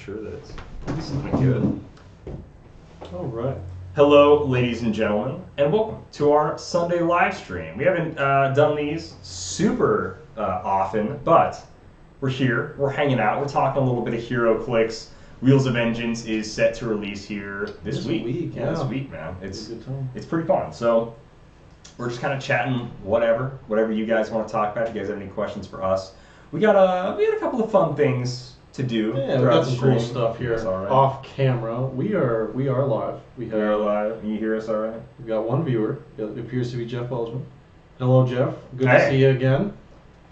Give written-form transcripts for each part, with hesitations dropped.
sure that this is looking good. All right. Hello, ladies and gentlemen, and welcome to our Sunday live stream. We haven't done these super often, but we're here, we're hanging out, we're talking a little bit of hero clicks. Wheels of Vengeance is set to release here this week. Yeah, this week, man. It's a good time. It's pretty fun. So we're just kind of chatting, whatever you guys want to talk about. If you guys have any questions for us, we got a couple of fun things to do. Yeah, we got some cool stream. stuff here Right. off camera. We are live. We are live. You hear us all right? We've got one viewer. It appears to be Jeff Bozeman. Hello, Jeff. Good Hey. to see you again.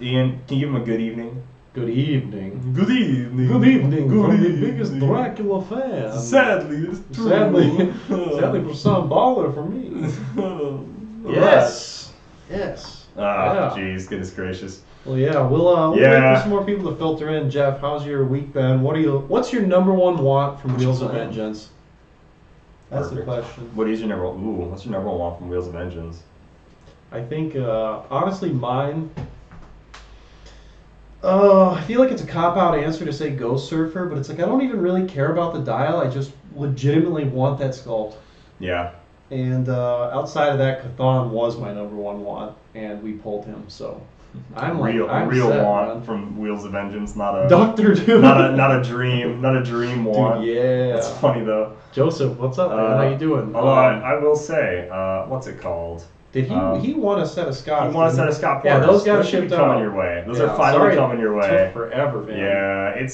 Ian, can you give him a good evening? Good evening. Good evening. Good evening Good from evening. the biggest Dracula fan. Sadly, it's true. Sadly for some, baller for me. Yes. Yes. Ah, jeez, goodness gracious. Well, yeah, we'll wait for some more people to filter in. Jeff, how's your week been? What's your number one want from Wheels of Vengeance? That's the question. What is your number one? Ooh, what's your number one want from Wheels of Vengeance? I think, honestly, mine. I feel like it's a cop-out answer to say Ghost Surfer, but it's like I don't even really care about the dial. I just legitimately want that sculpt. Yeah. And outside of that, Cthon was my number one want, and we pulled him. So I'm real set, want man. from Wheels of Vengeance, not a Dr. Doom. not a dream want. Dude, yeah. That's funny though. Joseph, what's up, man? How you doing? Although I will say, what's it called? Did he won a set of Scott? He won a set of Scott Yeah, Porters. those got should be shipped coming out. your way. Those Yeah, are finally sorry coming your it way. took forever, man. Yeah,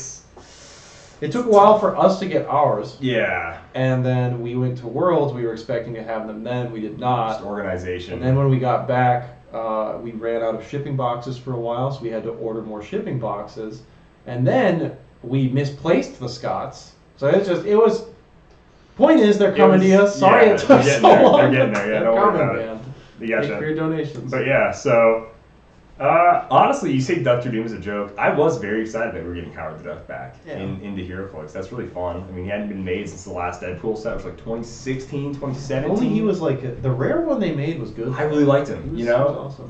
It took a while for us to get ours. Yeah. And then we went to Worlds. We were expecting to have them then. We did not. Just organization. And then when we got back, we ran out of shipping boxes for a while, so we had to order more shipping boxes. And then we misplaced the Scots. So it was. Point is, they're coming to you. Sorry it took so long. They're getting there. Yeah, don't worry about it. Man. You gotcha. Thank you for your donations. But yeah, so honestly, you say Dr. Doom is a joke. I was very excited that we were getting Howard the Duck back into HeroClix. That's really fun. I mean, he hadn't been made since the last Deadpool set, which was like 2016, 2017. Only he was like the rare one they made was good. I really liked him. He was awesome.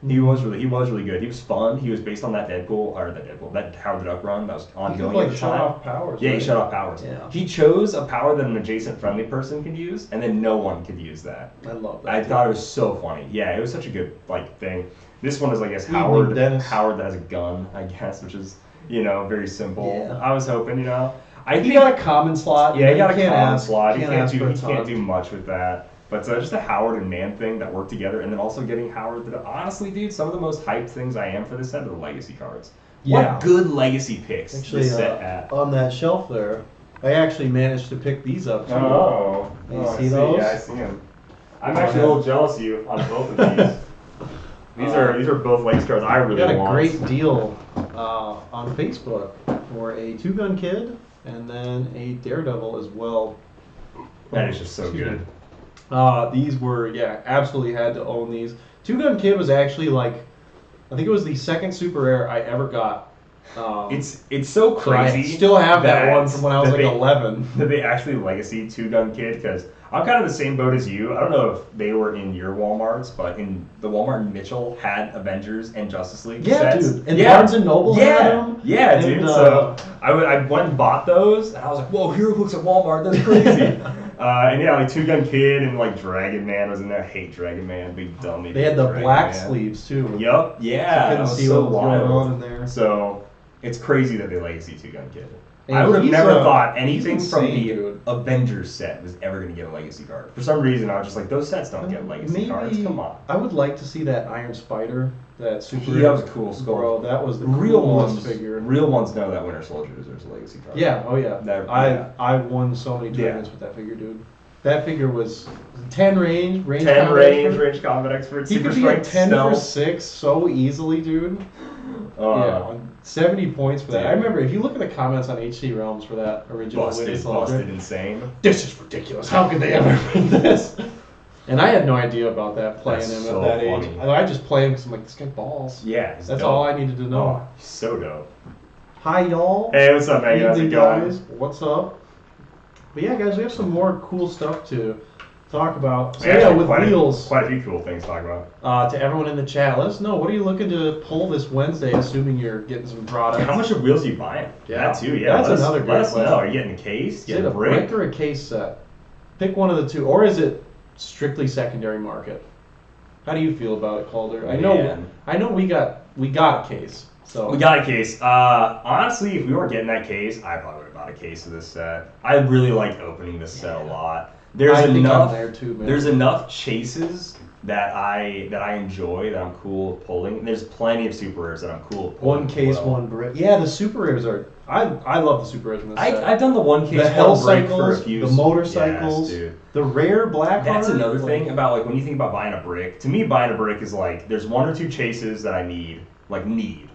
He was really good. He was fun. He was based on that Howard the Duck run that was ongoing at the shut time. off powers. Yeah, right? he shut off powers. Yeah. He chose a power that an adjacent friendly person could use, and then no one could use that. I love that. I thought it was so funny. Yeah, it was such a good thing. This one is, I guess, Evening, Howard Dennis. that has a gun, I guess, which is very simple. Yeah. I was hoping, He got a common slot. Yeah, he got a can't common ask, slot. He ask for a can't ton. do much with that. But just a Howard and Man thing that worked together, and then also getting Howard. Honestly, dude, some of the most hyped things I am for this set are the legacy cards. Yeah. What good legacy picks Actually, this set had. on that shelf there, I actually managed to pick these up too. Oh, You I see those? Yeah, I see them. I'm actually a little jealous of you on both of these. These are both legacy cards I really We got a want. great deal on Facebook for a two-gun kid and then a Daredevil as well. That is just so Excuse good. me. These were, absolutely had to own these. Two-gun kid was actually I think it was the second super rare I ever got. It's so crazy. I still have that one from when I was 11. That they actually legacy two-gun kid, because I'm kind of the same boat as you. I don't know if they were in your Walmarts, but in the Walmart in Mitchell had Avengers and Justice League sets. Dude. And Barnes and Noble had them. Yeah, and, dude. So I went and bought those, and I was like, whoa, HeroClix at Walmart, that's crazy. And Two-Gun Kid and Dragon Man was in there. I hate Dragon Man, big dummy. They had the Dragon black Man. sleeves too. Yup, yeah. So couldn't see what was going on in there. So it's crazy that they legacy Two-Gun Kid. And I would have he's never a- thought anything he's from insane, the dude. Avengers set was ever going to get a legacy card. For some reason, I was just like, those sets don't get legacy cards. Come on. I would like to see that Iron Spider, that super. That was a cool skull. Bro, that was the Real coolest ones, figure. real ones know that Winter Soldier deserves a legacy card. Yeah, oh yeah. Yeah. I won so many tournaments with that figure, dude. That figure was 10 range 10 combat range, expert. range combat expert. He Super could be a strength 10 for stealth. 6 so easily, dude. Yeah, 70 points for that. Dude. I remember, if you look at the comments on HC Realms for that original Winter Soldier, busted insane. this is ridiculous. How could they ever print this? And I had no idea about that playing That's him so at that age. funny. I just play him because I'm like, this guy balls. Yeah, he's That's dope. all I needed to know. Oh, he's so dope. Hi, y'all. Hey, what's up, Megan? How's it Evening, going? guys. What's up? But yeah, guys, we have some more cool stuff to talk about. So Yeah, with wheels. Quite a few cool things to talk about. To everyone in the chat, let us know, what are you looking to pull this Wednesday, assuming you're getting some products? How much of wheels are you buying? Yeah, that too. Yeah, that's another great let us question. know. Are you getting a case? Is it a brick or a case set? Pick one of the two, or is it strictly secondary market? How do you feel about it, Calder? I know we got a case. So we got a case. Honestly, if we weren't getting that case, I probably would have bought a case of this set. I really like opening this set a lot. There's enough. There too, man. There's enough chases that I enjoy, that I'm cool at pulling. And there's plenty of super rares that I'm cool at pulling. One case, one brick. Yeah, the super rares are. I love the super rares in this set. I've done the one case, the hell cycles, for a few. the motorcycles, the rare black. That's another thing about like when you think about buying a brick. To me, buying a brick is like there's one or two chases that I need.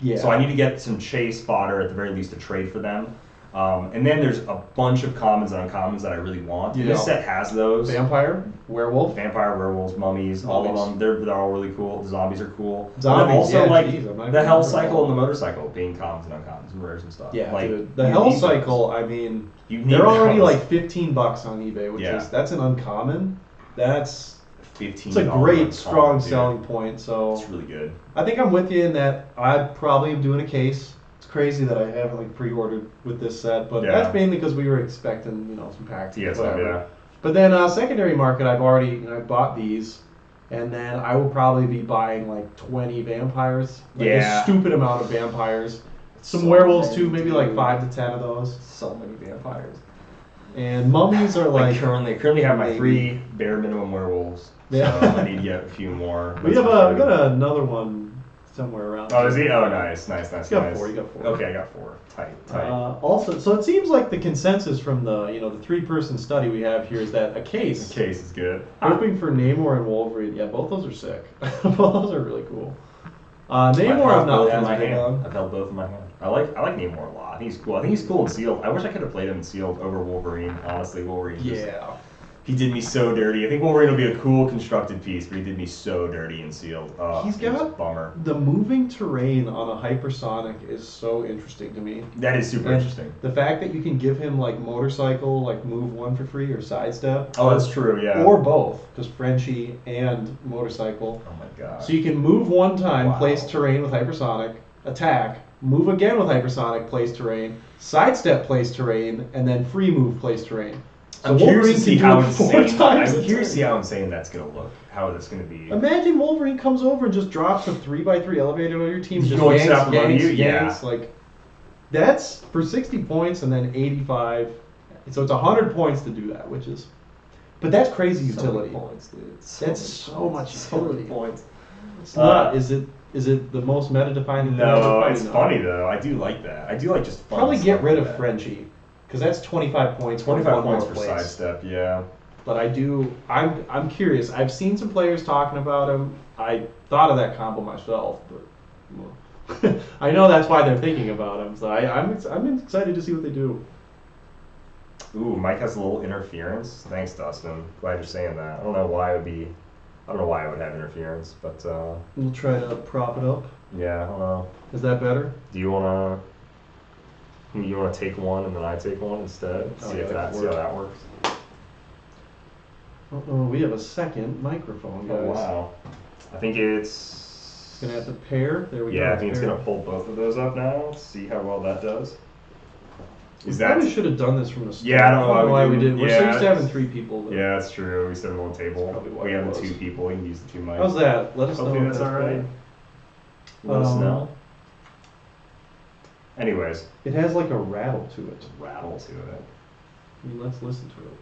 Yeah. So I need to get some chase fodder at the very least to trade for them. And then there's a bunch of commons and uncommons that I really want. This set has those. Vampire, werewolves, mummies, all of them. They're all really cool. The zombies are cool. Zombies, and then also the hell cycle and the motorcycle being commons and uncommons and rares and stuff. Yeah, like, dude. The hell cycle, I mean, they're already like $15 on eBay, which is that's an uncommon. That's $15. It's a great, strong selling point. So it's really good. I think I'm with you in that. I probably am doing a case. It's crazy that I haven't like pre-ordered with this set, but that's mainly because we were expecting some packs. But then secondary market, I've already I bought these, and then I will probably be buying like 20 vampires. Like a stupid amount of vampires. Some werewolves too, maybe like 5 to 10 of those. So many vampires. And mummies are like currently have my 3 bare minimum werewolves. Yeah. So I need to get a few more. We got another one somewhere around. Oh, is he? Oh, nice. You got 4. You got 4. Okay, I got 4. Tight. Also, so it seems like the consensus from the the 3-person study we have here is that a case. A case is good. Hoping for Namor and Wolverine. Yeah, both those are sick. Both those are really cool. Namor, I'm not as big on. I've held both in my hand. I like Namor a lot. I think he's cool. I think he's cool in sealed. I wish I could have played him in sealed over Wolverine. Honestly, Wolverine. He did me so dirty. I think Wolverine will be a cool constructed piece, but he did me so dirty in sealed. He's got a bummer. The moving terrain on a hypersonic is so interesting to me. That is super interesting. The fact that you can give him like motorcycle, like move 1 for free or sidestep. Oh, that's true. Yeah. Or both, because Frenchie and motorcycle. Oh my god. So you can move 1 time, place terrain with hypersonic, attack, move again with hypersonic, place terrain, sidestep, place terrain, and then free move, place terrain. So I'm curious to see how insane that's going to look. How that's going to be. Imagine Wolverine comes over and just drops a 3x3 elevator on your team. Just yanks. Like, that's for 60 points and then 85. So it's 100 points to do that, which is. But that's crazy utility. Points, dude. That's so much utility. Points. It's not. Is it the most meta-defining? No, it's funny though. I do like that. I do like just fun. Probably get rid of Frenchie. Because that's 25 points. 25 points for sidestep, yeah. But I'm curious. I've seen some players talking about him. I thought of that combo myself, but I know that's why they're thinking about him. So I'm excited to see what they do. Ooh, Mike has a little interference. Thanks, Dustin. Glad you're saying that. I don't know why I would have interference, but we'll try to prop it up. Yeah, I don't know. Is that better? Do you wanna take one and then I take one instead? See how that works. Oh, we have a second microphone, guys. Oh wow. I think it's gonna have to pair. There we go. Yeah, I think it's gonna pull both of those up now. Let's see how well that does. Probably should have done this from the start. Yeah, I don't know why we did. We're so used to having 3 people. Though. Yeah, that's true. We set them on the table. We have 2 people. We can use the 2 mics. How's that? Let us know. Hopefully that's alright. Let us know. Anyways. It has like a rattle to it. I mean, let's listen to it.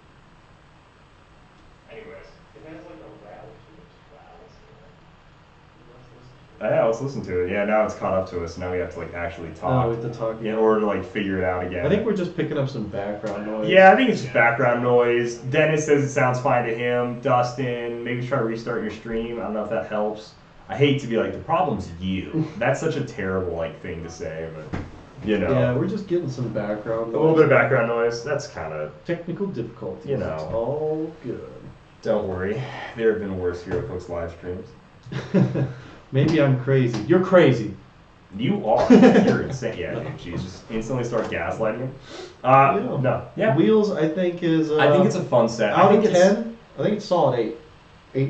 Anyways. It has like a rattle to it. Yeah, let's listen to it. Yeah, now it's caught up to us. Now we have to like actually talk. We have to talk. In order to like figure it out again. I think we're just picking up some background noise. Yeah, I think it's just background noise. Dennis says it sounds fine to him. Dustin, maybe try to restart your stream. I don't know if that helps. I hate to be like, the problem's you. That's such a terrible like thing to say, but Yeah, we're just getting some background noise. A little bit of background noise. That's kind of technical difficulties. It's all good. Don't worry. There have been worse Hero Folks live streams. Maybe I'm crazy. You're crazy. You are. You're insane. Yeah, dude. Jeez, just instantly start gaslighting him. No. Yeah. Wheels, I think, is. I think it's a fun set. Out of 10? I think it's solid 8,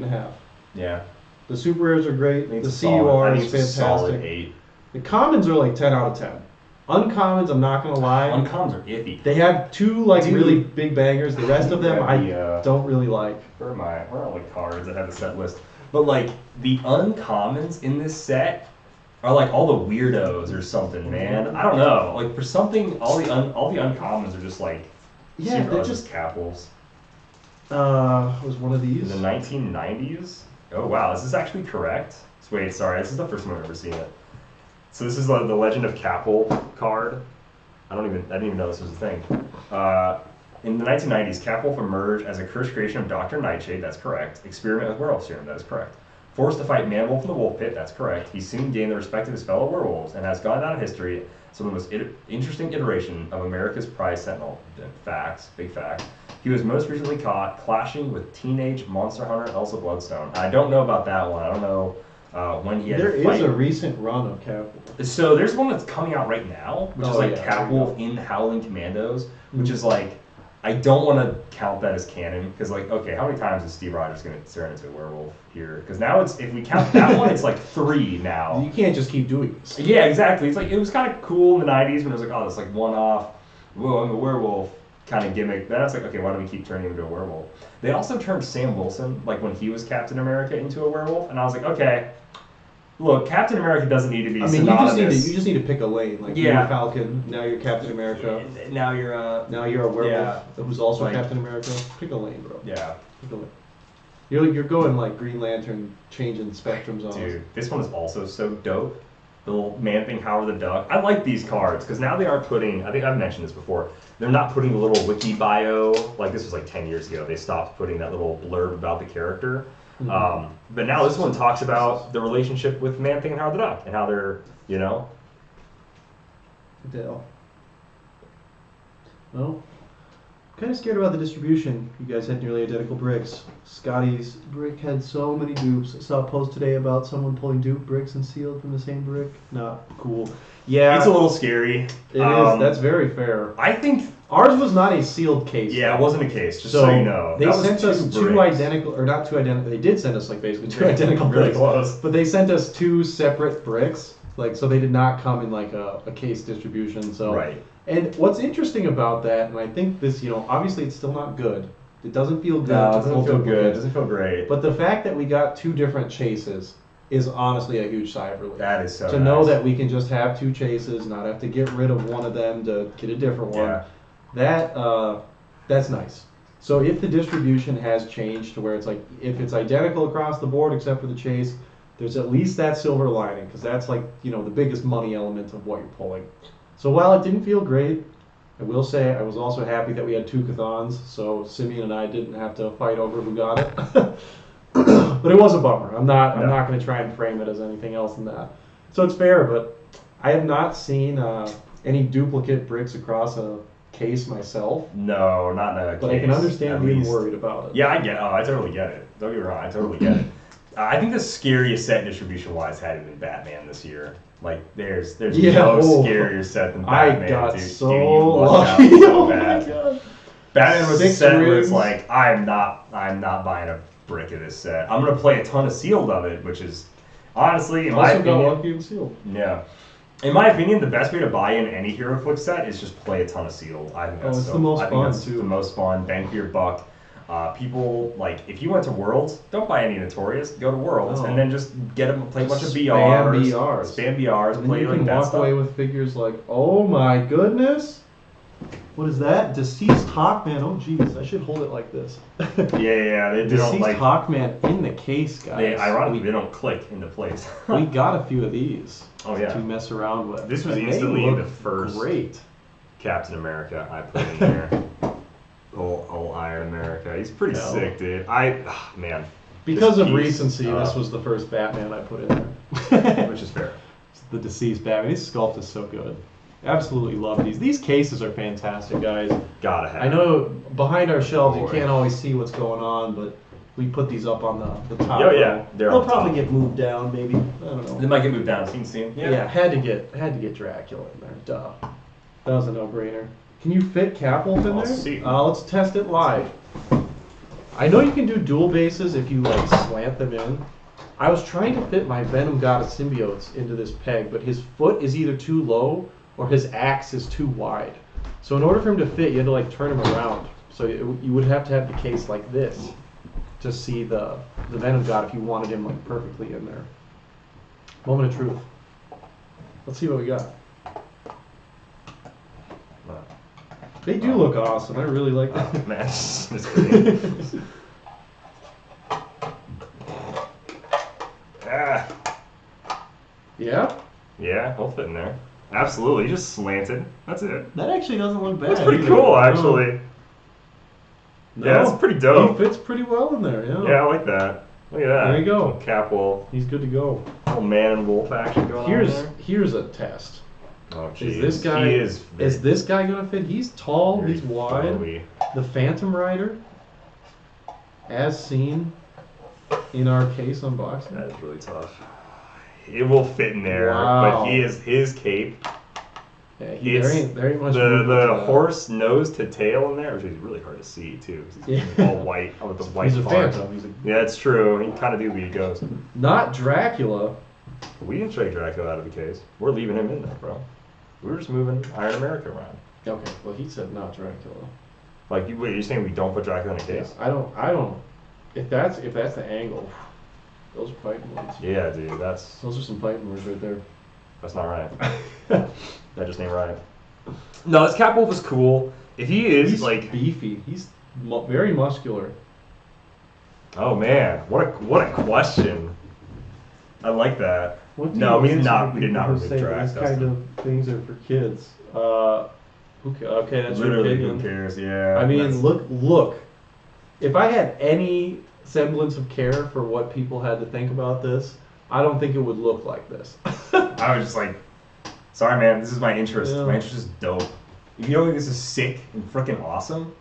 8.5. Yeah. The super rares are great. I think The it's a solid- CUR I think is it's a solid fantastic. 8. The commons are like 10 out of 10. Uncommons, I'm not gonna lie. Uncommons are iffy. They have 2 like Dude. really big bangers. The rest of them Grab I the, don't really like. Where are all the cards that have the set list? But like the uncommons in this set are like all the weirdos or something, man. I don't know. Like for something, all the uncommons are just like Yeah, super they're just Capitals. Was one of In these. the 1990s. Oh wow, is this actually correct? Wait, sorry, this is the first time I've ever seen it. So this is the Legend of Capel card. I didn't even know this was a thing. In the 1990s, Capel emerged as a cursed creation of Dr. Nightshade, that's correct. Experiment with werewolf serum, that is correct. Forced to fight Man-Wolf in the Wolf Pit, that's correct. He soon gained the respect of his fellow werewolves and has gone down in history as one of the most interesting iteration of America's prize sentinel. Facts, big fact. He was most recently caught clashing with teenage monster hunter Elsa Bloodstone. I don't know about that one. I don't know when he had There to fight. is a recent run of Capel. So there's one that's coming out right now, which is like yeah, Capwolf in Howling Commandos, which is like, I don't want to count that as canon because like, okay, how many times is Steve Rogers going to turn into a werewolf here? Because now it's, if we count that one, it's like 3 now. You can't just keep doing this. Yeah, exactly. It's like, it was kind of cool in the 90s when it was like, oh, that's like one-off, whoa, I'm a werewolf kind of gimmick. Then I was like, okay, why do we keep turning him into a werewolf? They also turned Sam Wilson, like when he was Captain America, into a werewolf, and I was like, okay, look, Captain America doesn't need to be synonymous. You just need to pick a lane. Like Yeah. you're Falcon, now you're Captain America. Now you're a werewolf who's also like- Captain America. Pick a lane, bro. yeah. Pick a lane. You're going like Green Lantern, changing spectrums on us. Dude, this one is also so dope. The little Man Thing, Howard the Duck. I like these cards because now they aren't putting, I think I've mentioned this before, they're not putting the little wiki bio, like this was like 10 years ago, they stopped putting that little blurb about the character. But now this one talks about the relationship with Man Thing and Howard the Duck and how they're, you know. Dale. Well, kind of scared about the distribution. You guys had nearly identical bricks. Scotty's brick had so many dupes. I saw a post today about someone pulling dupe bricks and sealed from the same brick. Not cool. Yeah, It's a little scary. It is. That's very fair. I think, Ours was not a sealed case. yeah, it wasn't a case, just so you know. They That was sent us 2 bricks. identical, or not 2 identical. They did send us like basically 2 identical Really bricks. close. But they sent us 2 separate bricks. Like, so they did not come in like a case distribution. So Right. And what's interesting about that, and I think this, obviously it's still not good. It doesn't feel good. No, to it doesn't pull feel good. It duplicates. doesn't feel great. But the fact that we got 2 different chases is honestly a huge sigh of relief. That is so to know that we can just have 2 chases, not have to get rid of one of them to get a different one. Yeah. That's nice. So if the distribution has changed to where it's like, if it's identical across the board except for the chase, there's at least that silver lining, because that's like, the biggest money element of what you're pulling. So while it didn't feel great, I will say I was also happy that we had 2 Cathons, so Simeon and I didn't have to fight over who got it. But it was a bummer. I'm not going to try and frame it as anything else than that. So it's fair, but I have not seen any duplicate bricks across a case myself. No, not in a case. But I can understand at being least. worried about it. Yeah, I totally get it. Don't get me wrong, I totally get it. I think the scariest set distribution-wise had to been Batman this year. Like, there's no scarier set than Batman, I got dude. so Dude, you lucked lucky. out so Oh my bad. God. Batman was a 6 set where it's rings. like, I'm not buying a brick of this set. I'm gonna play a ton of sealed of it, which is honestly, in my Also got opinion, lucky and sealed. yeah. In my opinion, the best way to buy in any Hero Flick set is just play a ton of sealed. I think that's it's the most I think fun, that's too. the most fun. Bang for your buck. People like if you went to Worlds, don't buy any Notorious. Go to Worlds No. and then just get them, play a bunch of Spam BRs, BRs. spam BRs, And then play you like can that walk stuff. away with figures like, oh my goodness. What is that? Deceased Hawkman. Oh jeez, I should hold it like this. Yeah, they don't Deceased like. Hawkman in the case, guys. Ironically, they don't click into place. We got a few of these Oh yeah. to mess around with. This was And they instantly look the first Great. Captain America I put in here. Old Iron America. He's pretty Yeah. sick, dude. Man. Because This of piece, recency, this was the first Batman I put in there. which is fair. The deceased Batman. His sculpt is so good. Absolutely love these. These cases are fantastic, guys. Gotta have. I know behind our shelves you Boy. can't always see what's going on, but we put these up on the top. Oh, yeah. row. They're They'll on probably top. get moved down, maybe. I don't know. They might get moved down. See? Yeah, had to get Dracula in there. Duh. That was a no-brainer. Can you fit Capwolf in I'll there? see. Let's test it live. I know you can do dual bases if you like slant them in. I was trying to fit my Venom God symbiotes into this peg, but his foot is either too low or his axe is too wide. So in order for him to fit, you had to like turn him around. So you would have to have the case like this to see the Venom God if you wanted him like perfectly in there. Moment of truth. Let's see what we got. They do look awesome. I really like that. Man, it's great. Yeah? Yeah, he'll fit in there. Absolutely, you just slanted. That's it. That actually doesn't look bad. That's pretty either. cool, actually. No, Yeah, it's pretty dope. He fits pretty well in there, yeah. Yeah, I like that. Look at that. There you go. Little cap wolf. He's good to go. Little man and wolf action going on there. Here's a test. Oh, jeez. Is this guy He is this guy gonna fit? He's tall, very he's wide. foamy. The Phantom Rider, as seen in our case unboxing. That is really tough. It will fit in there, Wow. but his cape. Yeah, there ain't much the movement to that. horse nose to tail in there, which is really hard to see too. 'Cause he's Yeah. all white with the white He's a part. Phantom. Yeah, it's true. He kind of do be a ghost. Not Dracula. We didn't take Dracula out of the case. We're leaving him in there, bro. We were just moving Iron America around. Okay, well he said not Dracula. Like, wait, you're saying we don't put Dracula in a case? I don't. If that's the angle, those are fighting words. Yeah, dude, Those are some fighting words right there. that's not right. That just ain't right. No, this Cap Wolf is cool. If he is He's like, beefy. He's very muscular. oh man, what a question. I like that. What do No, you we did answer not. to We did not people who remove say Drax. These kind of things are for kids. Okay, that's your Literally, opinion. who cares? Yeah. I mean, that's- look. If I had any semblance of care for what people had to think about this, I don't think it would look like this. I was just like, sorry, man. This is my interest. Yeah. My interest is dope. If you don't think this is sick and freaking awesome,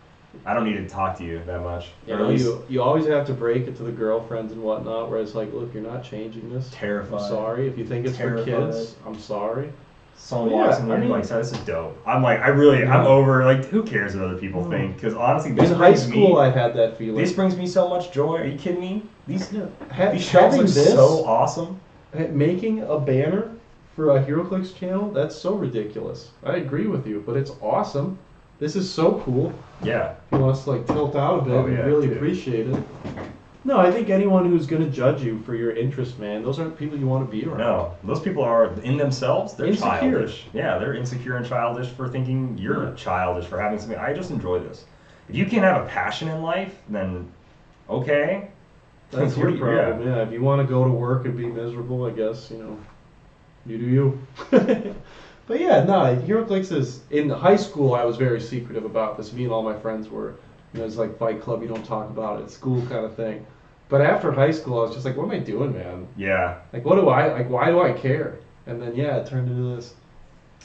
I don't need to talk to you that much. You Or know, at least you always have to break it to the girlfriends and whatnot, where it's like, look, you're not changing this. terrified. I'm sorry. If you think it's Terrified. for kids, I'm sorry. Someone Yeah, walks in there I and mean- like, so this is dope. I'm like, I'm Yeah. over. Like, who cares what other people think? Because honestly, this In high brings school, me, I had that feeling. this brings me so much joy. Are you kidding me? These Ha- these shelves having look this, so awesome. making a banner for a HeroClix channel, that's so ridiculous. I agree with you, but it's awesome. This is so cool. Yeah. If you want us to like tilt out a bit, Oh, we yeah, really dude. appreciate it. No, I think anyone who's going to judge you for your interest, man, those aren't people you want to be around. No, those people are in themselves. They're Insecure. childish. Yeah, they're insecure and childish for thinking you're Yeah. childish for having something. I just enjoy this. If you can have a passion in life, then okay. That's What your do you- problem. Yeah. If you want to go to work and be miserable, I guess, you do you. But yeah, no, HeroClix is, in high school, I was very secretive about this. Me and all my friends were. It's like Fight Club, you don't talk about it, school kind of thing. But after high school, I was just like, what am I doing, man? Yeah. Like, why do I care? And then, yeah, it turned into this.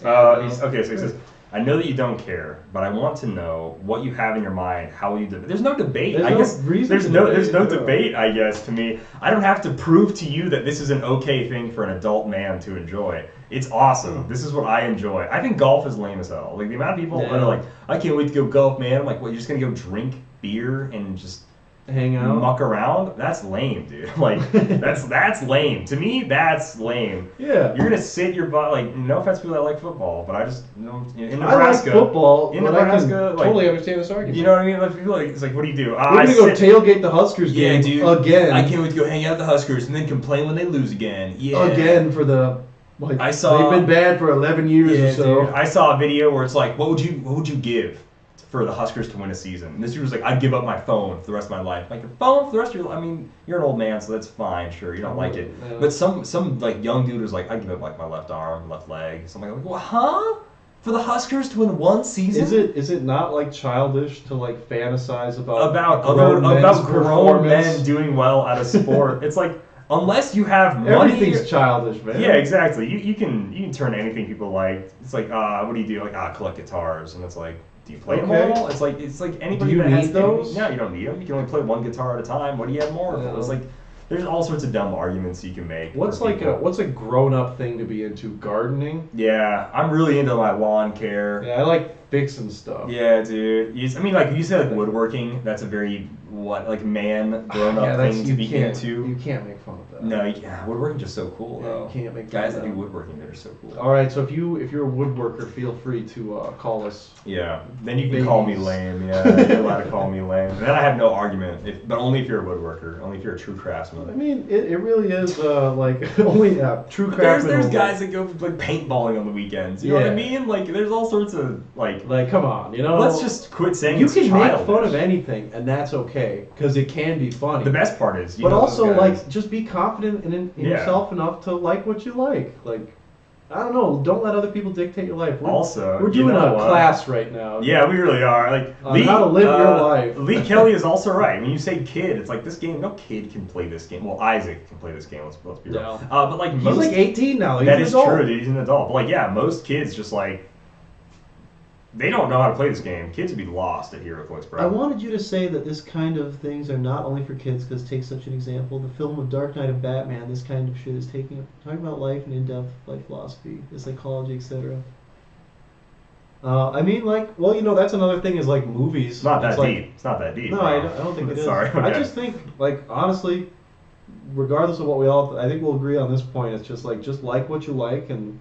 Okay, so he says, I know that you don't care, but I want to know what you have in your mind. How will you debate? There's no debate. There's I no guess reason there's to no debate, yeah. debate. I guess to me, I don't have to prove to you that this is an okay thing for an adult man to enjoy. It's awesome. This is what I enjoy. I think golf is lame as hell. Like the amount of people that are like, I can't wait to go golf, man. I'm like, what? You're just gonna go drink beer and just Hang out. muck around? That's lame, dude. Like that's lame. To me, that's lame. Yeah. You're gonna sit your butt. Like, no offense to people that like football, but I just in I like Nebraska. football, in but Nebraska, I can like, totally understand this argument. You know what I mean? Like people like it's like, what do you do? We're gonna go sit- tailgate the Huskers game again. I can't wait to go hang out with the Huskers and then complain when they lose again. Yeah. Again for the like. I saw- they've been bad for 11 years Yeah, or so. dude. I saw a video where it's like, what would you give for the Huskers to win a season? And this dude was like, I'd give up my phone for the rest of my life. Like, your phone for the rest of your life? I mean, you're an old man, so that's fine. Sure, you don't like it. Yeah. But some like young dude was like, I'd give up like my left arm, left leg, something like, well, huh? For the Huskers to win one season? Is it not like childish to like fantasize about about men's grown performance? men doing well at a sport? It's like, unless you have money. Everything's childish, man. Yeah, exactly. You can turn anything people like. It's like, what do you do? Like, collect guitars, and it's like, do you play Okay. them all? It's like anybody Do you that has need those? No, you don't need them. You can only play one guitar at a time. What do you have more? Yeah. It's like, there's all sorts of dumb arguments you can make. What's for like people. what's a grown up thing to be into? Gardening. Yeah, I'm really into my lawn care. Yeah, I like fixing stuff. Yeah, dude. I mean, like you said, like woodworking. That's a very man grown-up thing to be into. You can't make fun of that. No, woodworking's just so cool though. You can't make fun guys of that do woodworking that are so cool. All right, so if you're a woodworker, feel free to call us. Yeah, then you can call me lame. Yeah, you're allowed to call me lame. And then I have no argument, but only if you're a woodworker, only if you're a true craftsman. I mean, it really is like only true craftsman. There's guys that go like paintballing on the weekends. You know what I mean? Like there's all sorts of like come on, you know. Let's just quit saying you can make fun of anything, and that's okay because it can be funny. The best part is, but also like just be confident in yourself enough to like what you like. Like, I don't know, don't let other people dictate your life. We're doing a class right now. Yeah, we really are. Like how to live your life. Lee Kelly is also right. When you say kid, it's like this game. No kid can play this game. Well, Isaac can play this game. Let's be real. But like he's like 18 now. That is true. He's an adult. But like most kids just like. They don't know how to play this game. Kids would be lost at HeroClix, bro. I wanted you to say that this kind of things are not only for kids, because take such an example. The film of Dark Knight of Batman, this kind of shit is talking about life and in-depth life philosophy, the psychology, etc. I mean, like, well, you know, that's another thing is like movies. It's not that deep. It's not that deep. No, I don't think it is. Sorry. Okay. I just think, like, honestly, regardless of what I think we'll agree on this point. It's just like what you like and.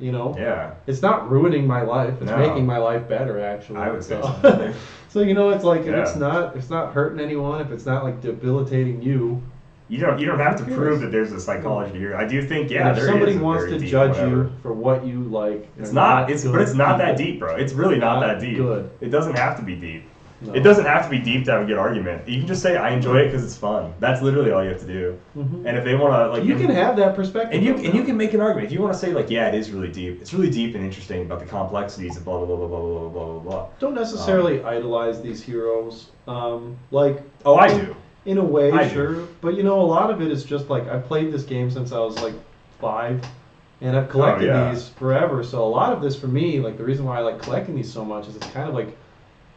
You know, it's not ruining my life. It's making my life better, actually. I would say so. So you know, it's like it's not hurting anyone. If it's not like debilitating you, you don't have to prove that there's a psychology here. I do think if somebody wants to judge you for what you like, it's not that deep, bro. It's really not that deep. Good. It doesn't have to be deep. No. It doesn't have to be deep to have a good argument. You can just say I enjoy it because it's fun. That's literally all you have to do. Mm-hmm. And if they want to, like, you can have that perspective, and you can make an argument. If you want to say like, yeah, it is really deep. It's really deep and interesting about the complexities of blah blah blah blah blah blah blah blah blah. Don't necessarily idolize these heroes. Like I do. In a way, sure, but you know, a lot of it is just like I've played this game since I was like 5, and I've collected these forever. So a lot of this for me, like the reason why I like collecting these so much is it's kind of like.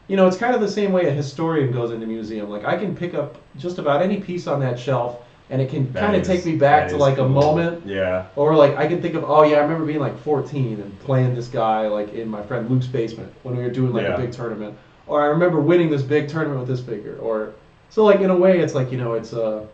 You know, it's kind of the same way a historian goes into a museum. Like, I can pick up just about any piece on that shelf, and it can kind of take me back to, like, a moment. Yeah. Or, like, I can think of, I remember being, like, 14 and playing this guy, like, in my friend Luke's basement when we were doing, like, a big tournament. Or I remember winning this big tournament with this figure. Or, so, like, in a way, it's like, you know, it's I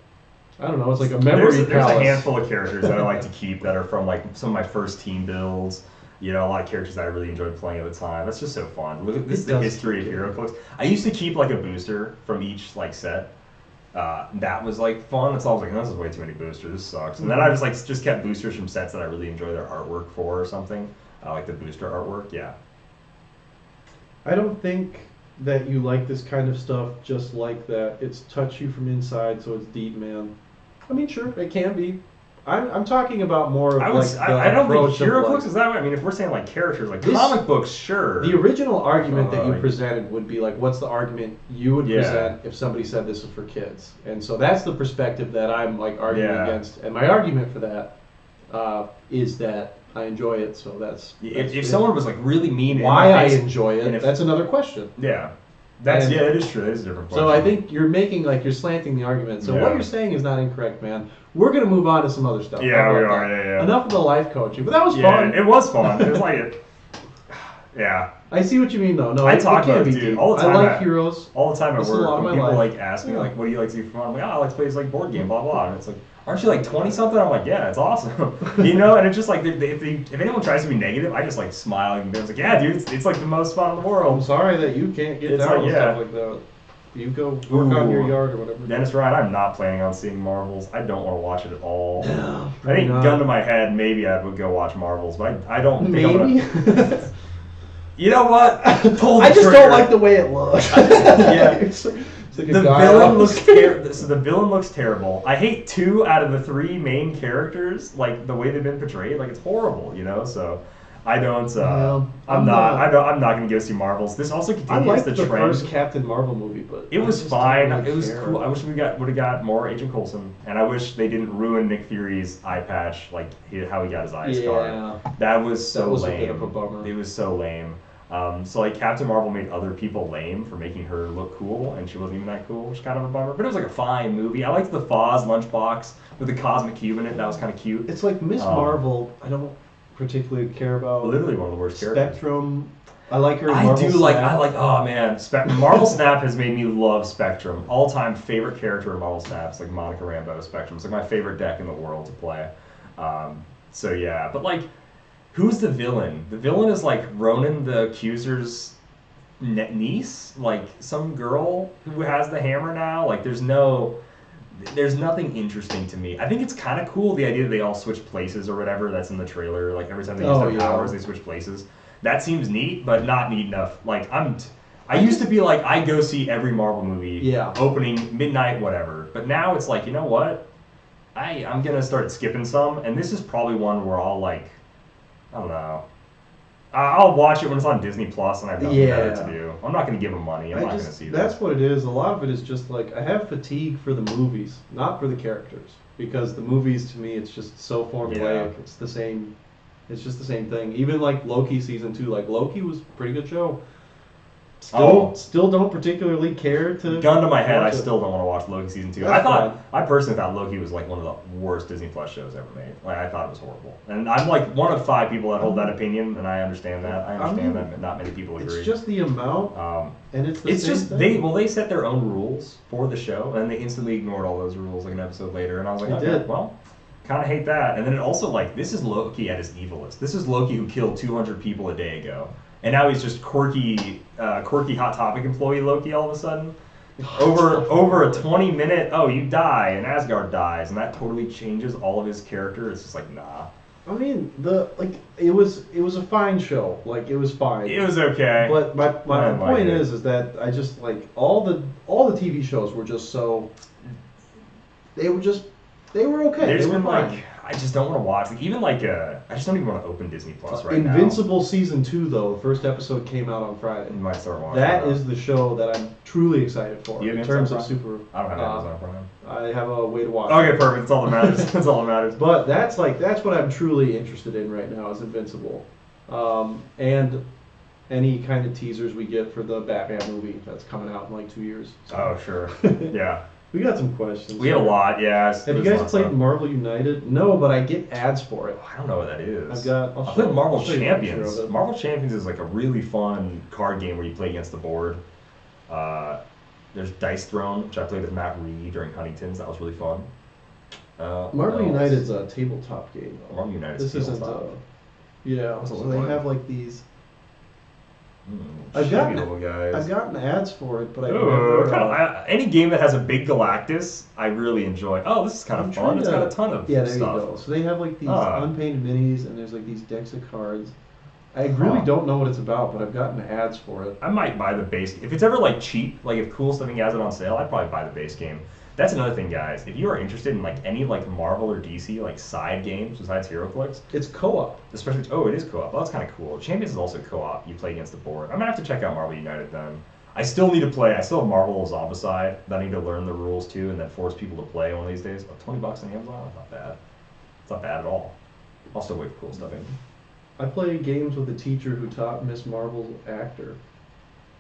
don't know, it's like a memory palace. There's a handful of characters that I like to keep that are from, like, some of my first team builds. You know, a lot of characters that I really enjoyed playing at the time. That's just so fun. Look at this, the history of HeroClix. I used to keep like a booster from each like set. That was like fun. So I was like, this is way too many boosters. This sucks. And then I just kept boosters from sets that I really enjoy their artwork for or something. Like the booster artwork. Yeah. I don't think that you like this kind of stuff just like that. It's touch you from inside, so it's deep, man. I mean, sure, it can be. I'm talking about more of I don't think HeroClix is that way. I mean, if we're saying like characters, like comic books, sure. The original argument that you presented would be like, what's the argument you would present if somebody said this was for kids? And so that's the perspective that I'm like arguing against. And my argument for that is that I enjoy it. So that's if someone was like really mean, why I enjoy it. That's another question. Yeah. It is true. It is a different question. So I think you're making you're slanting the argument. So what you're saying is not incorrect, man. We're gonna move on to some other stuff. Yeah, we are. Yeah. Enough of the life coaching, but that was fun. It was fun. It was like it. Yeah. I see what you mean, though. No, I talk about it, dude, all the time. I like heroes. All the time at work. When people like ask me like, "What do you like to do for fun?" I'm like, "I like to play this like board game, blah blah." And it's like, "Aren't you like 20 something?" I'm like, "Yeah, it's awesome." You know, and it's just like if anyone tries to be negative, I just like smile and it's like, "Yeah, dude, it's like the most fun in the world." I'm sorry that you can't get down with stuff like that. You go work on your yard or whatever. Dennis Ryan, I'm not planning on seeing Marvels. I don't want to watch it at all. No, I think gun to my head, maybe I would go watch Marvels, but I don't think I'm gonna. You know what? I just don't like the way it looks. Yeah. It's like the villain looks terrible. So the villain looks terrible. I hate 2 out of the 3 main characters, like the way they've been portrayed. Like it's horrible, you know. So I don't. I'm not going to go see Marvels. This also continues the trend. I liked the first Captain Marvel movie, but it was fine. It was cool. I wish we would have got more Agent Coulson, and I wish they didn't ruin Nick Fury's eye patch, like how he got his eyes scarred. That was so lame. A bit of a bummer. It was so lame. So like Captain Marvel made other people lame for making her look cool, and she wasn't even that cool, which is kind of a bummer. But it was like a fine movie. I liked the Foz lunchbox with the cosmic cube in it. That was kind of cute. It's like Miss Marvel. I don't particularly care about. Literally one of the worst characters. Spectrum. I like her in I Marvel do like. Snap. I like. Oh man, Marvel Snap has made me love Spectrum. All-time favorite character in Marvel Snap is like Monica Rambeau. Spectrum. It's like my favorite deck in the world to play. So yeah, but like, who's the villain? The villain is like Ronan the Accuser's niece, like some girl who has the hammer now. Like, there's nothing interesting to me. I think it's kind of cool, the idea that they all switch places or whatever. That's in the trailer. Like, every time they use their powers, they switch places. That seems neat, but not neat enough. Like, I used to be like, I go see every Marvel movie, opening, midnight, whatever. But now it's like, you know what? I'm gonna start skipping some, and this is probably one where I'll like, I don't know. I'll watch it when it's on Disney Plus and I have nothing better to do. I'm not going to give them money. I'm not going to see that. That's what it is. A lot of it is just like, I have fatigue for the movies, not for the characters. Because the movies, to me, it's just so formulaic. Yeah. It's the same. It's just the same thing. Even like Loki season 2. Like, Loki was a pretty good show. Still don't particularly care to. Gun to my head, I still don't want to watch Loki season 2. I personally thought Loki was like one of the worst Disney Plus shows ever made. Like, I thought it was horrible, and I'm like one of 5 people that hold that opinion, and I understand that. That not many people agree. It's just the amount, and it's the same just thing. they set their own rules for the show, and they instantly ignored all those rules like an episode later, and I was like, okay, well, kind of hate that. And then it also like, this is Loki at his evilest. This is Loki who killed 200 people a day ago. And now he's just quirky Hot Topic employee Loki all of a sudden. Over a 20-minute, you die, and Asgard dies, and that totally changes all of his character. It's just like, nah. I mean, it was a fine show. Like, it was fine. It was okay. But my point is that I just like all the TV shows were just so. They were okay. There's been like, I just don't want to watch. Like, even like, I just don't even want to open Disney Plus right now. Invincible season 2 though, the first episode came out on Friday. You might start watching. That is the show that I'm truly excited for in terms of super. I don't have Amazon Prime. I have a way to watch. Okay, perfect. That's all that matters. That's all that matters. But that's what I'm truly interested in right now is Invincible, and any kind of teasers we get for the Batman movie that's coming out in like 2 years. So. Oh sure, yeah. We got some questions. We have a lot, yeah. Have you guys played Marvel United? No, but I get ads for it. I don't know what that is. I've played Marvel Champions. Marvel Champions is like a really fun card game where you play against the board. There's Dice Throne, which I played with Matt Reed during Huntington's. That was really fun. Marvel United's a tabletop game. Though. Marvel United's this tabletop. Isn't. Yeah, so they have like these. I've gotten ads for it, but I never. Any game that has a big Galactus, I really enjoy. Oh, this is kind of fun. It's got a ton of stuff. Yeah, there you go. So they have like these unpainted minis, and there's like these decks of cards. I really don't know what it's about, but I've gotten ads for it. I might buy the base. If it's ever like cheap, like if Cool Stuffing has it on sale, I'd probably buy the base game. That's another thing, guys. If you are interested in like any like Marvel or DC like side games besides HeroClix, it's co-op. Especially, it is co-op. Well, that's kind of cool. Champions is also co-op. You play against the board. I'm gonna have to check out Marvel United then. I still need to play. I still have Marvel Zombicide that I need to learn the rules to and then force people to play one of these days. But $20 on Amazon, that's not bad. It's not bad at all. I'll still wait for Cool Stuffing. I play games with a teacher who taught Miss Marvel's actor.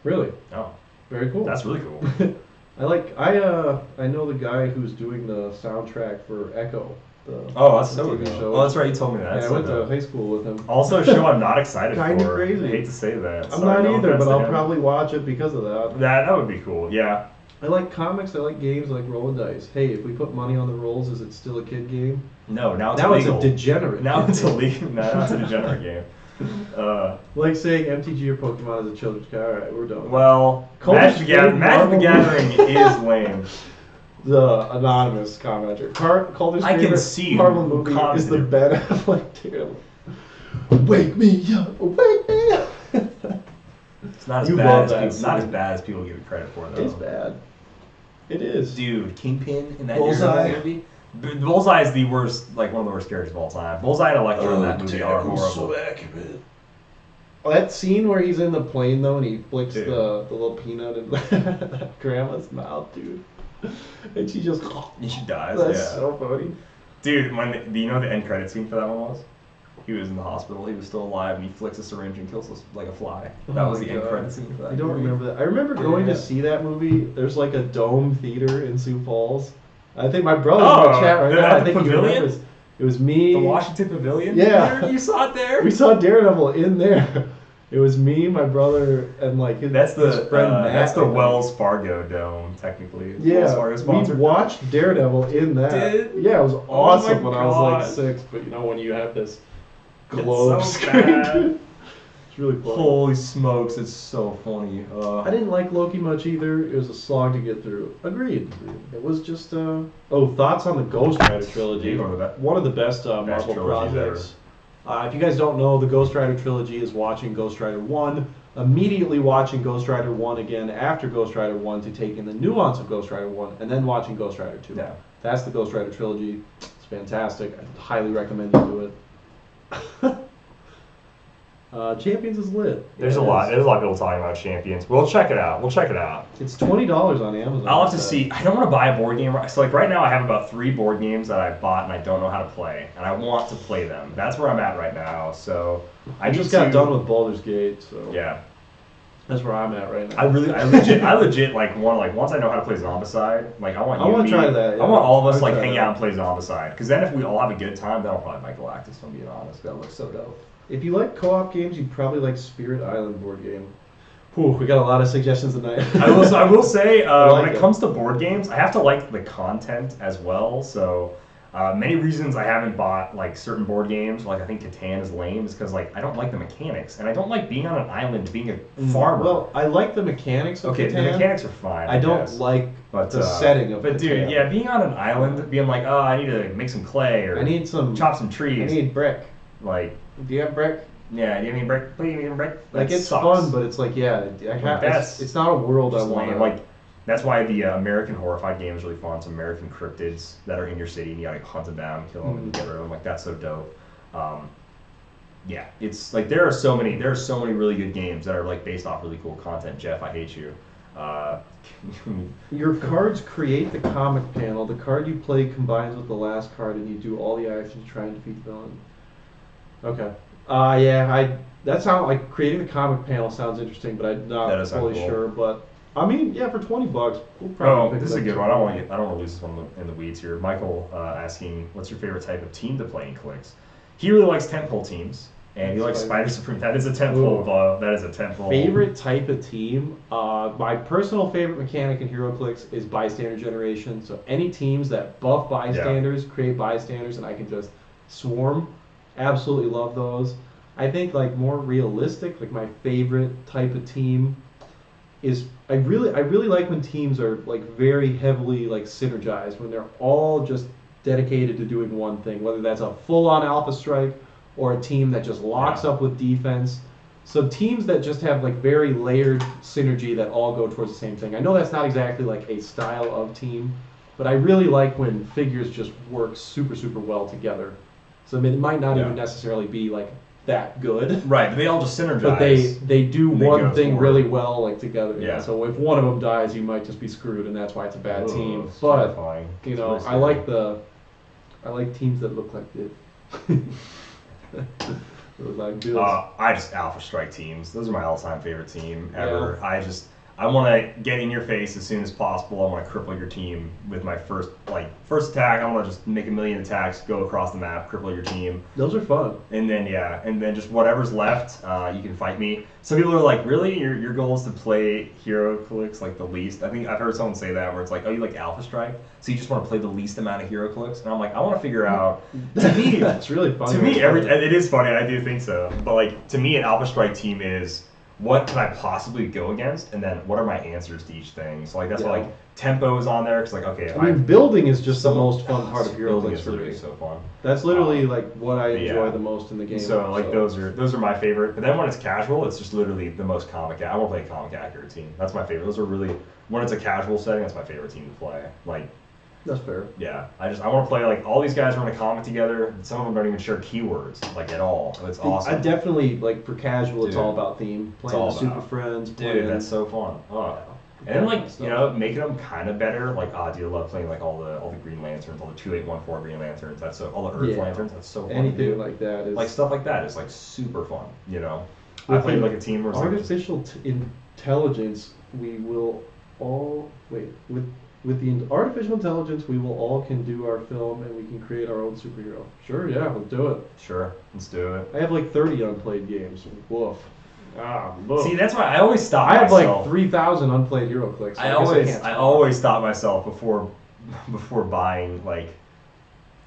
Really? Oh, very cool. That's really cool. I know the guy who's doing the soundtrack for Echo. That's so good. Oh, that's right. You told me that. Yeah, I went to high school with him. Also, a show I'm not excited for. Kind of crazy. I hate to say that. I'm not either, but I'll probably watch it because of that. That would be cool. Yeah. I like comics. I like games. I like roll the dice. Hey, if we put money on the rolls, is it still a kid game? No, now it's illegal. It's a degenerate. Now it's illegal. Now it's a degenerate game. Like saying MTG or Pokemon is a children's game. All right, we're done. Well, Magic the Gathering is lame. The anonymous commenter. Calder's favorite Marvel movie is the Ben Affleck Daredevil. Wake me up! Wake me up! It's not as bad as people give it credit for, though. It's bad. It is. Dude, Kingpin in that Bullseye movie. Bullseye is the worst, like one of the worst characters of all time. Bullseye and Electro in that movie are horrible. So accurate. That scene where he's in the plane though, and he flicks the little peanut in grandma's mouth, dude, and she just she dies. That's so funny. Dude, do you know the end credit scene for that one was? He was in the hospital. He was still alive, and he flicks a syringe and kills us like a fly. That was the end credit scene for that. I don't remember that. I remember going to see that movie. There's like a dome theater in Sioux Falls. I think my brother's in the chat right now. I think he remembers. It was me. The Washington Pavilion? Yeah. You saw it there? We saw Daredevil in there. It was me, my brother, and like his friend Matt. That's the Wells Fargo Dome, technically. Yeah, Wells Fargo sponsored. We watched Daredevil in that. Yeah, it was awesome when I was like 6. But you know when you have this globe screen. It's really funny. Holy smokes, it's so funny. I didn't like Loki much either. It was a slog to get through. Agreed. It was just thoughts on the Ghost Rider trilogy. One of the best Marvel projects. If you guys don't know, the Ghost Rider trilogy is watching Ghost Rider 1, immediately watching Ghost Rider 1 again after Ghost Rider 1 to take in the nuance of Ghost Rider 1, and then watching Ghost Rider 2. Yeah. That's the Ghost Rider trilogy. It's fantastic. I highly recommend you do it. Champions is lit. There's a lot of people talking about Champions. We'll check it out. It's $20 on Amazon. I'll have to see. I don't want to buy a board game. So like right now I have about 3 board games that I bought and I don't know how to play. And I want to play them. That's where I'm at right now. So I just got done with Baldur's Gate, so yeah. That's where I'm at right now. I legit like once I know how to play Zombicide, like I want to try that. Yeah. I want all of us like hang out and play Zombicide. Because then if we all have a good time, then I'll probably buy Galactus, if I'm being honest. That looks so dope. If you like co-op games, you probably like Spirit Island board game. Whew, we got a lot of suggestions tonight. I will say, when it comes to board games, I have to like the content as well. So many reasons I haven't bought like certain board games, like I think Catan is lame, is because like I don't like the mechanics, and I don't like being on an island, being a farmer. Well, I like the mechanics of Catan. The mechanics are fine. I don't like the setting of Catan. But dude, yeah, being on an island, being like, oh, I need to make some clay, or I need some chop some trees. I need brick. Like, do you have brick? Yeah, do you have any brick? Please, you need brick? Like it's fun, but it's like it's not a world I want. Like that's why the American Horrified game is really fun. It's American cryptids that are in your city, and you gotta hunt them down, kill them, and get rid of them. Like that's so dope. Yeah, it's like there are so many really good games that are like based off really cool content. Jeff, I hate you. Your cards create the comic panel. The card you play combines with the last card, and you do all the actions to try and defeat the villain. Okay. That sounds like creating the comic panel sounds interesting, but I'm not fully sure. But I mean, yeah, for $20, we'll probably. This is a good one. I don't want to lose this one in the weeds here. Michael asking, "What's your favorite type of team to play in Clicks?" He really likes tentpole teams, and he likes Spider Supreme. That is a tentpole. That is a tentpole. Favorite type of team? My personal favorite mechanic in HeroClix is bystander generation. So any teams that buff bystanders, create bystanders, and I can just swarm. Absolutely love those. I think like more realistic, like my favorite type of team is I really like when teams are like very heavily like synergized, when they're all just dedicated to doing one thing, whether that's a full-on alpha strike or a team that just locks up with defense. So teams that just have like very layered synergy that all go towards the same thing. I know that's not exactly like a style of team, but I really like when figures just work super, super well together. So I mean, it might not even necessarily be like that good. Right, but they all just synergize. But they do one thing really well like together. Yeah. So if one of them dies, you might just be screwed, and that's why it's a bad team. But you know, I like teams that look like this. I just Alpha Strike teams. Those are my all-time favorite team ever. Yeah. I want to get in your face as soon as possible. I want to cripple your team with my first attack. I want to just make 1 million attacks, go across the map, cripple your team. Those are fun. And then just whatever's left, you can fight me. Some people are like, really? Your goal is to play HeroClix like the least? I think I've heard someone say that where it's like, oh, you like Alpha Strike, so you just want to play the least amount of HeroClix? And I'm like, I want to figure out. To me, that's really funny. To me, it is funny. I do think so. But like to me, an Alpha Strike team is, what can I possibly go against, and then what are my answers to each thing? So like that's why like tempo is on there, because like okay. I mean, building is just the most fun part of HeroClix for me. So fun. That's literally like what I enjoy the most in the game. So like those are my favorite. But then when it's casual, it's just literally the most comic. I want to play a comic accurate team. That's my favorite. Those are really, when it's a casual setting, that's my favorite team to play. Like. That's fair. Yeah, I want to play like all these guys are in a comic together. Some of them don't even share keywords like at all. It's awesome. I definitely like for casual. Dude, it's all about theme. Playing with Super Friends. Dude, that's so fun. Oh. And then like making them kind of better. Like dude, I love playing like all the Green Lanterns, all the 2814 Green Lanterns. That's all the Earth Lanterns. That's so fun. Anything like that is like stuff like that is like super fun. You know, I played like a team where artificial intelligence. We will all With the artificial intelligence, we will all can do our film, and we can create our own superhero. Sure, yeah, let's do it. Sure, let's do it. I have like 30 unplayed games. Woof. Look. See, that's why I always stop I have myself. like 3,000 unplayed hero clicks. So I always stop myself before buying, like.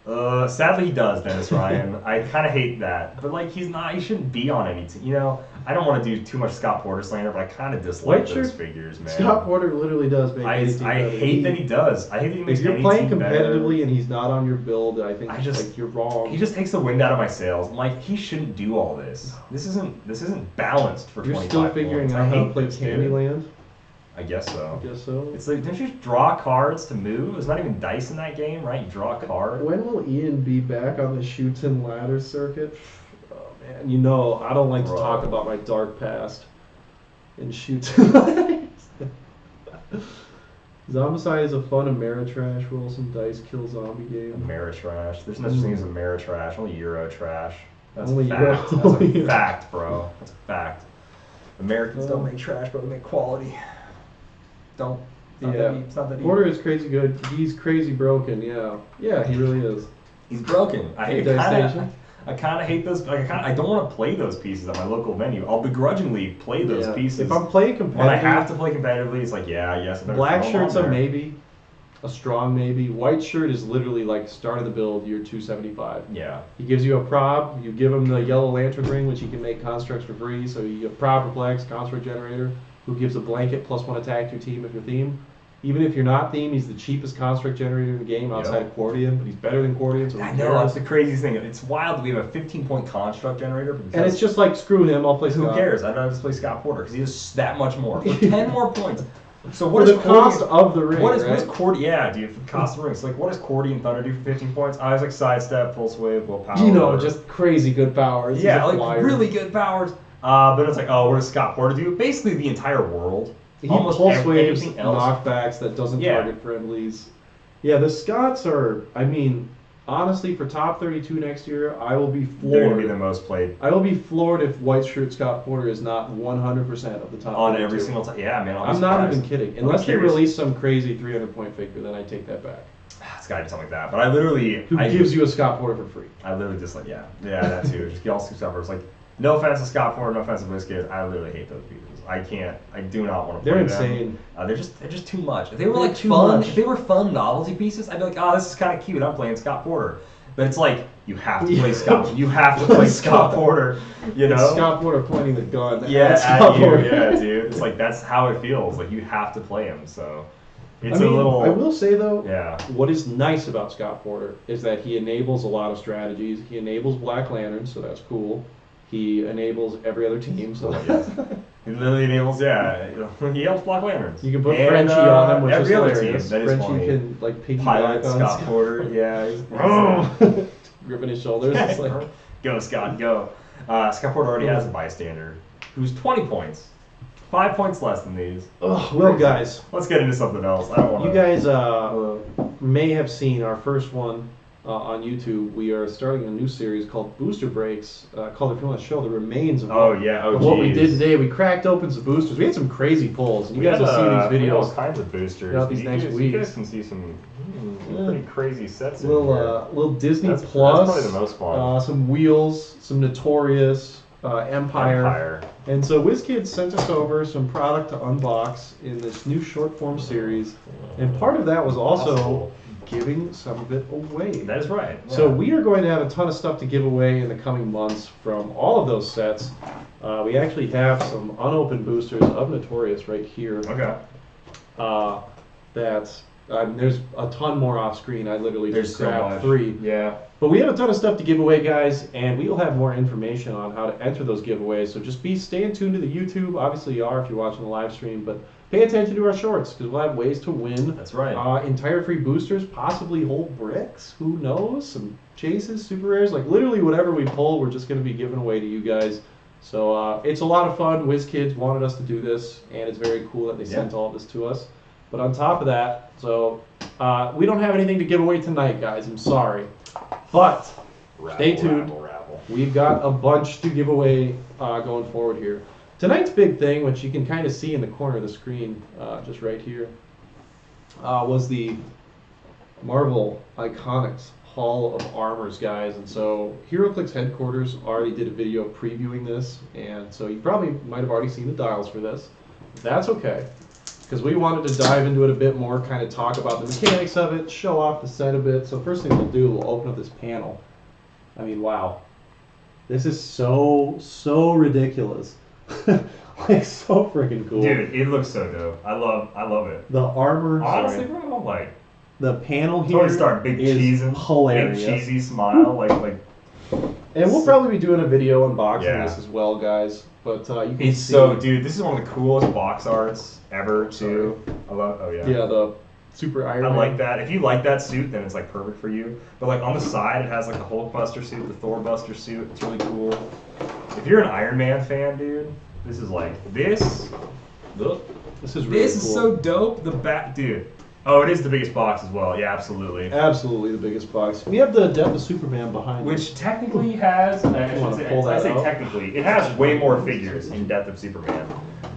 Sadly he does, Dennis Ryan. I kind of hate that, but like he shouldn't be on any team. You know, I don't want to do too much Scott Porter slander, but I kind of dislike those figures, man. Scott Porter literally does make any team I better. hate that he does. I hate that he makes If you're any playing team competitively better. and he's not on your build, I think like you're wrong. He just takes the wind out of my sails. I'm like, he shouldn't do all this. This isn't balanced for You're 25 still figuring points. out I how to hate play this, dude. Candyland. I guess so. I guess so. It's like, don't you just draw cards to move? It's not even dice in that game, right? You draw a card. When will Ian be back on the Chutes and Ladders circuit? Oh man, you know I don't like Bro. to talk about my dark past in Chutes and Ladders. Zombicide is a fun Ameritrash roll some dice kill zombie game. Ameritrash. There's no such thing as Ameritrash. Only Eurotrash. That's Only a fact. Euro- That's a only- fact, bro. That's a fact. Americans don't make trash, bro. They make quality. Don't. It's not that deep. It's not that deep. Porter is crazy good. He's crazy broken. Yeah, he really is. He's broken. I Hey, kind Dice of. I kind of hate those. Like, I don't want to play those pieces at my local venue. I'll begrudgingly play those Yeah. pieces. If I'm playing competitively, when I have to play competitively, it's like, yeah, yes. I better black throw 'em shirt's on a there. maybe, a strong maybe. White shirt is literally like start of the build, year 275. Yeah. He gives you a prop, you give him the yellow lantern ring, which he can make constructs for free. So you get prop, perplex, construct generator, who gives a blanket plus 1 attack to your team if you're themed. Even if you're not themed, he's the cheapest construct generator in the game outside of Cordian, but he's better than Cordian. So I who know, cares? that's the craziest thing. It's wild that we have a 15-point construct generator. And it's just like, screw him, I'll play who Scott. cares? I'd rather just play Scott Porter because he does that much more. For 10 more points. So For what the is cost Cordian, of the ring, what is right? Cordian? Yeah, dude, for the cost of the ring. It's like, what does Cordian Thunder do for 15 points? I was like sidestep, full sway, willpower. You know, just crazy good powers. He's yeah, a like flyer. really good powers. But it's like, oh, what does Scott Porter do? Basically, the entire world. He Almost pulse waves anything else. knockbacks that doesn't Yeah. target friendlies. Yeah, the Scots are, I mean, honestly, for top 32 next year, I will be They're gonna be the floored. most played I will be floored if White Shirt Scott Porter is not 100% of the top on 32. every single time. Yeah, man. I'm not even surprised. kidding. I'm Unless they curious. release some crazy 300-point figure, then I take that back. It's gotta be something like that. But I literally, Who gives you a Scott Porter for free? I literally just like, yeah, that too. Just get all two suburbs. Like, no offense to Scott Ford, no offense to Whiskey. I literally hate those pieces. I do not want to play They're them. insane. They're just too much. If they were They're like too fun, much. if they were fun novelty pieces, I'd be like, oh, this is kind of cute. I'm playing Scott Porter. But it's like you have to play Scott. You have to play Scott Porter. You know. It's Scott Porter pointing the gun. Yeah, at at Scott you. Porter. Yeah, dude. It's like that's how it feels. Like you have to play him. So it's I mean, a little. I will say though, Yeah. what is nice about Scott Porter is that he enables a lot of strategies. He enables Black Lantern, so that's cool. He enables every other team, so Oh, yes. He literally enables, yeah. He helps block lanterns. you can put And, Frenchie on him, which every is other hilarious. team. That is Frenchie funny. can like piggyback Pilot on Scott Porter, yeah. gripping his shoulders. It's like, Go, Scott, go. Scott Porter already has a bystander who's 20 points. 5 points less than these. oh, well, guys, Let's get into something else. I don't want to. you guys may have seen our first one on YouTube. We are starting a new series called Booster Breaks, called, if you want to show the remains of Oh, yeah. Oh, of what we geez. did today. We cracked open some boosters. We had some crazy pulls, and you We guys had, will see these we had all videos. kinds of boosters. throughout these You next guys- You weeks. guys can see some Yeah. pretty crazy sets in Little here. little Disney That's Plus. probably the most fun. Some Wheels, some Notorious, Empire. And so WizKids sent us over some product to unbox in this new short form series, and part of that was also Awesome. giving some of it away. That is right. So yeah. we are going to have a ton of stuff to give away in the coming months from all of those sets. We actually have some unopened boosters of Notorious right here. Okay. There's a ton more off screen. I literally There's just so grabbed much. 3. Yeah. But we have a ton of stuff to give away, guys, and we will have more information on how to enter those giveaways. So just stay tuned to the YouTube. Obviously, you are if you're watching the live stream, but pay attention to our shorts because we'll have ways to win. That's right. Entire free boosters, possibly whole bricks. Who knows? Some chases, super rares, like literally whatever we pull, we're just going to be giving away to you guys. So it's a lot of fun. WizKids wanted us to do this, and it's very cool that they sent all of this to us. But on top of that, so we don't have anything to give away tonight, guys. I'm sorry. But stay tuned. Rabble. We've got a bunch to give away going forward here. Tonight's big thing, which you can kind of see in the corner of the screen, just right here, was the Marvel Iconics Hall of Armors, guys. And so HeroClix headquarters already did a video previewing this, and so you probably might have already seen the dials for this. That's okay, because we wanted to dive into it a bit more, kind of talk about the mechanics of it, show off the set a bit. So first thing we'll do, we'll open up this panel. I mean, wow. This is so ridiculous. Like, so freaking cool. Dude, it looks so dope. I love it. The armor, Honestly, sorry. bro, like, The panel it's here already start big is cheesing, hilarious. big cheesy smile, like. And we'll probably be doing a video unboxing Yeah. this as well, guys. But you can It's see. so, dude. This is one of the coolest box arts ever, too. I love. Oh yeah. Yeah, the Super Iron I Man. like that. If you like that suit, then it's like perfect for you. But like on the side, it has like the Hulk Buster suit, the Thor Buster suit. It's really cool. If you're an Iron Man fan, dude, this is like this. Look, This is really this cool. is so dope. The back, dude. Oh, it is the biggest box as well. Yeah, absolutely. Absolutely the biggest box. We have the Death of Superman behind us. Which technically has, I wanna should say, pull I that say out? technically, it has way more figures in Death of Superman.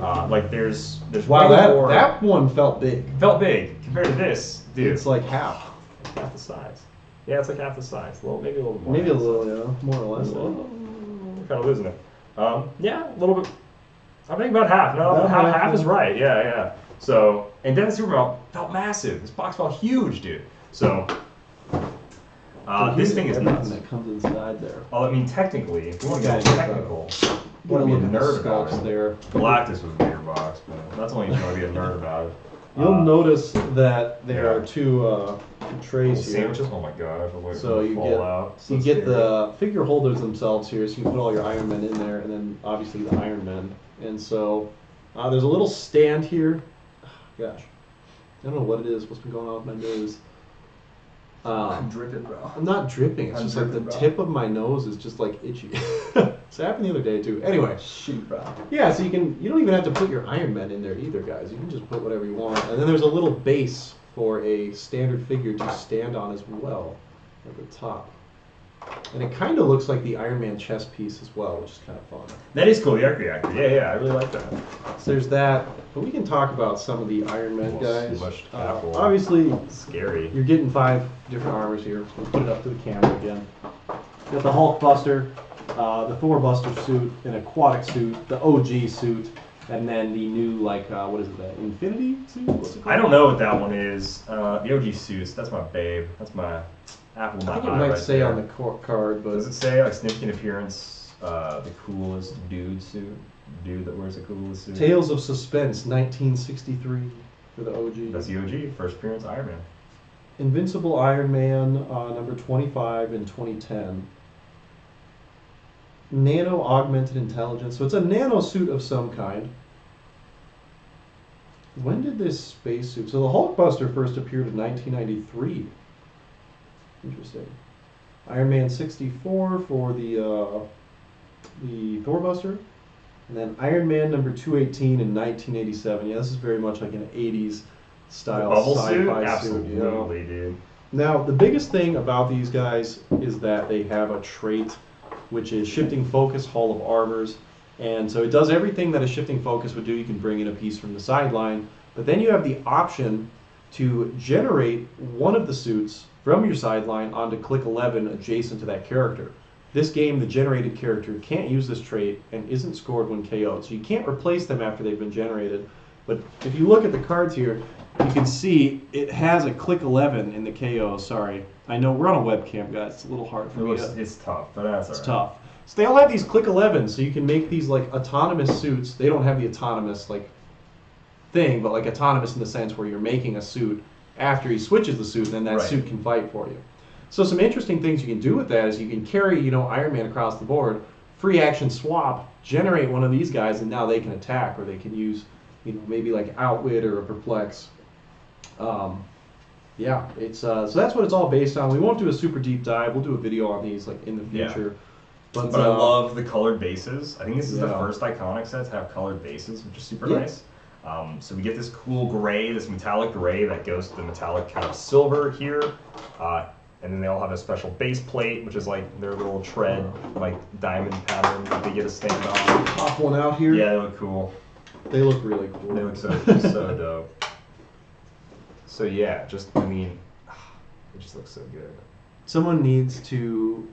Like there's Wow, way more. that one felt big. Felt big compared to this, dude. It's like half. half the size. Yeah, it's like half the size. Maybe a little more. Maybe a little, more or less. Kind of losing it. Yeah, a little bit. I think about half. No, About half, half, half is yeah. right. Yeah. So, and Death of Superman felt massive. This box felt huge, dude. So, this thing is everything nuts. that comes inside there. Well, I mean, technically, if you want to Okay, get technical, you What want a to be a look at the nerd about sculpts it. there. Galactus was a bigger box, but that's only if you want to be a nerd about it. You'll notice that there yeah. are two trays here. Sandwiches. Oh my god! I wait So for you them to get fall out. So you get scary. the figure holders themselves here, so you can put all your Iron Men in there, and then obviously the Iron Men. And so there's a little stand here. Gosh, I don't know what it is. What's been going on with my nose? I'm dripping, bro. I'm not dripping. It's I'm just like the dripping, bro. tip of my nose is just like itchy. It's happened the other day too. Anyway, Shoot, bro. yeah. So you don't even have to put your Iron Men in there either, guys. You can just put whatever you want. And then there's a little base for a standard figure to stand on as well at the top. And it kind of looks like the Iron Man chest piece as well, which is kind of fun. That is cool. The arc reactor. Yeah. I really like that. So there's that. But we can talk about some of the Iron Man Almost guys. mushed apple. Obviously, Scary. you're getting 5 different armors here. We'll put it up to the camera again. You got the Hulk Buster, the Thor Buster suit, an aquatic suit, the OG suit, and then the new, what is it, the Infinity suit? What's it called? I don't know what that one is. The OG suits. That's my babe. That's my apple. I My think it eye might right say there. on the card, but Does it say like significant appearance? The coolest dude suit. Dude that wears the coolest suit. Tales of Suspense, 1963 for the OG. That's the OG. First appearance Iron Man. Invincible Iron Man, number 25 in 2010. Nano Augmented Intelligence. So it's a nano suit of some kind. When did this spacesuit? So the Hulkbuster first appeared in 1993. Interesting. Iron Man 64 for the Thor Buster. And then Iron Man number 218 in 1987. Yeah, this is very much like an 80s style The bubble suit? sci-fi Absolutely, suit. You know? dude. Now, the biggest thing about these guys is that they have a trait, which is shifting focus, Hall of Armors. And so it does everything that a shifting focus would do. You can bring in a piece from the sideline, but then you have the option to generate one of the suits from your sideline onto click 11 adjacent to that character. This game, the generated character can't use this trait and isn't scored when KO'd. So you can't replace them after they've been generated. But if you look at the cards here, you can see it has a click 11 in the KO. Sorry. I know we're on a webcam, guys. It's a little hard for me to... It's tough, but that's It's alright. tough. So they all have these click 11, so you can make these like autonomous suits. They don't have the autonomous like thing, but like autonomous in the sense where you're making a suit after he switches the suit, and then that Right. suit can fight for you. So some interesting things you can do with that is you can carry, Iron Man across the board, free action swap, generate one of these guys, and now they can attack, or they can use, maybe like Outwit or a Perplex. Yeah, it's so that's what it's all based on. We won't do a super deep dive. We'll do a video on these like in the Yeah. future. But I love the colored bases. I think this is the Yeah. first iconic set to have colored bases, which is super Yeah. nice. So we get this cool gray, this metallic gray that goes to the metallic kind of silver here. And then they all have a special base plate, which is like their little tread, like diamond pattern that they get to stand on. Pop one out here. Yeah, they look cool. They look really cool. They look so dope. So yeah, it just looks so good. Someone needs to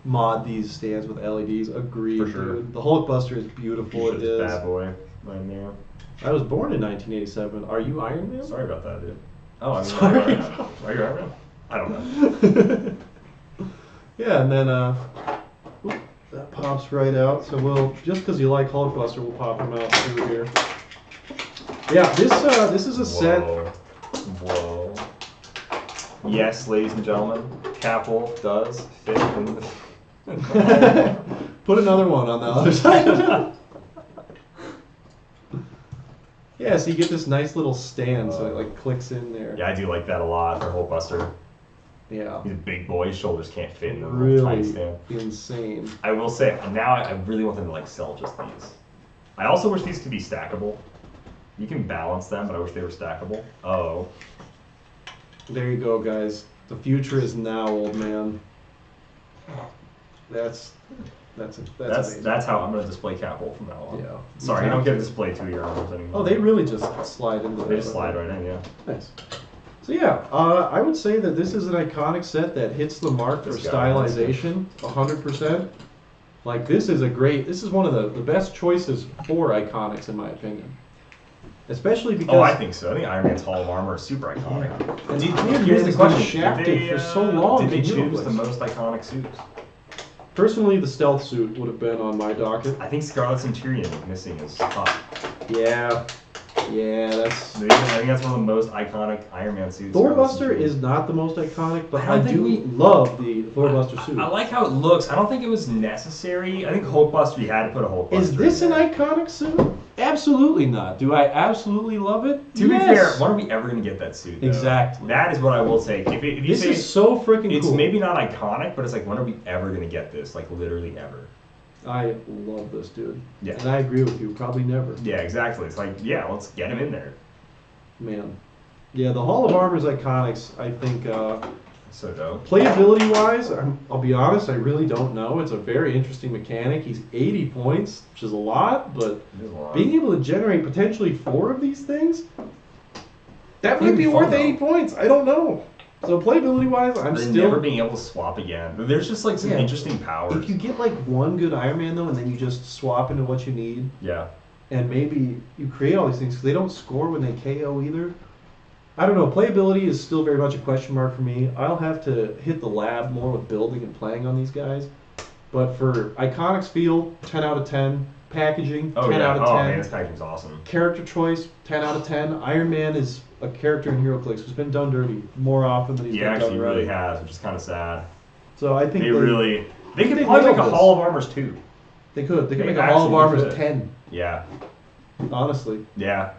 mod these stands with LEDs. Agreed, For sure. dude. The Hulkbuster is beautiful. Show It this is. bad boy right there. I was born in 1987. Are you Iron Man? Sorry about that, dude. Oh, I mean, Sorry. Are you Iron Man? I don't know. Yeah, and then That pops right out. So we'll, just because you like Hulkbuster, we'll pop him out through here. yeah, this is a set. Whoa. Yes, ladies and gentlemen, Capel does fit in the... Put another one on the other side. Yeah, so you get this nice little stand, so it like clicks in there. Yeah, I do like that a lot for Hulkbuster. Yeah. He's a big boy, his shoulders can't fit in the little tiny Really stand. insane. I will say, now I really want them to like sell just these. I also wish these could be stackable. You can balance them, but I wish they were stackable. Oh. There you go, guys. The future is now, old man. That's amazing. That's how I'm gonna display Capel from now on. Yeah. Sorry, you don't get to display 2 of your arms anymore. Oh, they really just slide into They just slide right in, yeah. Nice. So yeah, I would say that this is an iconic set that hits the mark for This guy, stylization 100%. Like this is one of the best choices for iconics in my opinion. Especially because Oh, I think so. I think Iron Man's Hall of Armor is super iconic. And Here's the question: shafted for so long. Did they to choose utilize. the most iconic suits? Personally, the stealth suit would have been on my docket. I think Scarlet Centurion missing is tough. Yeah, that's. I think that's one of the most iconic Iron Man suits. Thorbuster is not the most iconic, but I I don't think do love the Thorbuster suit. I like how it looks. I don't think it was necessary. I think Hulkbuster, you had to put a Hulkbuster. Is this an in there. iconic suit? Absolutely not. Do I absolutely love it? To Yes. be fair, when are we ever going to get that suit? Though? Exactly. That is what I will take. If you This say is so freaking it's cool. maybe not iconic, but it's like, when are we ever going to get this? Like, literally ever. I love this dude. Yeah. And I agree with you. Probably never. Yeah, exactly. It's like, yeah, let's get him in there. Man. Yeah, the Hall of Armor's iconics, I think, So dope. playability-wise, I'll be honest, I really don't know. It's a very interesting mechanic. He's 80 points, which is a lot, but There's a lot. being able to generate potentially 4 of these things, that might It'd be be fun, worth 80 points. I don't know. So playability-wise, I'm They're still... never being able to swap again. There's just like some Yeah. interesting powers. If you get like one good Iron Man though, and then you just swap into what you need, Yeah. and maybe you create all these things because they don't score when they KO either. I don't know. Playability is still very much a question mark for me. I'll have to hit the lab more with building and playing on these guys. But for Iconics feel, 10 out of 10. Packaging, Oh 10 yeah. out of Oh 10. man, this packaging's awesome. Character choice, 10 out of 10. Iron Man is a character in HeroClix who's been done dirty more often than he's He been actually done really right. has, which is kind of sad. So I think They could they probably make nailed a this. Hall of Armors too. They could. They could They make a Hall of actually Armors could. 10. Yeah. Honestly. Yeah.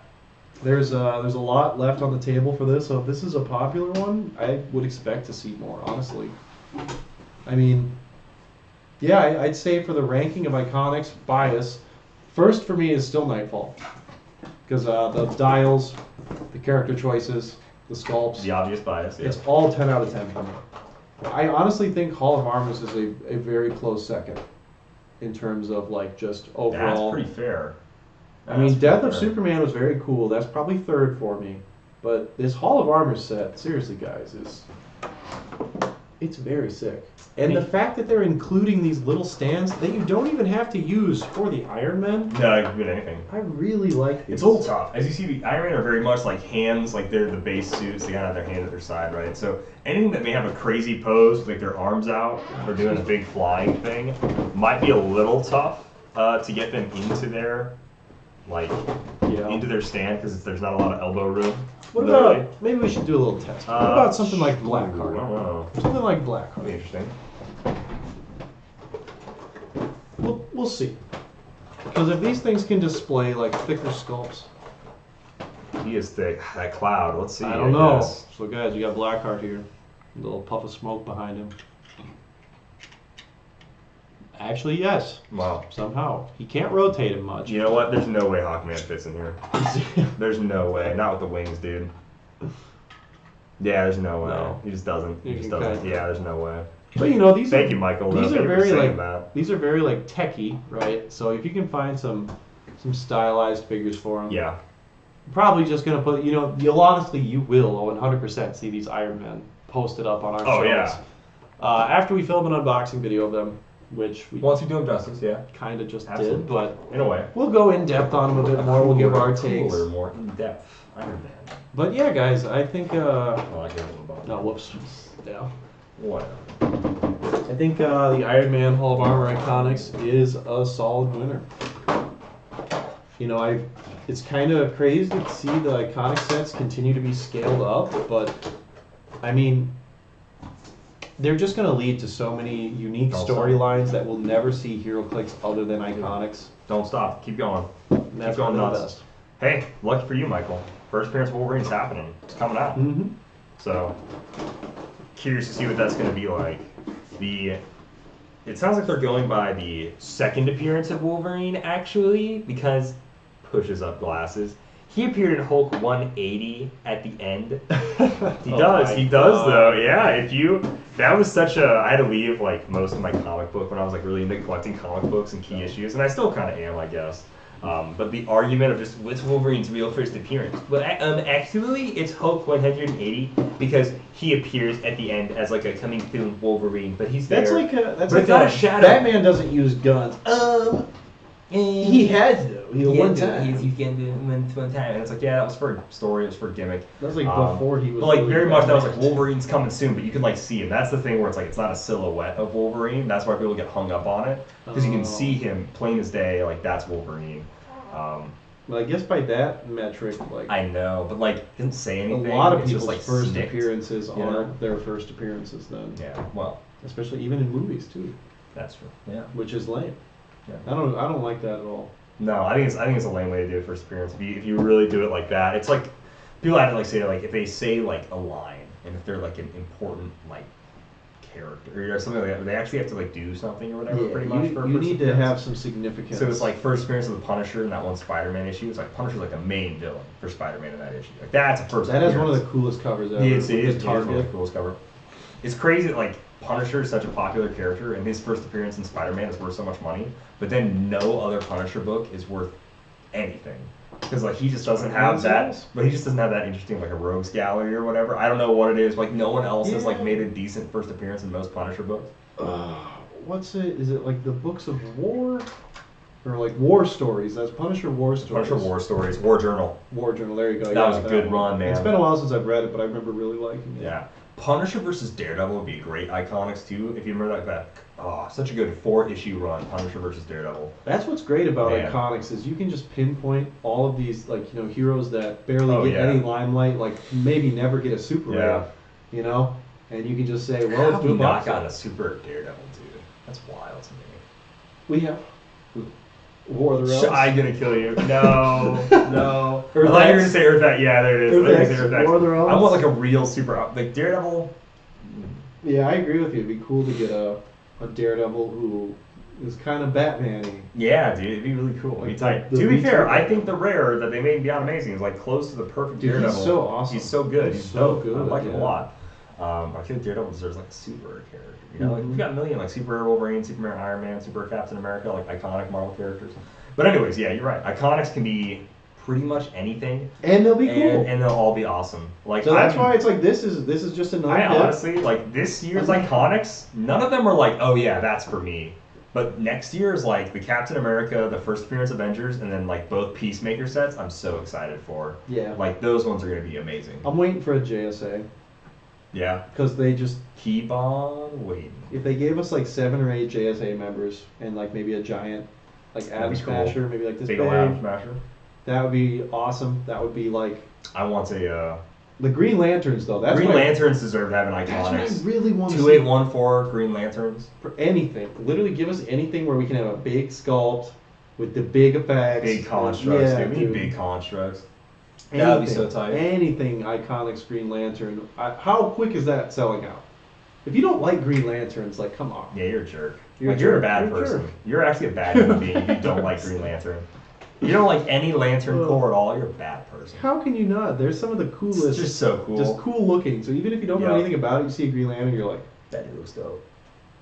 There's a lot left on the table for this, so if this is a popular one, I would expect to see more, honestly. I mean, yeah, I'd say for the ranking of Iconics, bias, first for me is still Nightfall. Because the dials, the character choices, the sculpts, The obvious bias. Yeah. it's all 10 out of 10 for me. I honestly think Hall of Armors is a very close second in terms of like just That's overall. pretty fair. I mean, That's Death pretty of fair. Superman was very cool. That's probably third for me. But this Hall of Armor set, seriously, guys, it's very sick. And the fact that they're including these little stands that you don't even have to use for the Iron Man, No, you can do anything. I really like these. It's a little tough. As you see, the Iron Man are very much like hands, like they're the base suits. They gotta have their hand at their side, right? So anything that may have a crazy pose, like their arms out, or doing a big flying thing, might be a little tough to get them into their, like, into their stand because there's not a lot of elbow room. What literally. about, maybe we should do a little test. What about something like I don't Blackheart? know. Something like Blackheart. That'd be interesting. We'll see. Because if these things can display like thicker sculpts, He is thick. That cloud. Let's see. I don't know. guess. So guys, you got Blackheart here. A little puff of smoke behind him. Actually, yes. Wow. Somehow. He can't rotate him much. You know what? There's no way Hawkman fits in here. There's no way. Not with the wings, dude. Yeah, there's no way. No. He just doesn't. He You just can doesn't. kinda- Yeah, there's no way. But you know, these Thank are, you, Michael. These Thank are you for very saying like that. these are very like techy, right? So if you can find some stylized figures for them, Yeah. probably just gonna put. You will honestly, you will 100% see these Iron Men posted up on our Oh, shows. yeah. After we film an unboxing video of them, which we Once you do them justice, yeah. kind of just Absolutely. did, but In a way. we'll go in depth on them a bit more. We'll give our takes. Cooler, more in depth. Iron Man. But yeah, guys, I think. I like it a little bit. No, whoops. Yeah. Whatever. I think the Iron Man Hall of Armor Iconics is a solid winner. You know, it's kind of crazy to see the iconic sets continue to be scaled up, but I mean, they're just going to lead to so many unique Don't stop. storylines that we'll never see HeroClix other than iconics. Don't stop. Keep going. And that's Keep going one of the nuts. best. Hey, lucky for you, Michael. First appearance of Wolverine's happening. It's coming out. Mm-hmm. So, curious to see what that's going to be like. It sounds like they're going by the second appearance of Wolverine, actually, because pushes up glasses. He appeared in Hulk 180 at the end. He does though. Yeah, that was such a, I had to leave like most of my comic book when I was like really into collecting comic books and key issues, and I still kind of am, I guess. But the argument of just what's Wolverine's real first appearance? Well, actually, it's Hulk 180 because he appears at the end as like a coming soon Wolverine, but he's there. That's But it's not a shadow. Batman doesn't use guns. He has though. One time. He's getting to one time, and it's like, yeah, that was for story, it was for gimmick. That was like before he was. But like really very much, that was like Batman. Wolverine's coming soon, but you can like see him. That's the thing where it's like it's not a silhouette of Wolverine. That's why people get hung up on it because you can see him plain as day. Like that's Wolverine. Well, I guess by that metric, like I know, but like it doesn't say a anything. lot of It's people's just, like, first snicked, appearances you know? aren't their first appearances then. Yeah, well, Especially even in movies too, that's true. Yeah. which is lame. Yeah. I don't like that at all. No, I think it's a lame way to do it first appearance. If you really do it like that, it's like people have to like say like if they say like a line and if they're like an important like character or something like that, they actually have to like do something or whatever. Pretty much for a you first need to appearance. have some significance. So it's like first appearance of the Punisher in that one Spider-Man issue. It's like Punisher's like the main villain for Spider-Man in that issue. Like that's a first. that has appearance. one of the coolest covers ever. It is with one of the Target. coolest cover. It's crazy that like Punisher is such a popular character, and his first appearance in Spider-Man is worth so much money, but then no other Punisher book is worth anything because like he just doesn't have that. But he just doesn't have that interesting like a rogues gallery or whatever. I don't know what it is. Like no one else has like made a decent first appearance in most Punisher books. What's it? Is it like the Books of War? Or like War Stories? That's Punisher War Stories. Punisher War Stories, War Journal. War Journal, there you go. That was a good run, man. It's been a while since I've read it, but I remember really liking it. Yeah. Punisher versus Daredevil would be great iconics too. If you remember that, such a good 4-issue run, Punisher versus Daredevil. That's what's great about Man. iconics is you can just pinpoint all of these heroes that barely get any limelight, like maybe never get a super rare, and you can just say, well, let's How do have a we not box gotten a set. super Daredevil, dude? That's wild to me. We have War of the Realms. I'm gonna kill you. No, no. I Earth thought you were X. gonna say Earth X. Yeah, there it is. Earth I was gonna X, say Earth X. War of the Realms. I want like a real super, like Daredevil. Yeah, I agree with you. It'd be cool to get a Daredevil who is kind of Batman-y. Yeah, dude, it'd be really cool. It'd be tight. The To be fair, retail- I think the rare that they made Beyond Amazing is like close to the perfect Dude, Daredevil. he's so awesome. He's so good. He's He's so dope. good, I like him a yeah. lot. I feel like Daredevil deserves like a super rare character. You know, like Mhm. we've got a million like super rare Wolverine, Superman, Iron Man, super rare Captain America, like iconic Marvel characters. But anyways, yeah, you're right. Iconics can be pretty much anything, And they'll be cool. and they'll all be awesome. Like So that's I'm- why it's like this is just another I hit. honestly like this year's iconics. None of them are like, oh yeah, that's for me. But next year is like the Captain America, the first appearance Avengers, and then like both Peacemaker sets. I'm so excited for. Yeah. Like those ones are gonna be amazing. I'm waiting for a JSA Yeah. because they just Keep on waiting. if they gave us like 7 or 8 JSA members and like maybe a giant like Atom be cool. Smasher, maybe like this Big big, ol' Atom Smasher. that would be awesome. That would be like I want a the Green Lanterns though. That's Green what Lanterns deserve to have an That's what I iconics. really want to see 2814 Green Lanterns. for anything. Literally give us anything where we can have a big sculpt with the big effects. Big constructs, Yeah, dude. We need dude. big constructs. That would be so tight. Anything iconic Green Lantern. How quick is that selling out? If you don't like Green Lanterns, like, come on. Yeah, you're a jerk. You're a You're a jerk. bad You're a person. jerk. You're actually a bad human being if you don't like Green Lantern. You don't like any Lantern Corps at all, you're a bad person. How can you not? There's some of the coolest. It's just so cool. Just cool looking. So even if you don't know Yeah. anything about it, you see a Green Lantern, you're like, That dude looks dope.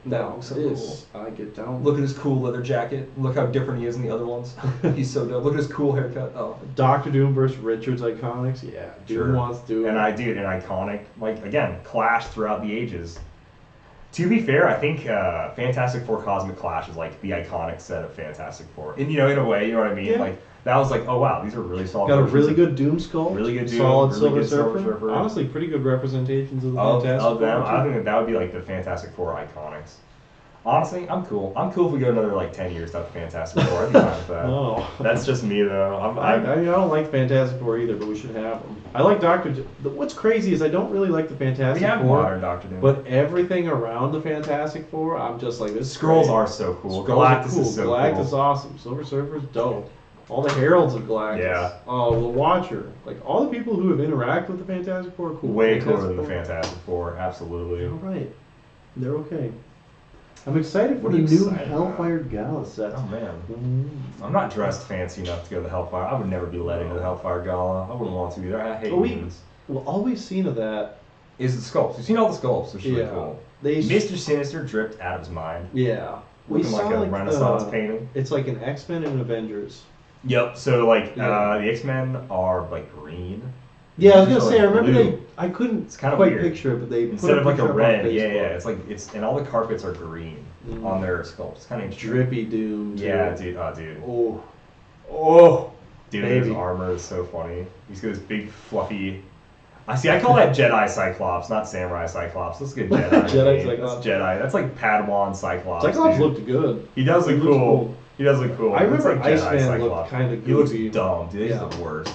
now so this I get down. Look at his cool leather jacket. Look how different he is than the other ones. He's so dope. Look at his cool haircut. Oh. Doctor Doom versus Richards iconics. Yeah, Doom Sure. wants Doom. And I did an iconic, like again, clash throughout the ages. To be fair, I think Fantastic Four Cosmic Clash is like the iconic set of Fantastic Four. And in a way, you know what I mean? Yeah. Like that was like, oh wow, these are really solid. Got a versions really of- good Doom skull. Really good Doom, Solid really Silver good Surfer. Honestly, pretty good representations of the of Fantastic them. Four, I too. think that would be like the Fantastic Four iconics. Honestly, I'm cool. I'm cool if we go another like 10 years without the Fantastic Four. I'd be fine with that. No. That's just me though. I don't like Fantastic Four either, but we should have them. I like What's crazy is I don't really like the we Fantastic have Four, modern Doctor Doom. but everything around the Fantastic Four, I'm just like, this Skrulls great. are so cool. Skrulls are Galactus cool. is so Galactus cool. awesome. Silver Surfer's dope. All the heralds of Galactus. Yeah. Oh, the Watcher. Like all the people who have interacted with the Fantastic Four are cool. Way cooler than the Four. Fantastic Four. Absolutely. All right, they're okay. I'm excited for What the are you new excited Hellfire Gala set. Oh man. Mm. I'm not dressed fancy enough to go to the Hellfire. I would never be let into the Hellfire Gala. I wouldn't want to either. I hate Well, humans. Well, all we've seen of that, Is the sculpts. You've seen all the sculpts. They're really yeah, cool. they Mr. Sinister dripped out of his mind. yeah, we Looking saw like a like Renaissance painting. It's like an X-Men and an Avengers. Yep. So like Yeah. the X-Men are like green. Yeah, I was Avengers gonna are, say. I like, remember blue. I couldn't It's kinda quite weird. picture it, but they Instead put of like a picture up on red, yeah, Facebook. it's and all the carpets are green Mm. on their sculpts. It's kind of interesting. Drippy Doom. too. Yeah, dude. Oh, dude. Oh, oh, Dude, his baby. armor is so funny. He's got this big fluffy. I call that Jedi Cyclops, not Samurai Cyclops. That's a good Jedi. Jedi name. Cyclops. That's Jedi. That's like Padawan Cyclops. Cyclops dude. looked good. He does He look looks cool. cool. He does look cool. I It's remember like Jedi Iceman looked Cyclops. kinda He looks goofy. dumb, dude. He's Yeah. the worst.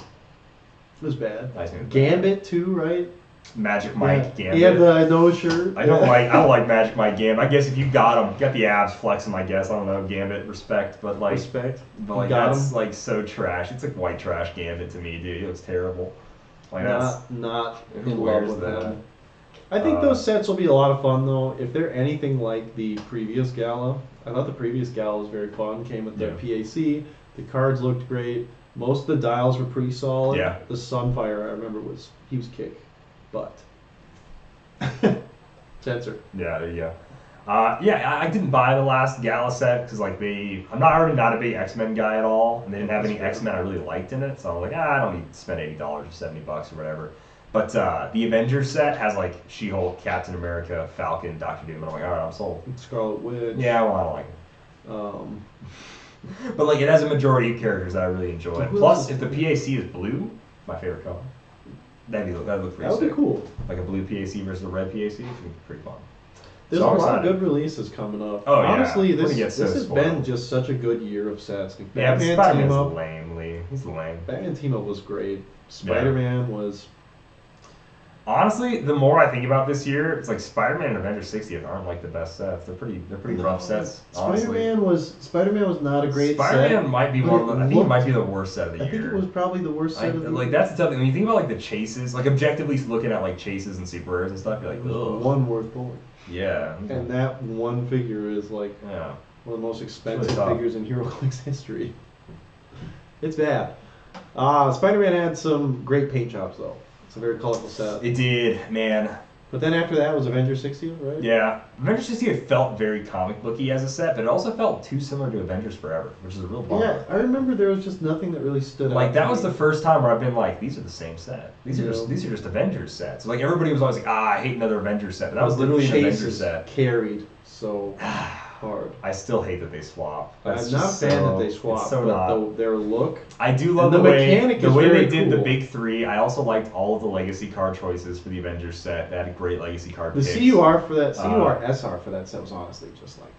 It was bad. Iceman. Gambit too, right? Magic Mike Yeah. Gambit. He had the nose shirt. I don't like Magic Mike Gambit. I guess if you got him, got the abs, flex him. I guess I don't know Gambit, respect, but like, respect. but like Got that's him. like so trash. It's like white trash Gambit to me, dude. He looks terrible. Like that's Not who in love wears with that? him. I think those sets will be a lot of fun though. If they're anything like the previous gala, I thought the previous gala was very fun. Came with the Yeah. PAC. The cards looked great. Most of the dials were pretty solid. Yeah. The Sunfire I remember was kick, but censor. Yeah, there you go. Yeah, I didn't buy the last Gala set because like I'm already not a big X-Men guy at all, and they didn't have any That's fair. X-Men I really liked in it, so I'm like, I don't need to spend $80 or $70 or whatever. But the Avengers set has like She-Hulk, Captain America, Falcon, Doctor Doom, and I'm like, all right, I'm sold. Scarlet Witch. Yeah, well, I don't like it. Um, But like, it has a majority of characters that I really enjoy. Who Plus, else is- if the PAC is blue, my favorite color, that'd look pretty that would be sick. cool. Like a blue PAC versus a red PAC, it'd be pretty fun. There's So a I'm lot of excited. good releases coming up. Oh, yeah. Honestly, We're gonna this get so has spoiled. been just such a good year of sets. Like, Yeah, but Batman Spider-Man's Team Up. lame, Lee. He's lame. Batman Team Up was great. Spider-Man was. Honestly, the more I think about this year, it's like Spider-Man and Avengers 60th aren't like the best sets. They're pretty rough sets. Honestly, Spider-Man was not a great Spider-Man set. might be but one of it the. I think it looked- might be the worst set of the I year. think it was probably the worst set of the like year. that's the tough thing. When you think about like the chases, like objectively looking at like chases and superheroes and stuff, you're like, It was the ugh. one worth pulling. Yeah. And that one figure is like Yeah. one of the most expensive tough. figures in HeroClix history. It's bad. Spider-Man had some great paint jobs though. It's a very colorful set. It did, man. But then after that was Avengers 60th, right? Yeah. Avengers 60th felt very comic booky as a set, but it also felt too similar to Avengers Forever, which is a real bummer. Yeah, I remember there was just nothing that really stood out. Like that to was me. the first time where I've been like, these are the same set. These Yeah. are just Avengers sets. Like everybody was always like, I hate another Avengers set. But that was The literally an Avengers chases set. carried so hard. I still hate that they swap. I'm That's not a just fan so- that they it's swapped, so but not. their look. I do love And the the way mechanic the is way very they did the cool. big three. I also liked all of the legacy card choices for the Avengers set. They had great legacy card The picks. CUR for that, CUR SR for that set was honestly just like,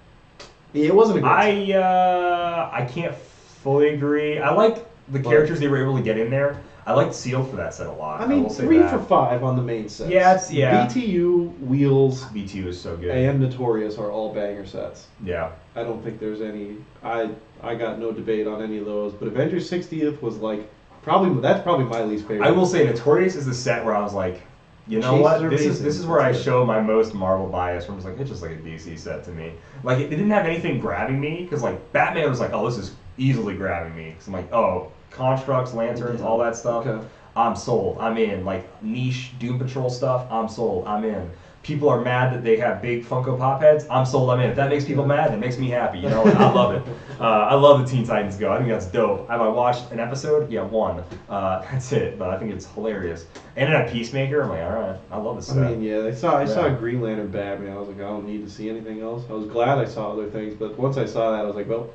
it wasn't a great set. I can't fully agree. I like the But- characters they were able to get in there. I liked Seal for that set a lot. I mean, will say 3 that. for 5 on the main sets. Yeah. BTU, Wheels, BT was so good. and Notorious are all banger sets. Yeah. I don't think there's any. I got no debate on any of those. But Avengers 60th was like that's probably my least favorite. I will say Notorious is the set where I was like, you know Chases what? are This amazing. is where I show my most Marvel bias. Where I'm just like, it's just like a DC set to me. Like it didn't have anything grabbing me because like Batman was like, oh, this is easily grabbing me because I'm like, oh, constructs, lanterns, all that stuff. Okay. I'm sold. I'm in. Like niche Doom Patrol stuff. I'm sold. I'm in. people are mad that they have big Funko Pop heads. I'm sold. I'm in. If that makes people mad, it makes me happy. You know, I love it. I love the Teen Titans Go. I think that's dope. Have I watched an episode? Yeah, one. That's it. But I think it's hilarious. And then a Peacemaker. I'm like, all right, I love this stuff. I mean, yeah, I saw Green Lantern, Batman. I was like, I don't need to see anything else. I was glad I saw other things, but once I saw that, I was like, well,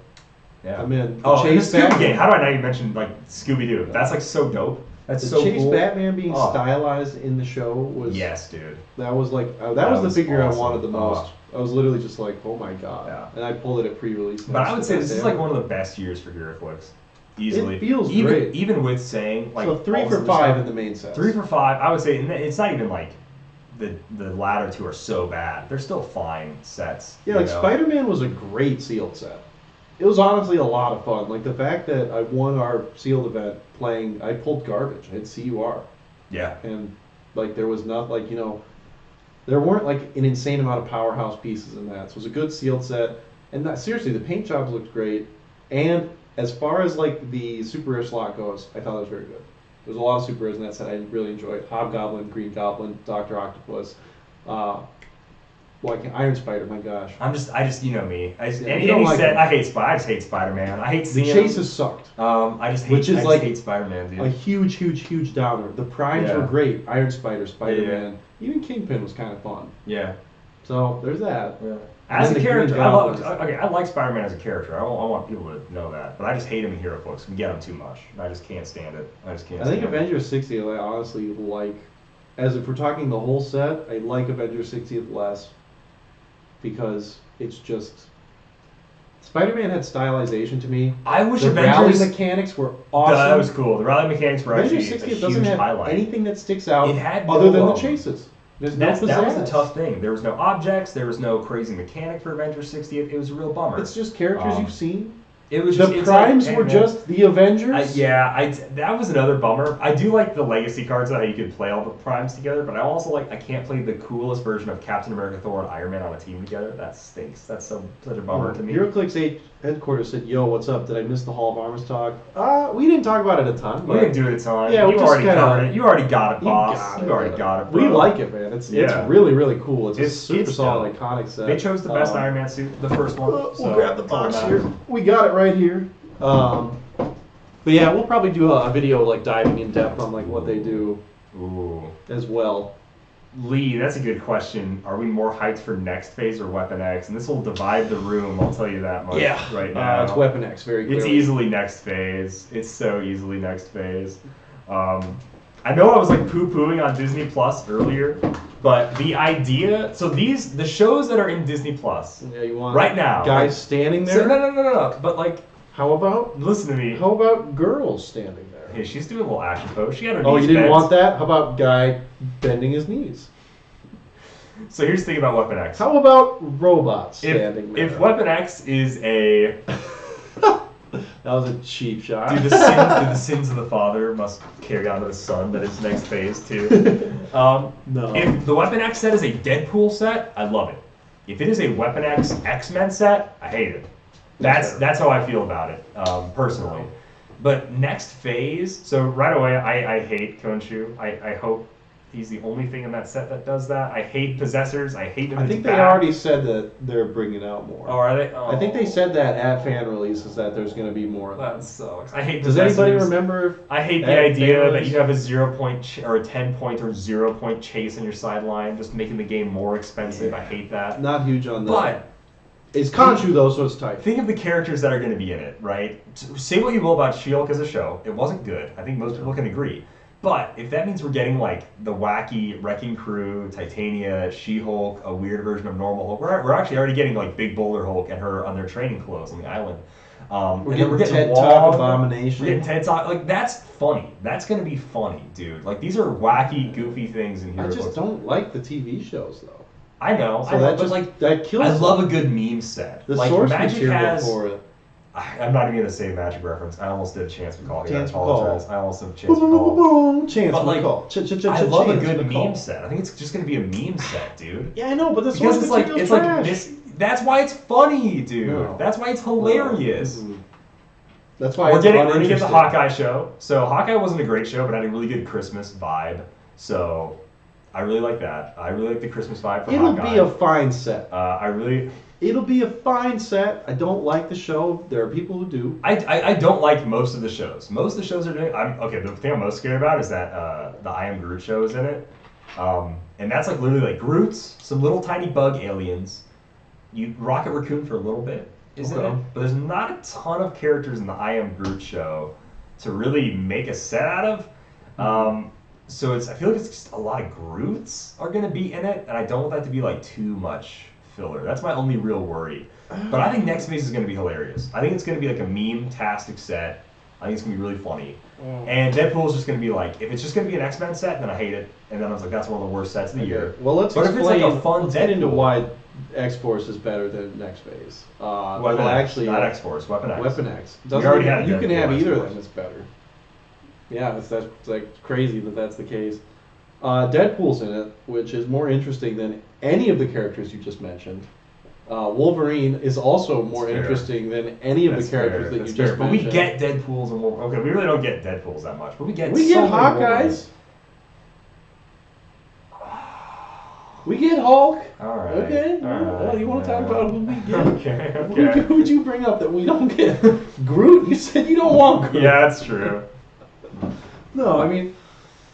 yeah. I'm in. Oh, and the Scooby game. How do I not even mention like Scooby Doo? That's like so dope. That's so Chase cool. Batman being stylized in the show was yes, dude. That was like that was the figure awesome. I wanted the most. I was literally just like, oh my god. Yeah. And I pulled it at pre-release. But I would say this is like one of the best years for HeroClix. Easily. It feels even, great. Even with saying like so 3 for 5 in the main set. 3 for 5. I would say it's not even like the latter two are so bad. They're still fine sets. Yeah, like Spider-Man was a great sealed set. It was honestly a lot of fun. Like the fact that I won our sealed event playing, I pulled garbage. I had CUR. Yeah. And like there was not like, you know, there weren't like an insane amount of powerhouse pieces in that. So it was a good sealed set. And that, seriously, the paint jobs looked great. And as far as like the super rare slot goes, I thought it was very good. There's a lot of super rares in that set I really enjoyed. Hobgoblin, Green Goblin, Dr. Octopus. Like Iron Spider, my gosh. I just you know me. I just hate Spider-Man. I hate seeing the chases sucked. I just hate Spider-Man, dude. A huge downer. The primes were great. Iron Spider, Spider-Man, even Kingpin was kind of fun. Yeah. So there's that. Yeah. As a character, I like Spider-Man as a character. I want people to know that, but I just hate him in HeroClix. We get him too much. I just can't stand it. I think Avengers 60th, I honestly like. As if we're talking the whole set, I like Avengers 60th less. Because it's just Spider-Man had stylization to me. I wish the Avengers rally mechanics were awesome. That was cool. The rally mechanics were Avengers actually 60th a doesn't huge have highlight. Anything that sticks out it had other than the chases. That was the tough thing. There was no objects. There was no crazy mechanic for Avengers 60th. It was a real bummer. It's just characters you've seen. It was the primes were just the Avengers. That was another bummer. I do like the legacy cards, how you could play all the primes together, but I also I can't play the coolest version of Captain America, Thor, and Iron Man on a team together. That stinks. That's such a bummer to me. HeroClix 8 headquarters said, "Yo, what's up? Did I miss the Hall of Armors talk?" We didn't talk about it a ton. We didn't do it a ton. Yeah, you already covered it. You already got it, boss. You already got it. Bro. We like it, man. It's really really cool. It's a super solid, iconic set. They chose the best Iron Man suit, the first one. We'll grab the box here. We got it right here. But yeah, we'll probably do a video like diving in depth on like what they do as well. Lee, that's a good question. Are we more hyped for next phase or Weapon X? And this will divide the room, I'll tell you that much right now. It's Weapon X, very clearly. It's easily next phase. It's so easily next phase. I know I was like poo-pooing on Disney Plus earlier, but the idea, so the shows that are in Disney Plus you want right now. Guys standing there? So, no. But like, how about, listen to me. How about girls standing there? Hey, she's doing a little action pose. She got her knees knees you didn't bent. Want that? How about guy bending his knees? So here's the thing about Weapon X. How about robots standing there? If Weapon X is a... That was a cheap shot. Do the sins of the father must carry on to the son? That is next phase too. No. If the Weapon X set is a Deadpool set, I love it. If it is a Weapon X X-Men set, I hate it. That's how I feel about it, personally. But next phase, so right away, I hate Khonshu. I hope he's the only thing in that set that does that. I hate Possessors. I hate them. I think they already said that they're bringing out more. Oh, are they? Oh. I think they said that at fan releases that there's going to be more. That sucks. I hate Does Possessors. anybody remember? I hate the idea that you have a 0 point or a 10 point or 0 point chase on your sideline, just making the game more expensive. I hate that. Not huge on that. But it's Khonshu though, so it's tight. Think of the characters that are going to be in it, right? Say what you will about She-Hulk as a show, it wasn't good. I think most people can agree. But if that means we're getting like the wacky Wrecking Crew, Titania, She-Hulk, a weird version of normal Hulk, we're actually already getting like Big Boulder Hulk and her on their training clothes on the island. We're getting Ted Talk Abomination. We're getting Ted Talk. Like that's funny. That's gonna be funny, dude. Like these are wacky, goofy things in here. I just don't like the TV shows though. I know. So that just like that kills. I love a good meme set. The like, source Magic material for it. I'm not even gonna say Magic reference. I almost did a chance McCall here. Chance I apologize. McCall. I almost did a chance McCall. Boom, chance but like, McCall. I love a good meme set. I think it's just gonna be a meme set, dude. Yeah, I know, but the source material's it's like this. That's why it's funny, dude. No. That's why it's hilarious. That's why we're gonna get the Hawkeye show. So Hawkeye wasn't a great show, but had a really good Christmas vibe. So I really like that. I really like the Christmas vibe for It'll Hawkeye. be a fine set. It'll be a fine set. I don't like the show. There are people who do. I don't like most of the shows. Most of the shows are doing. The thing I'm most scared about is that the I Am Groot show is in it, and that's like literally like Groot's some little tiny bug aliens. You Rocket Raccoon for a little bit, isn't Okay. it? But there's not a ton of characters in the I Am Groot show to really make a set out of. So I feel like it's just a lot of Groots are gonna be in it, and I don't want that to be like too much filler. That's my only real worry. But I think next phase is going to be hilarious. I think it's going to be like a meme-tastic set. I think it's going to be really funny. And Deadpool is just going to be like, if it's just going to be an X-Men set, then I hate it. And then I was like, that's one of the worst sets of the year. Well, let's But if it's like explain. a fun Let's get into Deadpool- why X-Force is better than Next Phase. Weapon Well, X, actually, not X-Force, Weapon X. Weapon X. We already had You can Deadpool have either of X-Force. them. It's better. Yeah, that's like crazy that's the case. Deadpool's in it, which is more interesting than any of the characters you just mentioned. Wolverine is also more That's fair. interesting than any of That's the characters fair, that that's you fair. just But mentioned. we get Deadpools and Wolverine. Okay, we really don't get Deadpools that much, but we get We so get many Hawkeyes. Wolverines. We get Hulk. All right. Okay. All right. Well, you want to talk about who we get? Okay. Who'd you bring up that we don't get? Groot? You said you don't want Groot. Yeah, that's true. No, I mean,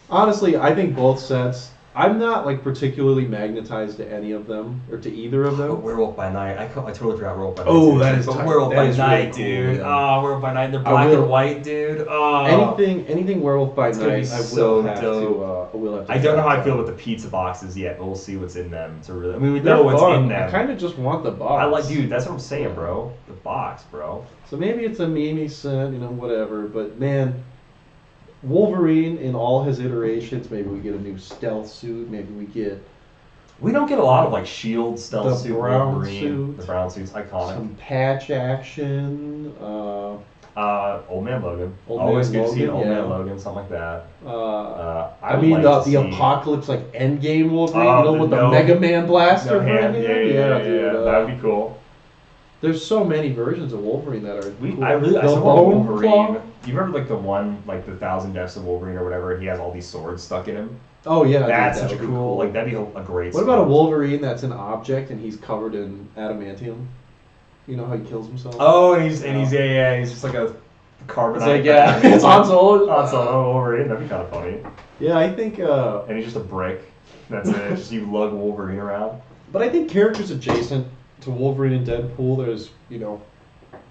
honestly, I think both sets. I'm not like particularly magnetized to any of them or to either of But them. Werewolf by Night, I totally forgot Werewolf by Night. Oh, too. that is But tight. Werewolf That by is really Night, cool, dude. yeah. Oh, Werewolf by Night. They're I black will- and white, dude. Oh. Anything Werewolf by It's gonna Night, be I will so have dope. to. I will have to. I don't know how I check feel out. about the pizza boxes yet, but we'll see what's in them. To really, I mean, we They're know what's fun. in them. I kind of just want the box. I like, dude. That's what I'm saying, bro. The box, bro. So maybe it's a Mimi set, whatever. But man, Wolverine in all his iterations. Maybe we get a new stealth suit. Maybe we get We don't get a lot of like Shield stealth The suit, brown Wolverine. suit. The brown suit's iconic. some patch action. Old Man Logan. Old Always Man good to see an Logan, Old yeah. Man Logan, something like that. I would mean like the to see- Apocalypse like Endgame Wolverine, Oh, with the no- Mega Man blaster. No hand. brand Yeah, new? yeah. dude, That would be cool. There's so many versions of Wolverine that are cool. I the saw Bone Wolverine. Claw? You remember like the one, like the 1,000 Deaths of Wolverine or whatever, and he has all these swords stuck in him? Oh yeah, dude, That's that such a would be cool, like that'd be a great What about a sculpt. Wolverine that's an object and he's covered in adamantium? You know how he kills himself? Oh, and he's just like a carbonite. It's like, yeah, it's Han Solo. Han Solo Wolverine, that'd be kind of funny. Yeah, I think. And he's just a brick. That's it. Just you lug Wolverine around. But I think characters adjacent to Wolverine and Deadpool, there's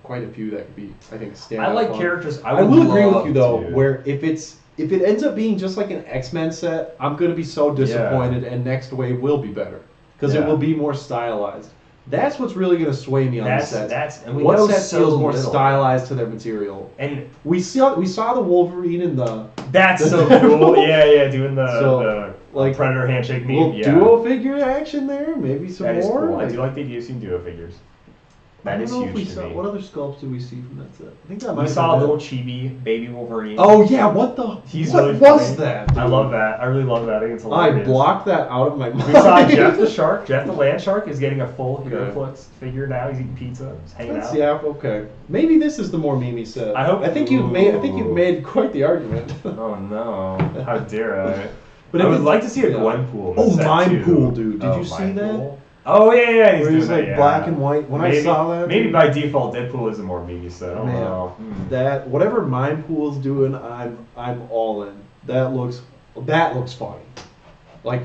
quite a few that could be, I think, stand I out like fun. characters. I will agree with love you though, to- where if it ends up being just like an X-Men set, I'm gonna be so disappointed, and Next Wave will be better because it Yeah. will be more stylized. That's what's really gonna sway me on the set. And we What know set so feels more little. stylized to their material? And We saw the Wolverine in the that's so cool. Yeah, doing the like, Predator handshake meme. little Yeah, duo figure action there. Maybe some that is more. cool. I do like the idea of seeing duo figures. That is I don't know if we huge to saw. me. What other sculpts did we see from that set? I think that might We have saw a been little it. chibi baby Wolverine. Oh yeah, what the? He's what really was funny. that? I love that. I really love that. I think it's I hilarious. blocked that out of my mind. We saw Jeff the Shark. Jeff the Land Shark is getting a full Okay. HeroFlix figure now. He's eating pizza. He's hanging out. Yeah, okay. Maybe this is the more Mimi set. I think you've made quite the argument. Oh no! How dare I? But I if would it's- like to see a yeah. Gwenpool. in Oh, this set, Mime too. Pool, dude. Did Oh, you see Mime that? Pool? Oh yeah, he's Where doing he's that, like yeah. black and white. When I saw that, maybe dude, by default, Deadpool is a more Mimi set. I don't Man. know. That whatever Mime Pool's doing, I'm all in. That looks funny. Like,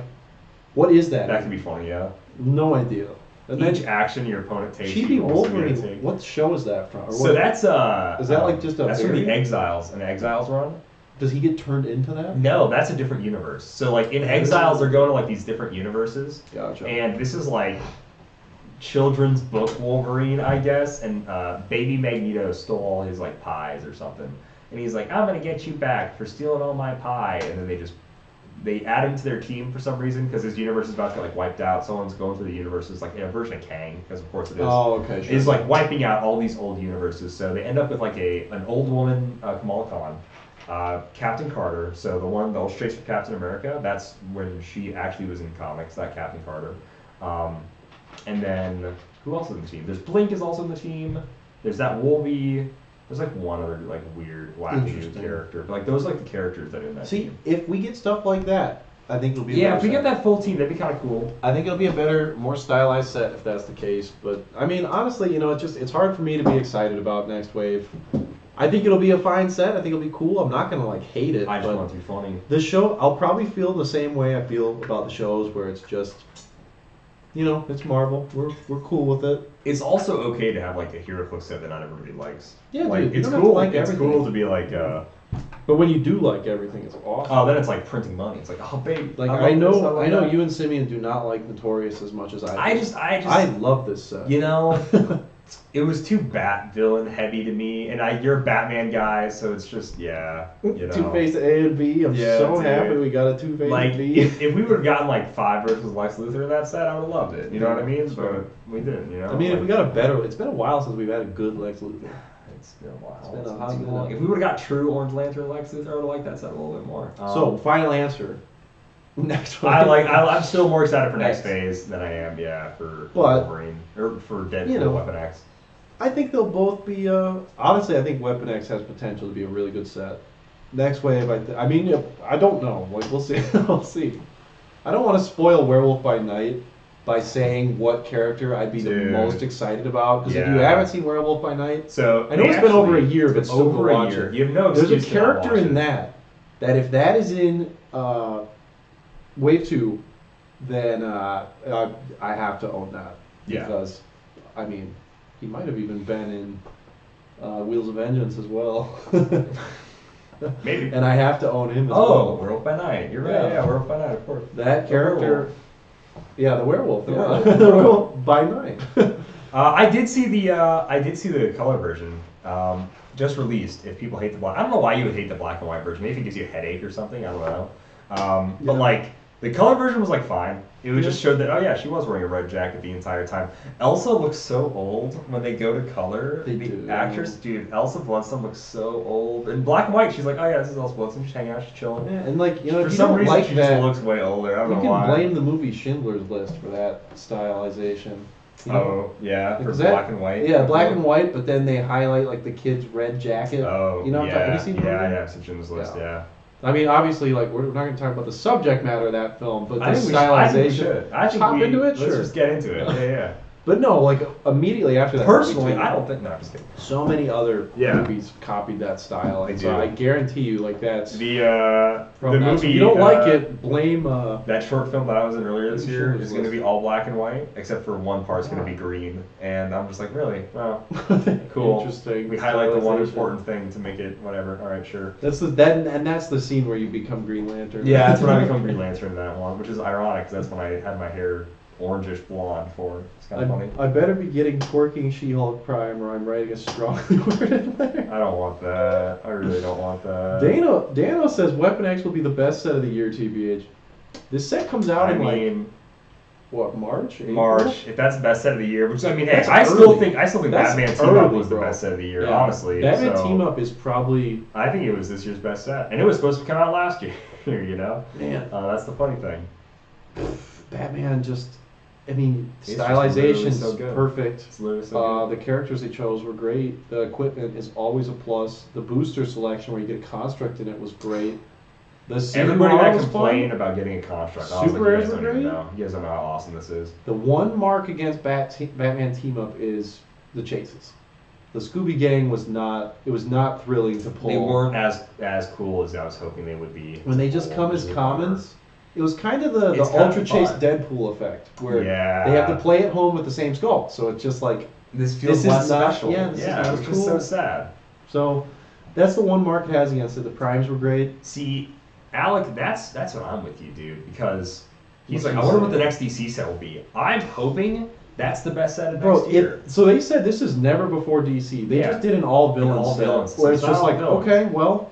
what is that? That could be funny, yeah. No idea. And Each then action your opponent takes. Chibi you also get to Wolverine. take. What show is that from? Or So what- that's Is that like just a That's from the variant? Exiles, an Exiles run. Does he get turned into that? No, that's a different universe. So like in Exiles, they're going to like these different universes, Gotcha. and this is like children's book Wolverine, I guess. And Baby Magneto stole all his like pies or something, and he's like, "I'm gonna get you back for stealing all my pie." And then they add him to their team for some reason because his universe is about to get like wiped out. Someone's going through the universes, like a version of Kang, because of course it is. Oh, okay. Sure. Is like wiping out all these old universes. So they end up with like an old woman, Kamala Khan, Captain Carter. So the illustrates for Captain America. That's when she actually was in comics. That Captain Carter. And then who else is in the team? There's Blink is also in the team. There's that Wolvie. There's like one other like weird wacky new Interesting. character. But like those are like the characters that are in that See, team. if we get stuff like that, I think it'll be. Yeah, a if we better get set. that full team, that'd be kind of cool. I think it'll be a better, more stylized set if that's the case. But I mean, honestly, it's hard for me to be excited about Next Wave. I think it'll be a fine set. I think it'll be cool. I'm not gonna like hate it. I just but want it to be funny. the show, I'll probably feel the same way I feel about the shows where it's just, it's Marvel. We're cool with it. It's also okay to have like a hero click set that not everybody likes. Yeah, like dude, you it's don't have to cool. like It's everything. cool to be like, But when you do like everything, it's awesome. oh, then it's like printing money. It's like, oh, babe. Like love I this, know love that. you and Simeon do not like Notorious as much as I do. I just, I love this set. It was too Bat villain heavy to me, and you're a Batman guy, so it's just Two-Face A and B. I'm Yeah, so dude. happy we got a Two-Face Like B. if we would have gotten like 5 versus Lex Luthor in that set, I would have loved it. You know what I mean? Sure. But we didn't. I mean, if we got a better, it's been a while since we've had a good Lex Luthor. It's been a while. It's been a It's hot too minute. long. If we would have got true Orange Lantern Lex Luthor, I would have liked that set a little bit more. So, final answer. Next one. I'm still more excited for next Next. phase than I am, for But, Wolverine or for Deadpool Weapon X. I think they'll both be. Honestly, I think Weapon X has potential to be a really good set. Next Wave, I mean, I don't know. Like, we'll see. We'll see. I don't want to spoil Werewolf by Night by saying what character I'd be the Dude. most excited about. Because if Yeah. you haven't seen Werewolf by Night, So I know it's been over a year, but it's still over go a watch year. it. You have no There's excuse a to not character watch in it. that if that is in Wave 2, then I have to own that. Yeah. Because, I mean, he might have even been in Wheels of Vengeance as well. Maybe. And I have to own him as Oh, well. Werewolf by Night. You're right. Yeah. Yeah, Werewolf by Night, of course. That character. Yeah, the werewolf. The yeah. werewolf. The werewolf by night. I did see the color version just released. If people hate the black, I don't know why you would hate the black and white version. Maybe it gives you a headache or something. I don't know. But Yeah. like the color version was like fine. It was just showed that she was wearing a red jacket the entire time. Elsa looks so old when they go to color. They the do. actress, dude, Elsa Bloodstone looks so old. In black and white, she's like, oh yeah, this is Elsa Bloodstone. She's hanging out, she's chilling. Yeah, and like For if you some don't reason, like she that, just looks way older. I don't you know can why. blame the movie Schindler's List for that stylization. You know? Oh yeah, for Because that- black and white. Yeah, black and white, but then they highlight like the kid's red jacket. Oh, You know what I'm talking- yeah, have you seen the yeah, movie? yeah, I've seen Schindler's List, Yeah. yeah. I mean, obviously, like we're not going to talk about the subject matter of that film, but the I think we stylization. should. I think Hop we, into it, let's sure. just get into it. Yeah, yeah. But no, like immediately after that. Personally, movie, I don't think. No, I'm just kidding. so many other Yeah. movies copied that style, They and so do. I guarantee you, like that's The from that. So movie. if you don't like it, blame. That short film that I was in earlier this Blame year Schindler's is going to List. be all black and white, except for one part's going to be green, and I'm just like, really? Wow, cool. Interesting. We highlight the one stylization. important thing to make it whatever. All right, sure. That's that's the scene where you become Green Lantern. Yeah, that's when I become Green Lantern in that one, which is ironic because that's when I had my hair orangish blonde for. It's kind of funny. I better be getting Twerking She-Hulk Prime, or I'm writing a strongly worded letter. I don't want that. I really don't want that. Dano says Weapon X will be the best set of the year, TBH. This set comes out I in mean, what, March? April? March. If that's the best set of the year, which I mean, hey, That's I still early. think That's Batman Team Up early, was the bro. best set of the year, Yeah. honestly. Batman so Team Up is probably I think it was this year's best set, and it was supposed to come out last year. You know, man. that's the funny thing. Batman just, I mean, It's just literally stylization's so good. perfect. It's literally so The characters they chose were great. The equipment is always a plus. The booster selection where you get a construct in it was great. The good. suit Everybody model that was complained fun. about getting a construct, I was Super like, you Airs guys were don't even great. know. You guys don't know how awesome this is. The one mark against Batman Team Up is the chases. The Scooby Gang was not. It was not thrilling to pull. They weren't as cool as I was hoping they would be. When they just come as commons. It was kind of the It's kind Ultra of Chase fun. Deadpool effect, where Yeah. they have to play at home with the same sculpt. So it's just like This feels This is less not- special. yeah, this is not which cool. is so sad. so. That's the one mark it has against it. The primes were great. See, Alec, that's what I'm with you, dude, because he's What's like, he I wonder what saying? the next DC set will be. I'm hoping that's the best set of Bro, next year. so they said this is never before DC. They Yeah. just did an all villains all set, villains. where So it's it's just not like, all villains. okay, well,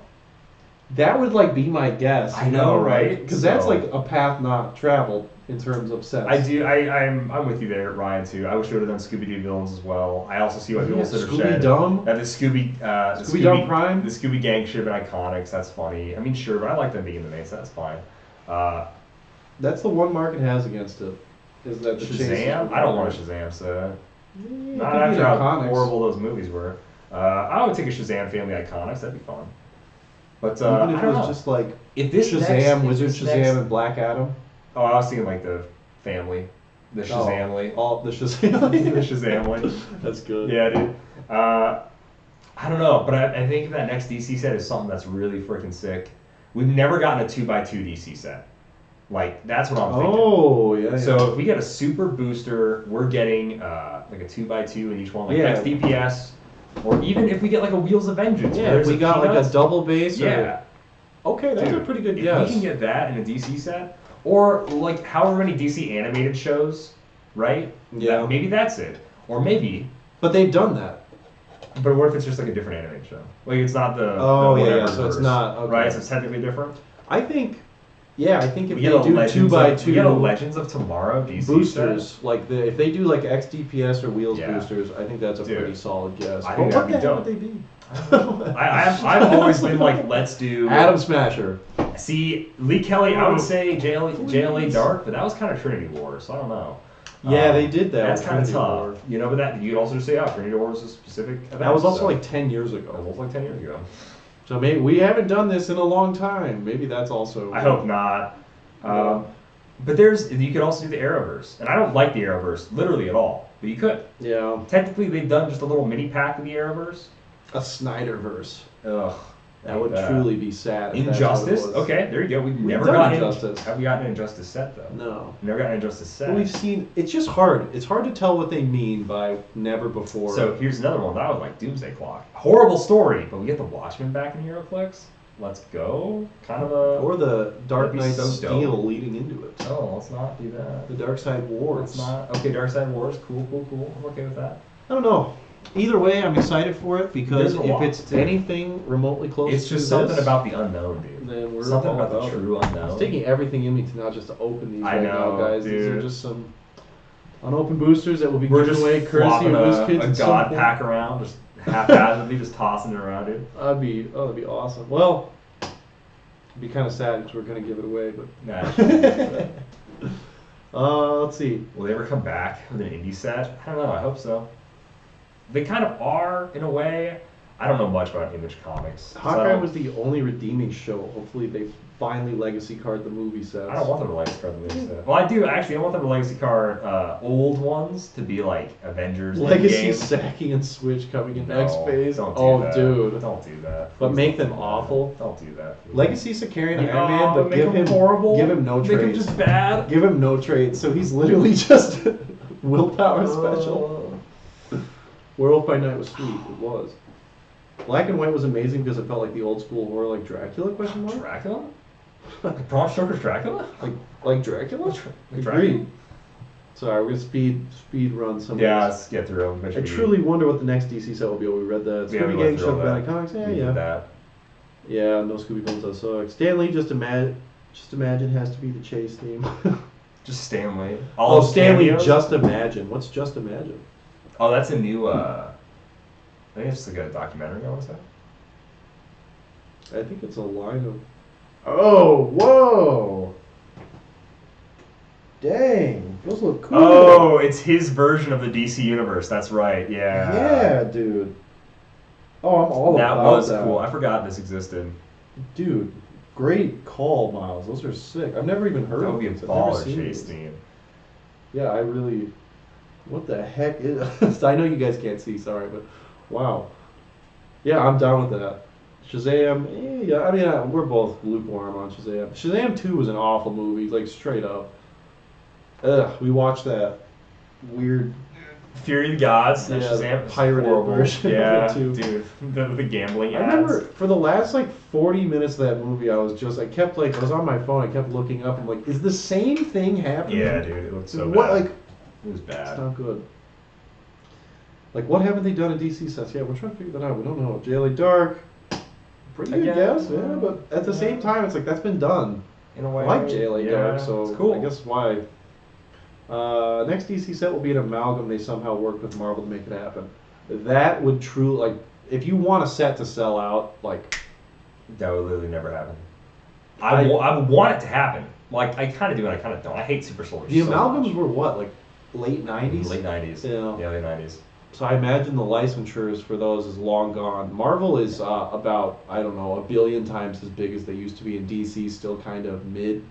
that would like be my guess. I know, right? Because that's So- like a path not traveled in terms of sets. I do. I'm with you there, Ryan. Too. I wish we would have done Scooby Doo villains as well. I also see why people sort of shed. Scooby-Dum? That the Scooby-Dum Prime? The Scooby Gang should have been Iconics. That's funny. I mean, sure, but I like them being in the main set. That's fine. That's the one mark it has against it. Is that the Shazam? I don't want a Shazam set. Not Not after how horrible those movies were. I would take a Shazam Family Iconics. That'd be fun. But Even if I it don't was know. just like If this Shazam, next, Wizard if this Shazam, next- and Black Adam. Oh, I was thinking like the family, the Shazamly. All the the Shazam. Shazamly. That's good. Yeah, dude. I don't know, but I think that next DC set is something that's really freaking sick. We've never gotten a 2x2 DC set. Like, that's what I'm thinking. Oh, yeah. So if we get a super booster, we're getting like a 2x2 in each one, like Yeah. next DPS, or even if we get like a Wheels of Vengeance. yeah, where if there's we got like a Peanuts, double base. yeah. Okay, that's Dude, a pretty good if guess. we can get that in a DC set, or like however many DC animated shows, right? Yeah. Maybe that's it. Or maybe, But they've done that. but what if it's just like a different animated show? Like it's not the Oh, the yeah, whatever so it's verse, not- okay. right. So it's technically different. I think if We they get a do Legends 2x2 we get a Legends of Tomorrow DC boosters, set. like if they do like XDPS or Wheels Yeah. boosters, I think that's a Dude. pretty solid guess. I But think what that'd the be hell dope. would they be? I've always been like, let's do Atom Smasher. See, Lee Kelly, I Oh. would say JLA Dark, but that was kind of Trinity Wars, so I don't know. Yeah, they did that That's with kind of Trinity tough. War. You know, but that you could also just say, Trinity Wars is a specific event. That was also so- like 10 years That ago. was like 10 years ago. So maybe we haven't done this in a long time. Maybe that's also. I hope not. Yeah. But you could also do the Arrowverse, and I don't like the Arrowverse literally at all, but you could. Yeah. Technically, they've done just a little mini pack of the Arrowverse. A Snyderverse. Ugh. That would truly be sad. If that's what it Injustice. was. Okay, there you go. We've never done gotten Injustice. Have we gotten an Injustice set though? No. Never gotten an Injustice set. But we've seen. It's just hard. It's hard to tell what they mean by never before. So here's another one that I would like, Doomsday Clock. Horrible story, but we get the Watchmen back in HeroClix. Let's go. Kind of a. or the Dark That'd be Knight's so dope. Steel leading into it. Oh, let's not do that. The Dark Side Wars. Let's not. Okay, Dark Side Wars. Cool. I'm okay with that. I don't know. Either way, I'm excited for it because There's a if lot, it's too. anything remotely close It's to just something this, about the unknown, dude. Then we're Something all about the about true unknown. It's taking everything in me to not just to open these I right know, now, guys. These are dude. just some unopened boosters that will be We're given just away courtesy flopping of Loose Kids. a at some God point. pack around, just haphazardly just tossing it around, dude. That'd be awesome. Well, it'd be kind of sad because we're gonna give it away, but. Nah. Let's see. Will they ever come back with an indie set? I don't know. I hope so. They kind of are in a way. I don't know much about Image Comics. so Hawkeye was the only redeeming show. Hopefully, they finally legacy card the movie sets. I don't want them to legacy card the movie set. Well, I do actually. I want them to legacy card old ones to be like Avengers. Legacy Endgame. sacking and Switch coming in No, X phase. Don't do Oh, that. dude. Don't do that. But Please make don't them do that. awful. Don't do that. please. Legacy Sicarian Iron Oh, Man, but make give him horrible. Give him no Make him trades. just bad. Give him no trades. So he's literally just willpower special. Werewolf by Night was sweet. It was. Black and White was amazing because it felt like the old school horror, like Dracula? Question mark. Dracula? Like Bram Stoker's Dracula? Like Dracula? Like Agreed. Sorry, we're gonna speed run some. Yeah, of let's get through them. this. I truly wonder what the next DC set will be. We read that. We haven't Scooby went Gang through Show all that. Banner Comics. Yeah, We did yeah. that. Yeah, no Scooby Films that suck. Stan Lee, just imagine has to be the chase theme. Just Stanley. Oh, Stanley, cameos? Just Imagine. What's Just Imagine? Oh, that's a new. I think it's like a documentary. I want to say. I think it's a line of. Oh, whoa! Dang, those look cool. Oh, it's his version of the DC universe. That's right. Yeah. yeah, dude. Oh, I'm all That about was that. cool. I forgot this existed. Dude, great call, Miles. Those are sick. I've never even heard That of would be a these. I've never baller seen chase these. theme. Yeah, I really. What the heck is? I know you guys can't see. Sorry, but wow. Yeah, I'm down with that. Shazam. Yeah, I mean, we're both lukewarm on Shazam. Shazam 2 was an awful movie, like straight up. Ugh, we watched that weird. Fury of the Gods. Yeah, That Shazam was pirated horrible. version of Yeah, it, too. dude. The gambling I ads. remember for the last like 40 minutes of that movie, I was on my phone, I kept looking up. I'm like, is the same thing happening? Yeah, dude. It looked so What bad. like? It was It's bad. not good. Like, what haven't they done in DC sets? Yeah, we're trying to figure that out. We don't know. JLA Dark, pretty good Again, guess, yeah. But at the same time, it's like that's been done. In a I way. like JLA yeah, Dark, so it's cool. I guess why. Next DC set will be an amalgam they somehow worked with Marvel to make it happen. That would truly, like, if you want a set to sell out, like, That would literally never happen. I would want it to happen. Like, I kind of do and I kind of don't. I hate Super Soldier the so amalgams much. were what, like, late 90s? Late 90s. Yeah. Yeah, late 90s. So I imagine the licensures for those is long gone. Marvel is about, I don't know, 1 billion times as big as they used to be, and DC still kind of mid.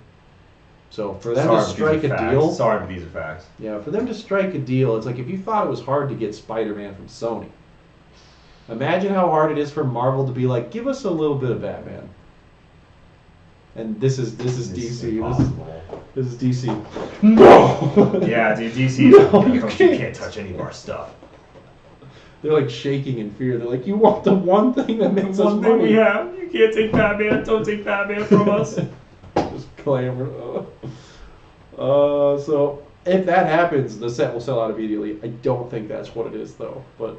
So for them to strike a deal, sorry, but these are facts. yeah, for them to strike a deal, it's like if you thought it was hard to get Spider-Man from Sony, imagine how hard it is for Marvel to be like, give us a little bit of Batman. And this is DC. This is DC. No. Yeah, dude, DC. No, you can't touch any of our stuff. They're like shaking in fear. They're like, you want the one thing that makes us one thing money. we have. You can't take Batman. Don't take Batman from us. Just clamor. So if that happens, the set will sell out immediately. I don't think that's what it is though. But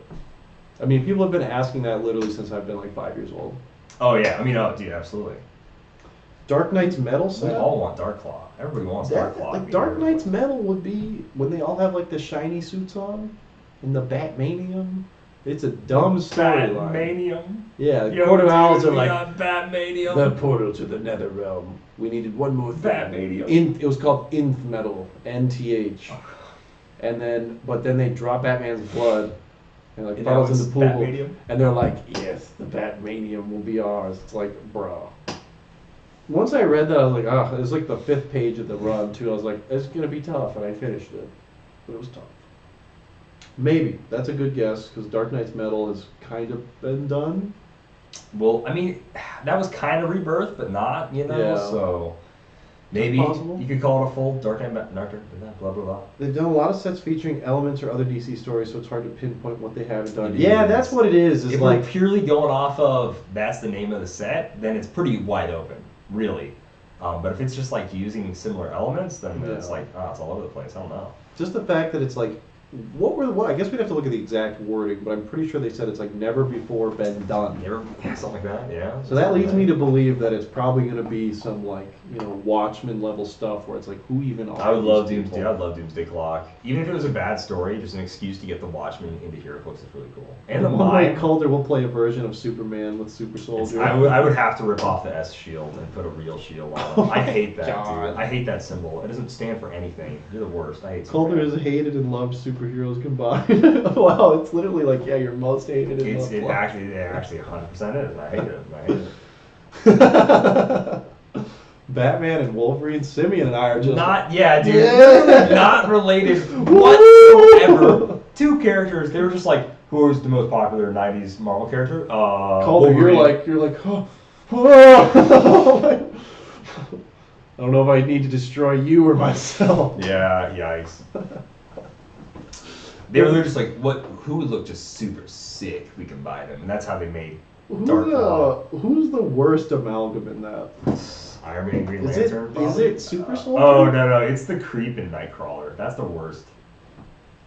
I mean, people have been asking that literally since I've been like 5 years old. Oh yeah, I mean, oh dude, absolutely. Dark Knight's metal We set. all want Dark Claw. Everybody wants Dark Claw. Like Dark Knight's metal would be when they all have like the shiny suits on, and the Batmanium. It's a dumb storyline. Batmanium. Yeah, the Court of Owls are like Batmanium. the portal to the Nether Realm. We needed one more thing. Batmanium. It was called Nth Metal, NTH. And then, but then they drop Batman's blood, and like puddles in the pool, Batmanium? and they're like, yes, the Batmanium will be ours. It's like, bro. Once I read that, I was like, ah, it was like the 5th page of the run too. I was like, it's gonna be tough, and I finished it, but it was tough. Maybe that's a good guess because Dark Knight's metal has kind of been done. Well, I mean, that was kind of Rebirth, but not, you know. Yeah. So maybe Possible. you could call it a full Dark Knight, blah blah blah. They've done a lot of sets featuring elements or other DC stories, so it's hard to pinpoint what they haven't done. It Yeah, is. that's what it is. Is If like we're purely going off of that's the name of the set, then it's pretty wide open, really. But if it's just like using similar elements, then it's Yeah. like, it's all over the place. I don't know. just the fact that it's like, I guess we'd have to look at the exact wording, but I'm pretty sure they said it's like never before been done. Never, something like that, yeah. So that leads me to believe that it's probably going to be some like, Watchmen level stuff where it's like, who even are I would love these Doomsday. people? I'd love Doomsday Clock. Even if it was a bad story, just an excuse to get the Watchmen into hero books is really cool. And the One night Mind. Calder will play a version of Superman with Super Soldier. I would have to rip off the S shield and put a real shield on it. Oh I hate that, God. dude. I hate that symbol. It doesn't stand for anything. You're the worst. I hate Calder Superman. has hated and loved superheroes combined. Wow, it's literally like, yeah, your most hated and loved It one. actually 100% is. I hate it. I hate it. Batman and Wolverine, Simeon and I are just Not, yeah, dude. Yeah. Not related whatsoever. Two characters. They were just like, who was the most popular '90s Marvel character? Calder, Wolverine. you're like, oh. I don't know if I need to destroy you or myself. Yeah, yikes. They were just like, who would look just super sick? We combine them, and that's how they made Dark Claw. Who's the worst amalgam in that? Iron Man, Green Is Lantern. it probably? Super Soldier? Oh no, it's the Creep and Nightcrawler. That's the worst.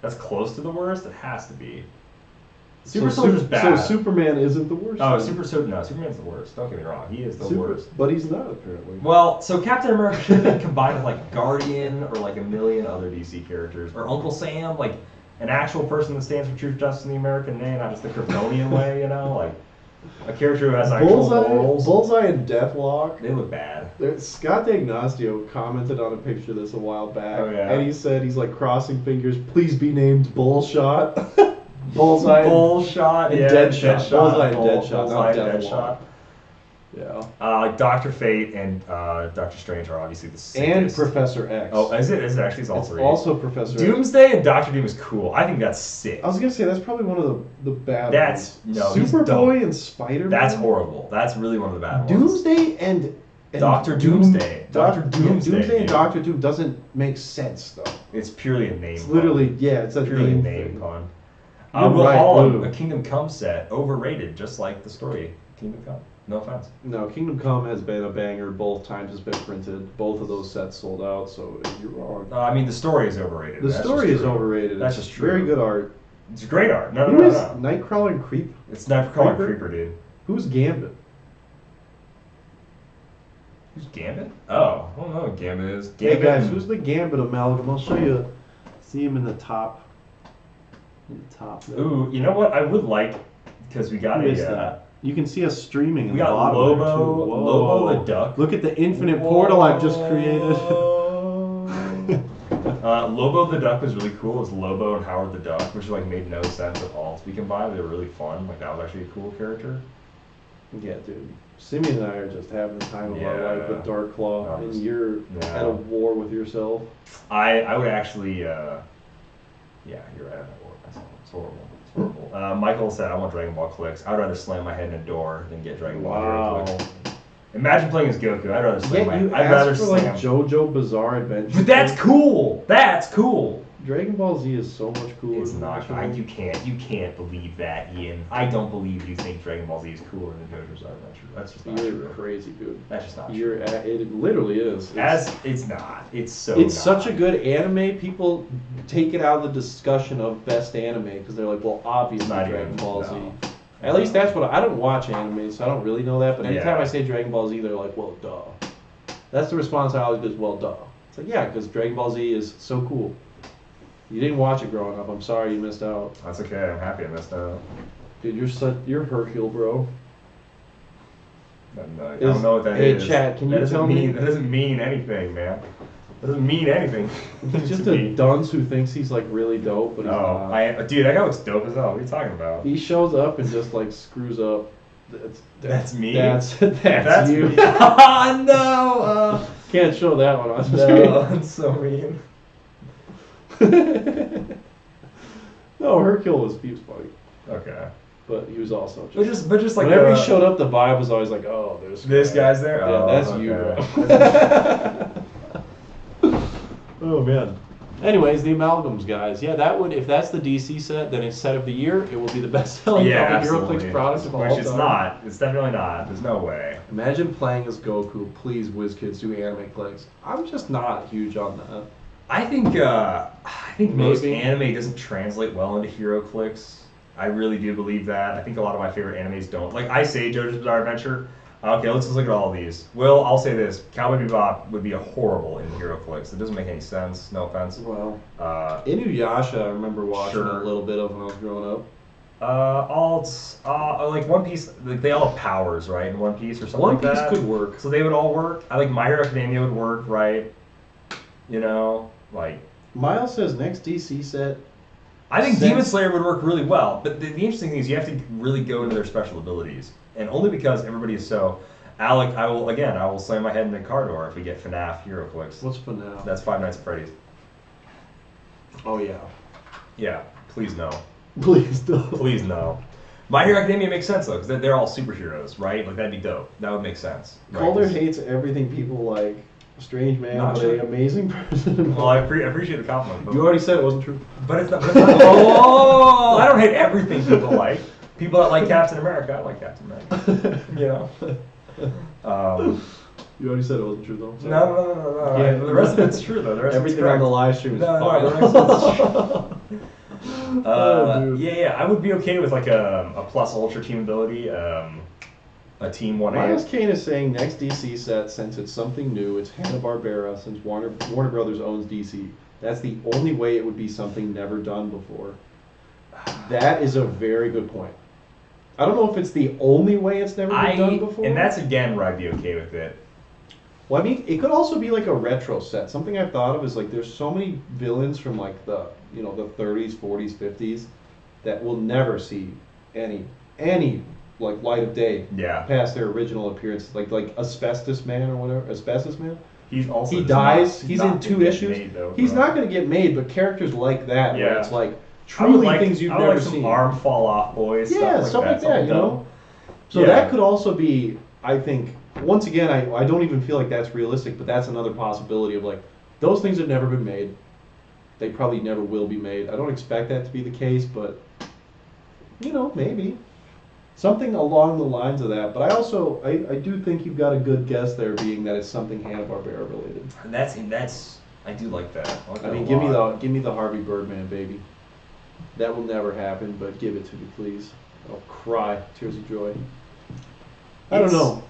That's close to the worst. It has to be. Super Soldier's bad. So Superman isn't the worst. Oh, then? Superman's the worst. Don't get me wrong, he is the worst. But he's not apparently. Well, so Captain America should have been combined with like Guardian or like a million other DC characters, or Uncle Sam, like an actual person that stands for truth, justice, and the American way, not just the Kryptonian way, like a character who has actual morals. Bullseye and Deathlock. They look bad. Scott D'Agnostio commented on a picture of this a while back, Oh, yeah. and he said he's like crossing fingers. Please be named Bullshot. Bullseye. Bullshot and yeah, Deadshot. Bullseye and Deadshot, Bullseye not and Deathlock. Deadshot. Yeah. Dr. Fate and Doctor Strange are obviously the And sickest. Professor X. Oh, is it? Is it actually? It's all It's three. also Professor X. Doomsday and Doctor Doom is cool. I think that's sick. I was gonna say that's probably one of the bad That's- ones. no, he's dumb. Superboy and Spider-Man. That's horrible. That's really one of the bad ones. Doomsday and Dr. Doomsday. Dr. Doomsday, Doomsday and dude. Doctor Doom doesn't make sense though. It's purely a name. It's pun. literally it's a purely a name name thing. pun. You're Will right, Holland, Blue. a Kingdom Come set, overrated, just like the story Kingdom Come. No offense. No, Kingdom Come has been a banger. Both times it's been printed. Both of those sets sold out. So you're wrong. I mean, the story is overrated. The That's story just is true. overrated. That's It's just true. Very good art. It's great art. No, Who is no. Nightcrawler and Creep? It's Nightcrawler Creeper? Creeper, dude. Who's Gambit? Who's Gambit? Oh, I don't know what Gambit is. Hey Gambit guys, and- who's the Gambit amalgam? I'll show you. See him in the top. In the top. There. Ooh, you know what? I would like, because we got Who is a. that? You can see us streaming. In We the got bottom there, too. Lobo, Whoa. Lobo the duck. Look at the infinite portal I've just created. Whoa. Lobo the Duck was really cool. It was Lobo and Howard the Duck, which like made no sense at all to be combined. They were really fun. Like that was actually a cool character. Yeah, dude. Simeon and I are just having the time of our life with Dark Claw, and you're at a war with yourself. I would actually, yeah, you're right. It's horrible. It's horrible. Michael said, I want Dragon Ball clicks. I'd rather slam my head in a door than get Dragon Ball Hero clicks. Imagine playing as Goku. I'd rather slam my head. I'd rather slam. Like JoJo Bizarre Adventure. But that's cool. That's cool. Dragon Ball Z is so much cooler. It's not. You can't believe that, Ian. I don't believe you think Dragon Ball Z is cooler than JoJo's Bizarre Adventure. That's just not true. You're crazy, dude. That's just not true. It literally is. It's not. It's so. It's such a good anime. People take it out of the discussion of best anime because they're like, well, obviously Dragon Ball Z. At least that's what I don't watch anime, so I don't really know that. But anytime I say Dragon Ball Z, they're like, well, duh. That's the response I always get is, well, duh. It's like, yeah, because Dragon Ball Z is so cool. You didn't watch it growing up. I'm sorry you missed out. That's okay. I'm happy I missed out. Dude, you're Hercule, bro. I don't know what that is. Hey, chat, can you tell me? That doesn't mean anything, man. That doesn't mean anything. He's just a dunce who thinks he's like really dope, but he's not. Dude, that guy looks dope as hell. What are you talking about? He shows up and just like screws up. That's me. That's you. Me. Oh, no. Can't show that one on screen. No, that's so mean. No, Hercule was funny. Okay. But he was also just like whenever he showed up, the vibe was always like, oh, there's this guy's there. Yeah, oh, that's okay. You, bro. Oh man. Anyways, the amalgams, guys. Yeah, that would if that's the DC set, then it's set of the year. It will be the best-selling HeroClix product of all time. Which it's not. It's definitely not. There's no way. Imagine playing as Goku. Please, WizKids, do anime clicks. I'm just not huge on that. I think most anime doesn't translate well into HeroClix. I really do believe that. I think a lot of my favorite animes don't. Like I say, JoJo's Bizarre Adventure. Okay, let's just look at all of these. Well, I'll say this: Cowboy Bebop would be a horrible in HeroClix. It doesn't make any sense. No offense. Well, Inuyasha, I remember watching a little bit of when I was growing up. Like One Piece, like they all have powers, right? In One Piece or something One like that. Piece could work. So they would all work. I like My Hero Academia would work, right? You know, like. Miles says next DC set. I think Demon Slayer would work really well, but the interesting thing is you have to really go into their special abilities, and only because everybody is so. Alec, I will slam my head in the car door if we get FNAF HeroClix. What's FNAF? That's Five Nights at Freddy's. Oh yeah. Yeah, please no. Please no. Please no. My Hero Academia makes sense though, because they're all superheroes, right? Like that'd be dope. That would make sense. Calder hates everything people like. Strange man, but an amazing person. Well, I appreciate the compliment. You already said it wasn't true. But it's not. Oh, I don't hate everything people like. People that like Captain America, I like Captain America. You know. You already said it wasn't true though. No. Yeah, the rest of it's true though. The rest everything on the live stream is fine. No, the rest of it's true. Yeah. I would be okay with like a plus ultra team ability. A Team 1A. Miles Kane is saying next DC set, since it's something new, it's Hanna-Barbera, since Warner Brothers owns DC. That's the only way it would be something never done before. That is a very good point. I don't know if it's the only way it's never been done before. And that's again where I'd be okay with it. Well, I mean, it could also be like a retro set. Something I've thought of is like there's so many villains from like the 30s, 40s, 50s that will never see any like light of day past their original appearance, like Asbestos Man or whatever. Asbestos Man. He dies. He's in 2 issues. He's not going to get made, but characters like that, where it's like truly things you've never seen. Arm fall off boys. Yeah, stuff like that. You know. So that could also be. I think once again, I don't even feel like that's realistic, but that's another possibility of like those things have never been made. They probably never will be made. I don't expect that to be the case, but maybe. Something along the lines of that, but I do think you've got a good guess there, being that it's something Hanna-Barbera related. And that's I do like that. I mean, give me the Harvey Birdman, baby. That will never happen, but give it to me, please. I'll cry tears of joy. I don't know.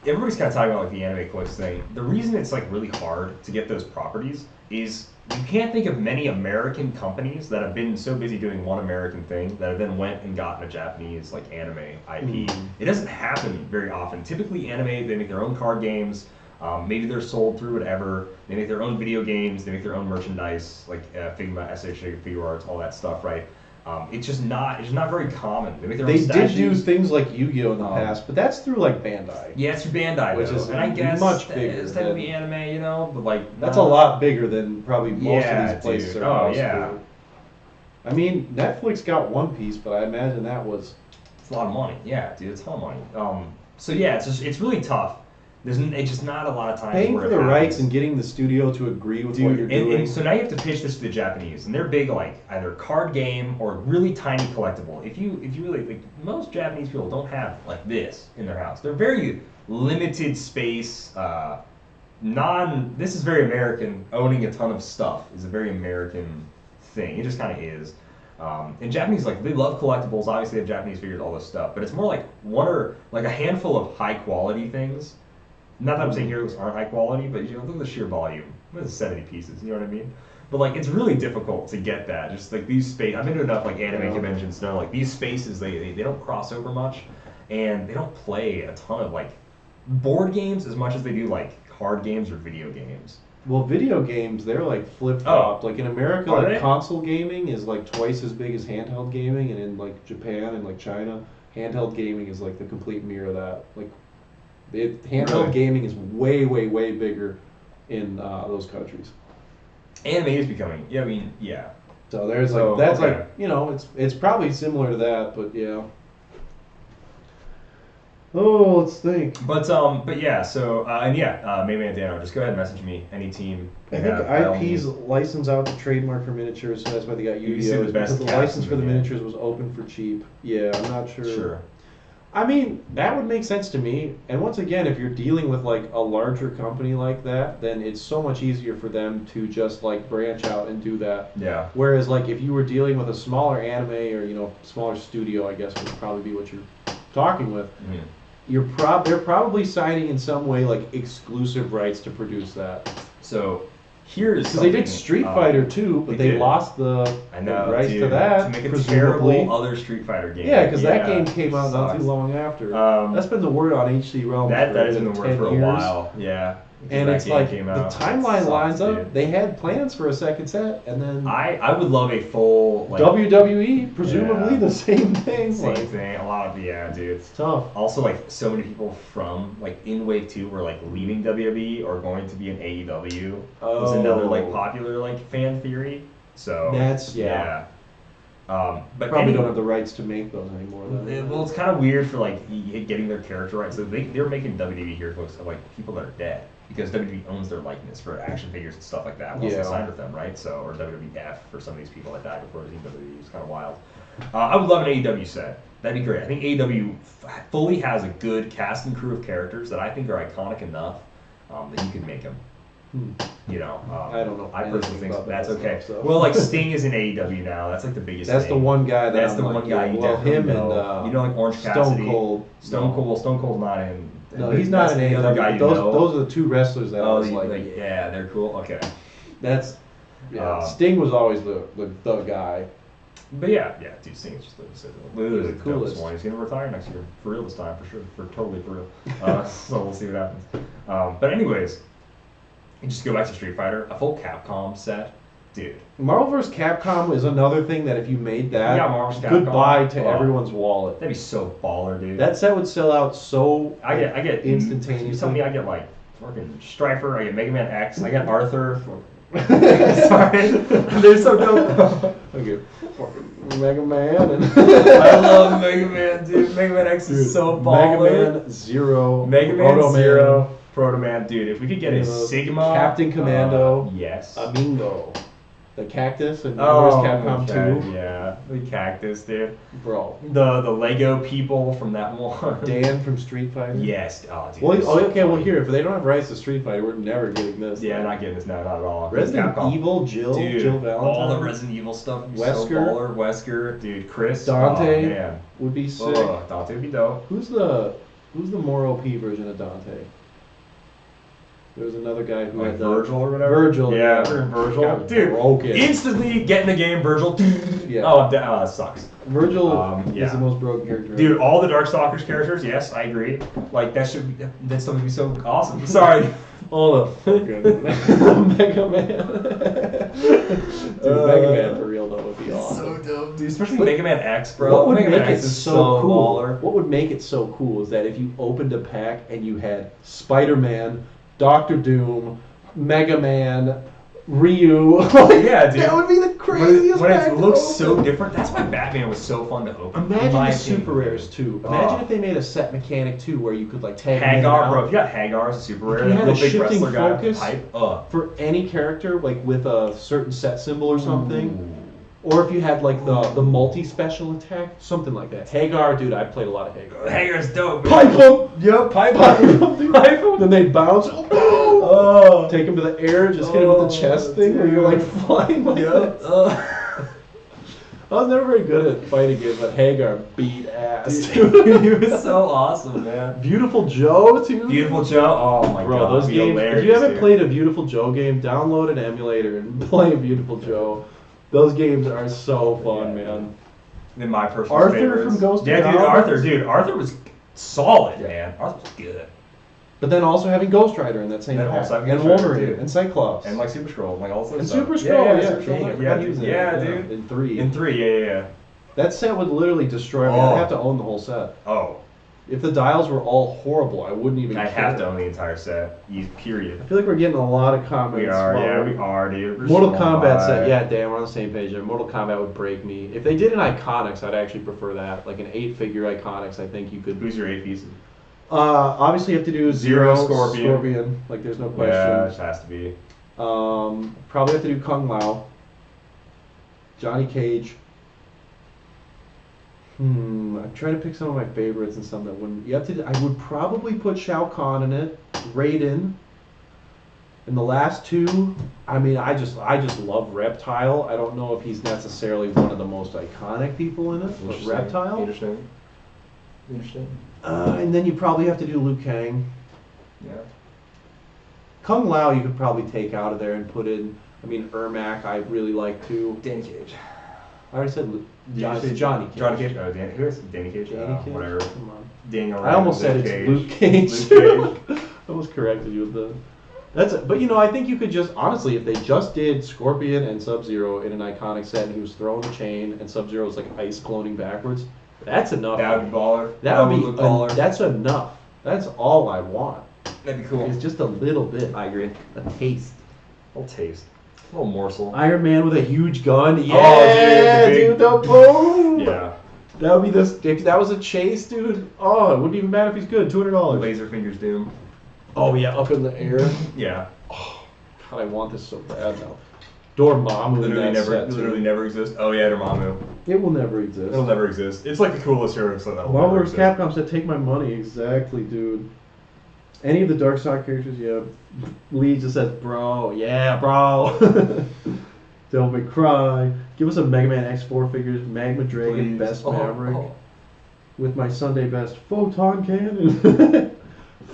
Everybody's kind of talking about like the anime clicks thing. The reason it's like really hard to get those properties is you can't think of many American companies that have been so busy doing one American thing that have then went and gotten a Japanese like anime IP. It doesn't happen very often. Typically anime, they make their own card games. Maybe they're sold through whatever. They make their own video games. They make their own merchandise, like Figma, SH, Figure Arts, all that stuff, right? It's just not very common. They make their own They statues. did do things like Yu-Gi-Oh in the past, but that's through like Bandai. Yeah, it's through Bandai, Which though. is And I guess much bigger it's technically than- anime, you know, but like That's a lot bigger than probably most Yeah, of these places dude. are. Oh, supposed yeah. to. I mean, Netflix got One Piece, but I imagine that was. It's a lot of money. Yeah, dude, it's a ton of money. So yeah, it's really tough. It's just not a lot of times Paying where for it the happens. rights and getting the studio to agree with what you're Dude, doing. and so now you have to pitch this to the Japanese, and they're big like either card game or really tiny collectible. If you really like, most Japanese people don't have like this in their house. They're very limited space. This is very American. Owning a ton of stuff is a very American thing. It just kind of is. And Japanese, like, they love collectibles. Obviously, they have Japanese figures, all this stuff. But it's more like one or like a handful of high quality things. Not that I'm saying heroes aren't high quality, but you know, look at the sheer volume. What is 70 pieces? You know what I mean? But like, it's really difficult to get that. Just like these space. I've been to enough like anime conventions to know like these spaces they don't cross over much, and they don't play a ton of like board games as much as they do like card games or video games. Well, video games, they're like flip-flopped. Like in America, Are like they? console gaming is like twice as big as handheld gaming, and in like Japan and like China, handheld gaming is like the complete mirror of that. Like, handheld Really? gaming is way, way, way bigger in those countries. Anime is becoming. Yeah, I mean, yeah. So there's So, like that's okay. like, you know, it's probably similar to that, but yeah. Oh, let's think. But yeah. So and yeah, Maybe and Dano, just go ahead and message me any team. I you think have, by all IP's means. license out the trademark for miniatures, so that's why they got You see the Yu-Gi-Oh! best Because the caps license in for the the game. miniatures was open for cheap. Yeah, I'm not sure. Sure. I mean, that would make sense to me. And once again, if you're dealing with like a larger company like that, then it's so much easier for them to just like branch out and do that. Yeah. Whereas like if you were dealing with a smaller anime or, you know, smaller studio, I guess would probably be what you're talking with. Mhm. They're probably signing in some way like exclusive rights to produce that. So here's Because they did something, Street Fighter too, but they they did. lost the I know, rights dude, to that. to make a presumably. terrible other Street Fighter game. Yeah, because that game came out not sucks. too long after. Um, That's been the word on HC Realms. That for has been the word 10 for a years. while. Yeah. And That it's game like came the out. timeline It sucks, lines up. dude. They had plans for a second set, and then I would love a full like WWE, presumably Yeah. the same thing. same Like, thing. A lot of dude. it's tough. Also, like so many people from like in Wave 2 were like leaving WWE or going to be in AEW. Was another like Oh. popular like fan theory. So That's yeah. But Probably anyway, don't have the rights to make those anymore. Then. well, it's kind of weird for like getting their character rights. So they're making WWE heroes of like people that are dead because WWE owns their likeness for action figures and stuff like that once Yeah. they signed with them, right? So or WWF for some of these people that died before it was even WWE. It's kind of wild. I would love an AEW set. That'd be great. I think AEW fully has a good cast and crew of characters that I think are iconic enough that you could make them. You know, I don't know I personally anything think about that that's okay. stuff, so. Well, like Sting is in AEW now. That's like the biggest. That's thing. the one guy that That's I'm the like, one guy yeah, you well, definitely him know. and You know, like Orange Cassidy. Stone Cold. Stone Cold. Well, Stone Cold's not in. No, he's not That's an the other AEW. guy you Those know. those are the two wrestlers that I Oh, was like, yeah, they're cool. Okay. that's yeah. Um, Sting was always the guy. But yeah, dude, Sting is just literally the the coolest. coolest one. He's gonna retire next year for real this time, for sure, totally for real. So we'll see what happens. But anyways, and just go back to Street Fighter, a full Capcom set, dude. Marvel vs. Capcom is another thing that if you made that, Yeah, Marvel vs. Capcom. goodbye to Oh. everyone's wallet. That'd be so baller, dude. That set would sell out so I get instantaneously. You tell me I get like fucking Strifer, I get Mega Man X, I get Arthur. Sorry, they're so dope. Okay, fucking Mega Man and I love Mega Man, dude. Mega Man X is so baller. Mega Man Zero, Mega Man Proto Zero, Proto Man, dude. If we could get a Uh, Sigma, Captain Commando, yes. Amingo, the cactus, and Marvel vs. Capcom okay, 2. yeah, the cactus, dude. Bro, The Lego people from that one. Dan from Street Fighter. Yes, oh, dude. Well, it's so okay, well funny. here, if they don't have rights to Street Fighter, we're never getting this. Yeah, not getting this now, not at all. Resident Capcom. Evil, Jill Dude, Valentine. all the Resident Evil stuff. would be So Wesker. baller. Wesker, dude, Chris, Dante. Oh, man. would be sick. Oh, Dante would be dope. Who's the more OP version of Dante? There was another guy who Like had the Virgil or whatever. Virgil, Yeah, yeah. Virgil. Got Dude, broken. instantly get in the game, Virgil. Yeah. Oh, that sucks. Virgil yeah. is the most broken character. Dude, ever. all the Darkstalkers characters, yes, I agree. Like that should be, that stuff would be so awesome. Sorry. All the fucking Mega Man. Dude, Mega Man for real though would be awesome. So dope, dude. Especially But Mega Man X, bro. What would Mega make Man it X is so cool? baller. What would make it so cool is that if you opened a pack and you had Spider-Man, Doctor Doom, Mega Man, Ryu. Yeah, dude. That would be the craziest When pack it to looks open. so different. That's why Batman was so fun to open. in Imagine my the opinion. super rares too. Imagine if they made a set mechanic too, where you could like tag them in and Hagar, out. bro. If you got Hagar as a super rare, you that had real a big shifting wrestler guy with focus pipe up. for any character, like with a certain set symbol or something. Ooh. Or if you had like the multi-special attack, something like that. Hagar, dude, I played a lot of Hagar. Hagar's dope. Man. Pipe him! Yep, pipe Dude. Pipe him. Then they bounce. Oh. Take him to the air, just hit him with the chest thing where you're like flying like Yep. that. I was never very good at fighting games, but Hagar beat ass. Dude, he was so awesome, man. Beautiful Joe, too. Beautiful Joe. Oh my Bro, god. those that'd be games. hilarious, If you haven't dude. played a Beautiful Joe game, download an emulator and play Beautiful Joe. Those games are so fun, Yeah. man. Then my personal Arthur favorites. from Ghost of Yeah, dude, Goblins. Arthur was solid, Yeah. man. Arthur was good. But then also having Ghost Rider in that same Then pack. also having And Ghost Rider, Wolverine, too. and Cyclops. And like Super Scroll, like all sorts and of stuff. Super Scroll, yeah. Super Scroll, Dang, I yeah, forgot he dude. was in Yeah, it, dude. In 3. In 3, yeah. That set would literally destroy me. Oh. I'd have to own the whole set. Oh, If the dials were all horrible, I wouldn't even I care. have to own the entire set. Period. I feel like we're getting a lot of comments. We are, while yeah, we're- we are, dude. We're Mortal scrolling Kombat by. set, yeah, damn, we're on the same page there. Mortal Kombat would break me. If they did an Iconics, I'd actually prefer that. Like an 8-figure Iconics, I think you could. Who's your 8 piece? Obviously, you have to do Zero, Zero, Scorpion. Like, there's no Yeah, it question. just has to be. Probably have to do Kung Lao. Johnny Cage. I'm trying to pick some of my favorites and some that wouldn't. You have to. I would probably put Shao Kahn in it. Raiden. And the last two, I mean, I just love Reptile. I don't know if he's necessarily one of the most iconic people in it, but Interesting. Reptile. Interesting. And then you probably have to do Liu Kang. Yeah. Kung Lao you could probably take out of there and put in. I mean, Ermac I really like too. Danny Cage. I already said Johnny Cage. Johnny Cage. Oh, Who is it? Danny Cage? Danny Cage? Whatever. Come on. Daniel. I almost said it's Cage. Luke Cage. Luke Cage. I almost corrected you with the. That's it. But you know, I think you could just honestly, if they just did Scorpion and Sub-Zero in an iconic set, and he was throwing the chain, and Sub-Zero's like ice cloning backwards, that's enough. That would be baller. That would be look baller. that's enough. That's all I want. That'd be cool. It's just a little bit. I agree. A taste. A little taste. A little morsel. Iron Man with a huge gun. Yeah, Oh, dude, the boom. Yeah. That would be this. If that was a chase, dude. Oh, it wouldn't even matter if he's good. $200. Laser Fingers Doom. Oh yeah, up in the air. Yeah. God, I want this so bad now. Dormammu in that set, too. Literally never exist. Oh yeah, Dormammu. It will never exist. It'll never exist. It's like the coolest hero set that will Marvel never vs. exist. Capcom said, "Take my money." Exactly, dude. Any of the Dark Side characters, yeah. Lee just says, "Bro, yeah, bro." Devil May Cry. Give us a Mega Man X4 figures, Magma Dragon, Please. Best Oh, Maverick, oh. with my Sunday Best Photon Cannon.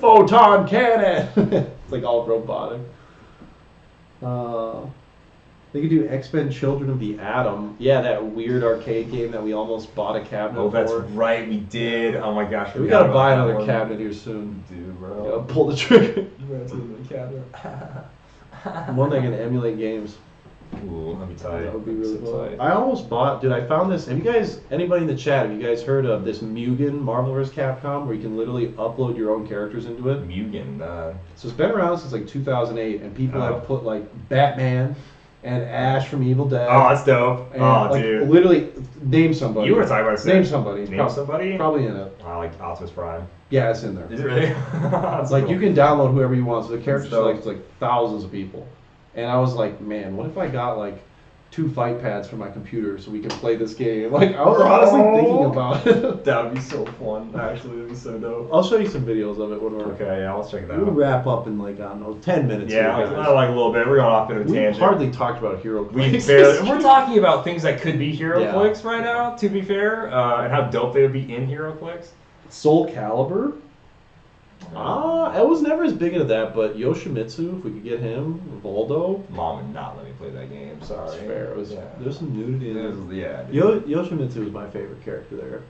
Photon Cannon. It's like all robotic. They could do X-Men Children of the Atom. Yeah, that weird arcade game that we almost bought a cabinet Oh, that's for. right. We did. Oh my gosh. We forgot gotta about buy that another one. cabinet here soon. Dude, Gotta bro. pull the trigger. You got to the cabinet. One that can emulate games. Ooh, that'd be tight. That would be really So cool. tight. I almost bought, dude, I found this. Have you guys, anybody in the chat, have you guys heard of this Mugen Marvel vs. Capcom where you can literally upload your own characters into it? Mugen. So it's been around since like 2008, and people Oh. have put like Batman and Ash from Evil Dead. Oh, that's dope. and, Oh, like, dude. literally, name somebody. You were talking about Name somebody. Name somebody? Probably in it. I like Optimus Prime. Yeah, it's in there. Is it really? It's like you can download whoever you want. So the character dope. selects like thousands of people. And I was like, man, what if I got like 2 fight pads for my computer so we could play this game? Like, I was honestly thinking about it. That would be so fun. Actually, that'd be so dope. I'll show you some videos of it when we're. Okay, yeah, let's check it We'll out. wrap up in like, I don't know, 10 minutes. Yeah, here, like, guys. like a little bit. We're going off in a We tangent. hardly talked about Hero We Clicks. barely, we're talking about things that could be Hero Yeah. Clicks right now, to be fair, and how dope they would be in Hero Clicks. Soul Calibur. I was never as big into that, but Yoshimitsu, if we could get him, Voldo. Mom would not let me play that game. Sorry. That's fair. Yeah. There's some nudity in It there. is- yeah. Dude. Yoshimitsu is my favorite character there.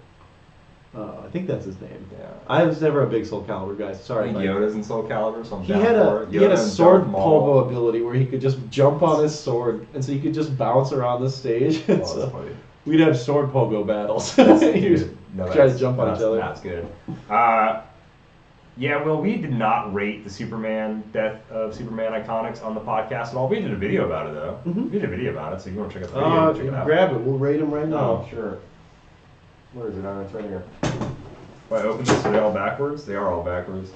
I think that's his name. Yeah. I was never a big Soul Calibur guy. Sorry. I think Yoda's in Soul Calibur, so I'm He down had for a it. he had a Yoda and sword Darth Maul. pogo ability where he could just jump on his sword, and so you could just bounce around the stage. Oh, And that's so funny. we'd have sword pogo battles. That's You just good. No, try to jump on each other. That's good. Yeah, well, we did not rate the Superman death of Superman Iconics on the podcast at all. We did a video about it though. Mhm. We did a video about it, so if you want to check out the video, check it out. Grab it. We'll rate him right Oh, now. sure. Where is it? Oh, it's right here. If I open this, are they all backwards? They are all backwards.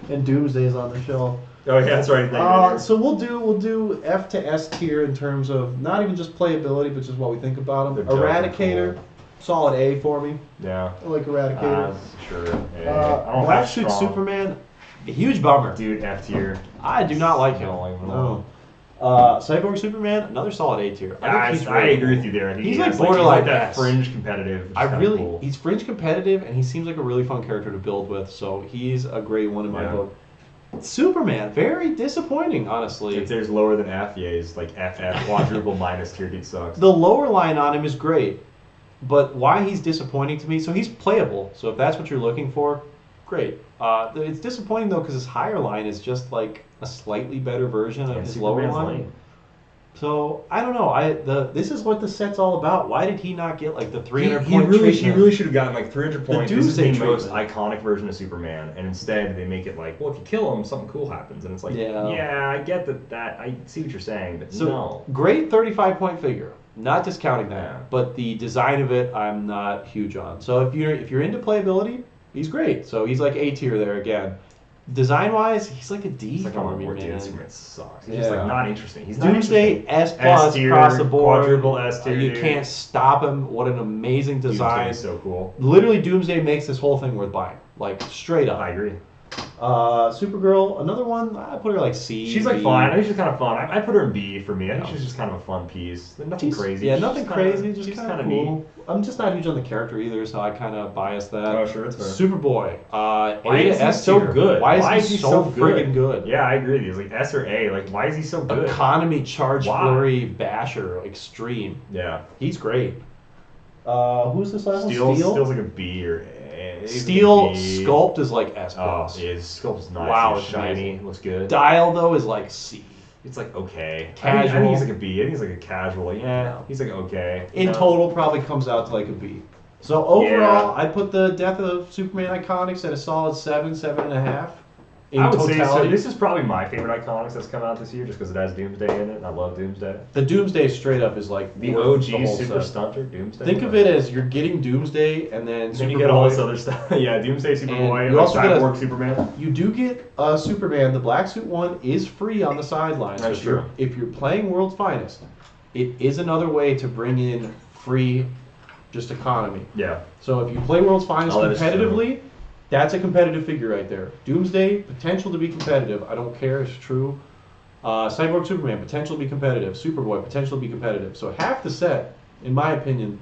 And Doomsday's on the shelf. Oh yeah, that's right. Thank you. So we'll do F to S tier in terms of not even just playability, but just what we think about him. They're dope and Eradicator, cool. solid A for me. Yeah. I like Eradicator. Sure. Yeah. I don't Black have Suit strong. Superman, a huge bummer. Dude, F tier. I do not like I him. don't like him at all. No. Cyborg Superman, another solid A tier. I think he's really agree cool. with you there. I think He's he like has, borderline he's like that S. fringe competitive. which is I kinda really, cool. he's fringe competitive, and he seems like a really fun character to build with. So he's a great one in my Yeah. book. Superman, very disappointing, honestly. If there's lower than F, yeah, he's like FF quadruple minus tier. Dude sucks. The lower line on him is great, but why he's disappointing to me? So he's playable. So if that's what you're looking for, great. It's disappointing though because his higher line is just like a slightly better version of Yeah, his Superman's lower line. lame. So I don't know. This is what the set's all about. Why did he not get like the 300 He point really treatment? should have gotten like 300 points. This is Doomsday the most treatment. iconic version of Superman, and instead they make it like, well, if you kill him, something cool happens, and it's like, Yeah. I get that. I see what you're saying, but So no. great 35 point figure. Not discounting that, Yeah. but the design of it, I'm not huge on. So if you're into playability, he's great. So he's like A tier there again. Design wise, he's like a D It's like, for oh, me, dude, man. Superman sucks. He's just Yeah. like not interesting. He's not Doomsday interesting. S plus tier, across the board. quadruple S tier. You dude. can't stop him. What an amazing design! Doomsday is so cool. Literally, Doomsday makes this whole thing worth buying. Like straight up. I agree. Supergirl, another one. I put her like C. She's like B. fine. I think she's kind of fun. I put her in B for me. I think she's just kind of a fun piece. Nothing crazy. Yeah, She's nothing just kinda- crazy. Just she's kind of neat. cool. I'm just not huge on the character either, so I kind of bias that. Oh, sure, it's fair. Superboy. Why A is to he S so tier. good? Why is he so friggin' good? Yeah, I agree with you. It's like S or A. Like, why is he so good? Economy charge Why? flurry basher extreme. Yeah. He's great. Who's this last one? Steel's like a B or A. He's Steel like a B. sculpt is like S Oh, plus. his sculpt's nice. Wow, It's it's shiny. amazing. Looks good. Dial though is like C. It's like okay. I Casual. think he's like a B. I think he's like a casual. Yeah. He's like okay. In No. total, probably comes out to like a B. So overall, Yeah. I put the Death of Superman Iconics at a solid 7.5. In I would say so. totality. This is probably my favorite Iconics that's come out this year, just because it has Doomsday in it. And I love Doomsday. The Doomsday straight up is like The worth OG whole Super set. Stunter Doomsday. Think of it as you're getting Doomsday and then Then you get all this Superboy. other stuff. Yeah, Doomsday, Superboy, And and you also get a- Cyborg Superman. You do get Superman. The Black Suit one is free on the sidelines. That's if you're, true. if you're playing World's Finest, it is another way to bring in free, just economy. Yeah. So if you play World's Finest Oh, that is competitively, that's a competitive figure right there. Doomsday, potential to be competitive. I don't care, it's true. Cyborg Superman, potential to be competitive. Superboy, potential to be competitive. So half the set, in my opinion,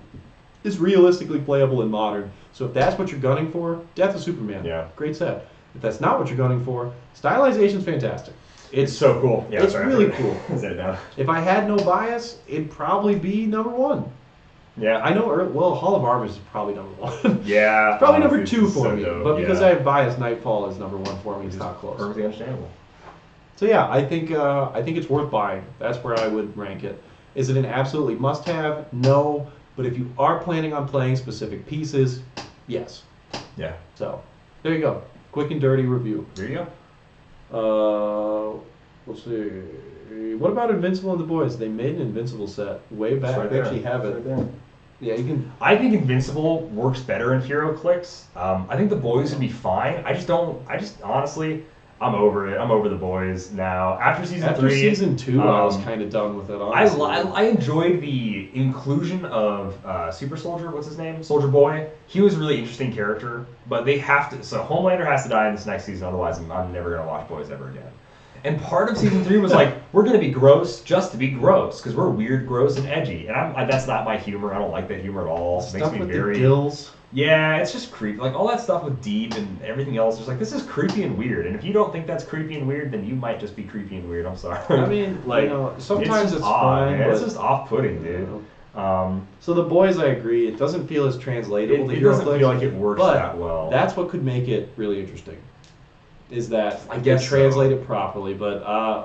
is realistically playable in Modern. So if that's what you're gunning for, Death of Superman, Yeah. great set. If that's not what you're gunning for, stylization's fantastic. It's so cool. Yeah, it's sorry, really I forgot. cool. Set it down. If I had no bias, it'd probably be number one. Yeah. I know, Hall of Armors is probably number one. Yeah. Probably number honestly, two it's for so me, dope, but because yeah. I have bias, Nightfall is number one for me. It's not close. Perfectly understandable. So yeah, I think it's worth buying. That's where I would rank it. Is it an absolutely must-have? No, but if you are planning on playing specific pieces, yes. Yeah. So there you go, quick and dirty review. There you Let's see. What about Invincible and the Boys? They made an Invincible set way back. right They there. actually have It's it. right there. Yeah, you can. I think Invincible works better in Hero Clicks. I think the Boys would be fine. I just honestly, I'm over it. I'm over the Boys now. After season After 3. season 2, I was kind of done with it. Honestly. I enjoyed the inclusion of Super Soldier. What's his name? Soldier Boy. He was a really interesting character, but they have to. So Homelander has to die in this next season, otherwise I'm never gonna watch Boys ever again. And part of season 3 was like, we're gonna be gross just to be gross, because we're weird, gross, and edgy. And that's not my humor. I don't like that humor at all. It makes Stuff me with very. the gills. Yeah, it's just creepy. Like all that stuff with Deep and everything else, just like this is creepy and weird. And if you don't think that's creepy and weird, then you might just be creepy and weird. I'm sorry. I mean, like sometimes just it's odd, fine, man. It's but- just off-putting, dude. So the boys, I agree, it doesn't feel as translatable to It doesn't HeroClix, feel like it works but that well. that's what could make it really interesting. Is that I if guess they so. translate it properly? But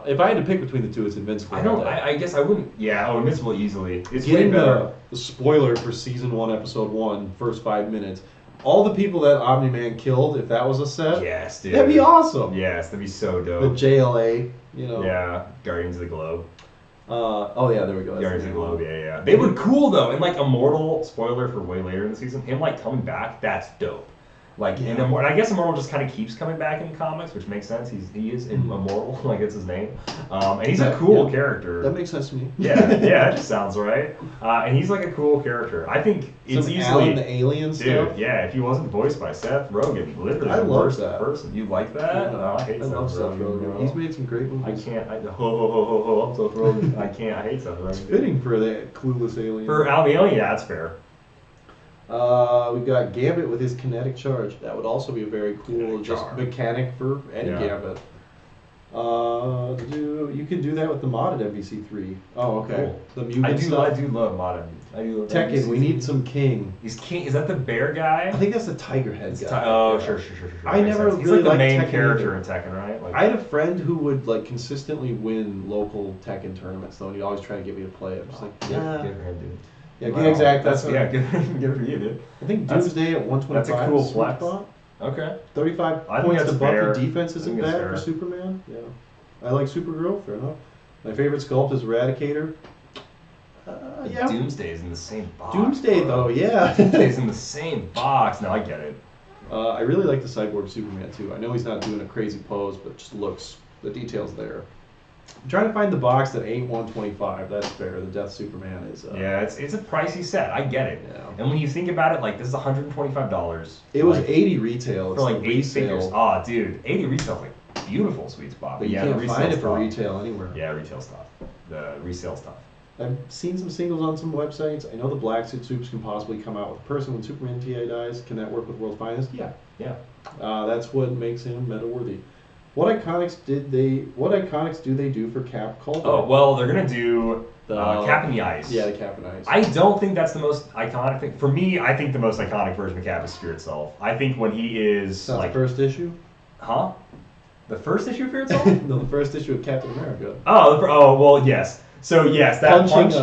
if I had to pick between the two, it's Invincible. I guess I wouldn't. Yeah, Invincible easily. It's way Getting better. the spoiler for season 1, episode 1, first 5 minutes. All the people that Omni-Man killed, if that was a set, Yes, dude. that'd be awesome. Yes, that'd be so The dope. JLA, you know. Yeah, Guardians of the Globe. Oh yeah, there we go. That's Guardians the of the name. Globe, yeah. They were cool though, and like Immortal, spoiler for way later in the season, him like coming back, that's dope. Like, Yeah. and I guess Immortal just kind of keeps coming back in comics, which makes sense. He is Immortal, like it's his name, and he's a cool character. That makes sense to me. Yeah, that just sounds right. And he's like a cool character. I think it's Some easily Alan the Alien dude. stuff. Yeah, if he wasn't voiced by Seth Rogen, literally I the love worst that. person. You like that? Yeah, No, I hate I love Seth Rogen. bro. He's made some great I movies. can't. I'm Seth Rogen. I can't. I hate Seth Rogen. Fitting for that clueless alien. For Al the Alien, yeah, that's fair. We've got Gambit with his kinetic charge. That would also be a very cool Kinetic just charge. mechanic for any Yeah. Gambit. You can do that with the modded MVC3. Oh, okay. Cool. The mutant stuff. I do love modern. I do love Tekken, we need some king. He's king. Is that the bear guy? I think that's the tiger head It's guy. oh, Yeah. sure. I Makes never sense. He's really like the liked main Tekken character either. in Tekken, right? Like, I had a friend who would like consistently win local Tekken tournaments though, and he'd always try to get me to play it. I'm just like, good for him, dude. yeah, Wow. exactly. Yeah, good for you, dude. I think That's- Doomsday at 125. that's a cool is sweet flex. spot. Okay. 35 I think points that's to buff fair. the defense I isn't think that's bad for fair. Superman. Yeah. I like Supergirl, fair enough. My favorite sculpt is Eradicator. Yeah. Doomsday's in the same box. Doomsday, bro. though, yeah. Doomsday's in the same box. No, I get it. I really like the Cyborg Superman, too. I know he's not doing a crazy pose, but just looks, the details there. I'm trying to find the box that ain't 125. That's fair. The Death Superman is. Yeah, it's a pricey set. I get it. Yeah. And when you think about it, like this is $125. It was like, 80 retail. for like It's 8 resale, figures. Oh, dude, 80 retail's like beautiful sweet spot. But you yeah, can't the resale find it for stuff. retail anywhere. Yeah, retail stuff. The resale stuff. I've seen some singles on some websites. I know the Black Suit Soups can possibly come out with a person when Superman TI dies. Can that work with World's Finest? Yeah. Yeah. That's what makes him meta-worthy. What iconics do they do for Cap Culver? Oh, well, they're going to do The- Cap in the Ice. Yeah, the Cap and Ice. I don't think that's the most iconic thing. For me, I think the most iconic version of Cap is Fear Itself. I think when he is That's like, the first issue? huh? The first issue of Fear Itself? No, the first issue of Captain America. Oh, well, yes. So yes, that Punching punch.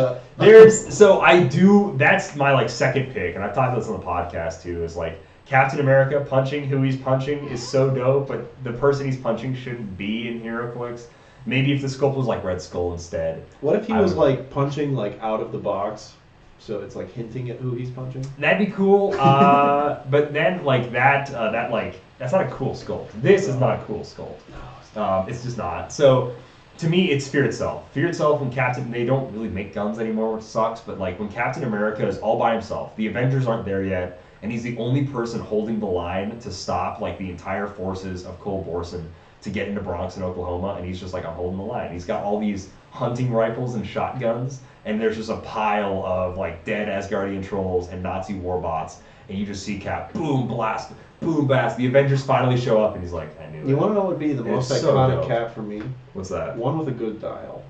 That's my like second pick, and I've talked about this on the podcast too. Is like Captain America punching who he's punching is so dope, but the person he's punching shouldn't be in HeroClix. Maybe if the sculpt was like Red Skull instead. What if he I was would- like punching like out of the box, so it's like hinting at who he's punching? That'd be cool. But then like that like that's not a cool sculpt. This is not a cool sculpt. It's just not. So to me, it's Fear Itself. Fear Itself when Captain, they don't really make guns anymore, which sucks. But like when Captain America is all by himself, the Avengers aren't there yet, and he's the only person holding the line to stop like the entire forces of Cole Borson to get into Bronx and Oklahoma, and he's just like, I'm holding the line. He's got all these hunting rifles and shotguns, and there's just a pile of like dead Asgardian trolls and Nazi war bots, and you just see Cap, boom, blast, boom, blast. The Avengers finally show up, and he's like, I knew it. You want to know what would be the It's most so iconic dope. Cap for me? What's that? One with a good dial.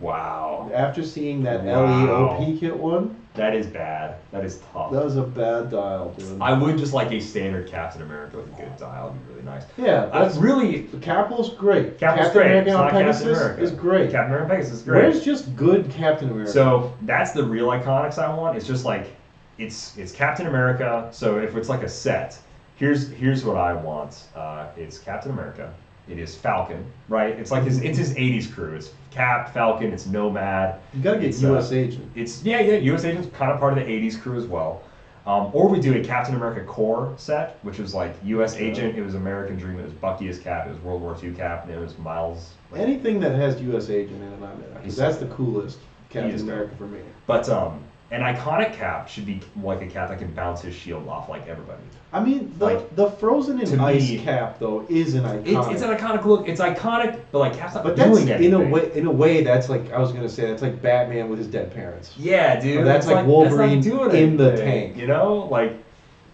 Wow. After seeing that Wow. LEOP kit one, That is bad. That is tough. that was a bad dial, dude. I would just like a standard Captain America with a good dial. It'd be really nice. Yeah, that's Really, the Capitol's great. Captain's Captain great. America It's on not Captain Pegasus America. is great. Captain America Pegasus is great. Where's just good Captain America? So that's the real iconics I want. It's just like it's Captain America. So if it's like a set, here's what I want. It's Captain America. It is Falcon, right? It's like his 80s crew. It's Cap, Falcon. It's Nomad. you gotta get It's, U.S. Agent. It's U.S. Agent's kind of part of the 80s crew as well. Or we do a Captain America Core set, which was like U.S. Agent. It was American Dream. It was Bucky as Cap. It was World War II Cap, and it was Miles. Like, Anything that has U.S. Agent in it, I'm in. He's Because that's so the coolest Captain is America for me. But an iconic Cap should be like a Cap that can bounce his shield off like everybody. I mean, Like, the Frozen to in Ice me- Cap though is an iconic. It's an iconic look. It's iconic, but like Cap's not but that's doing anything. in a way that's like I was gonna say that's like Batman with his dead parents. Yeah, dude. Or that's it's like Wolverine that's not doing in the anything, tank. You know, like.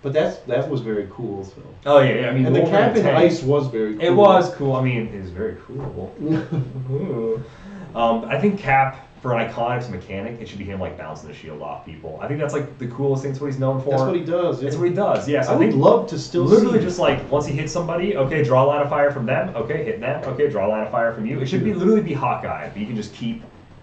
But that was very cool. So. Oh yeah. I mean, And the Wolverine Cap in tank, Ice was very cool. It was cool. I mean, it was very cool. I think Cap for an iconics mechanic, it should be him like bouncing the shield off people. I think that's like the coolest thing. That's what he's known for. That's what he does. It's what he does. Yes, I would love to still literally see just like once he hits somebody, okay, draw a line of fire from them. Okay, hit them. Okay, draw a line of fire from you. It should be literally be Hawkeye, but you can just keep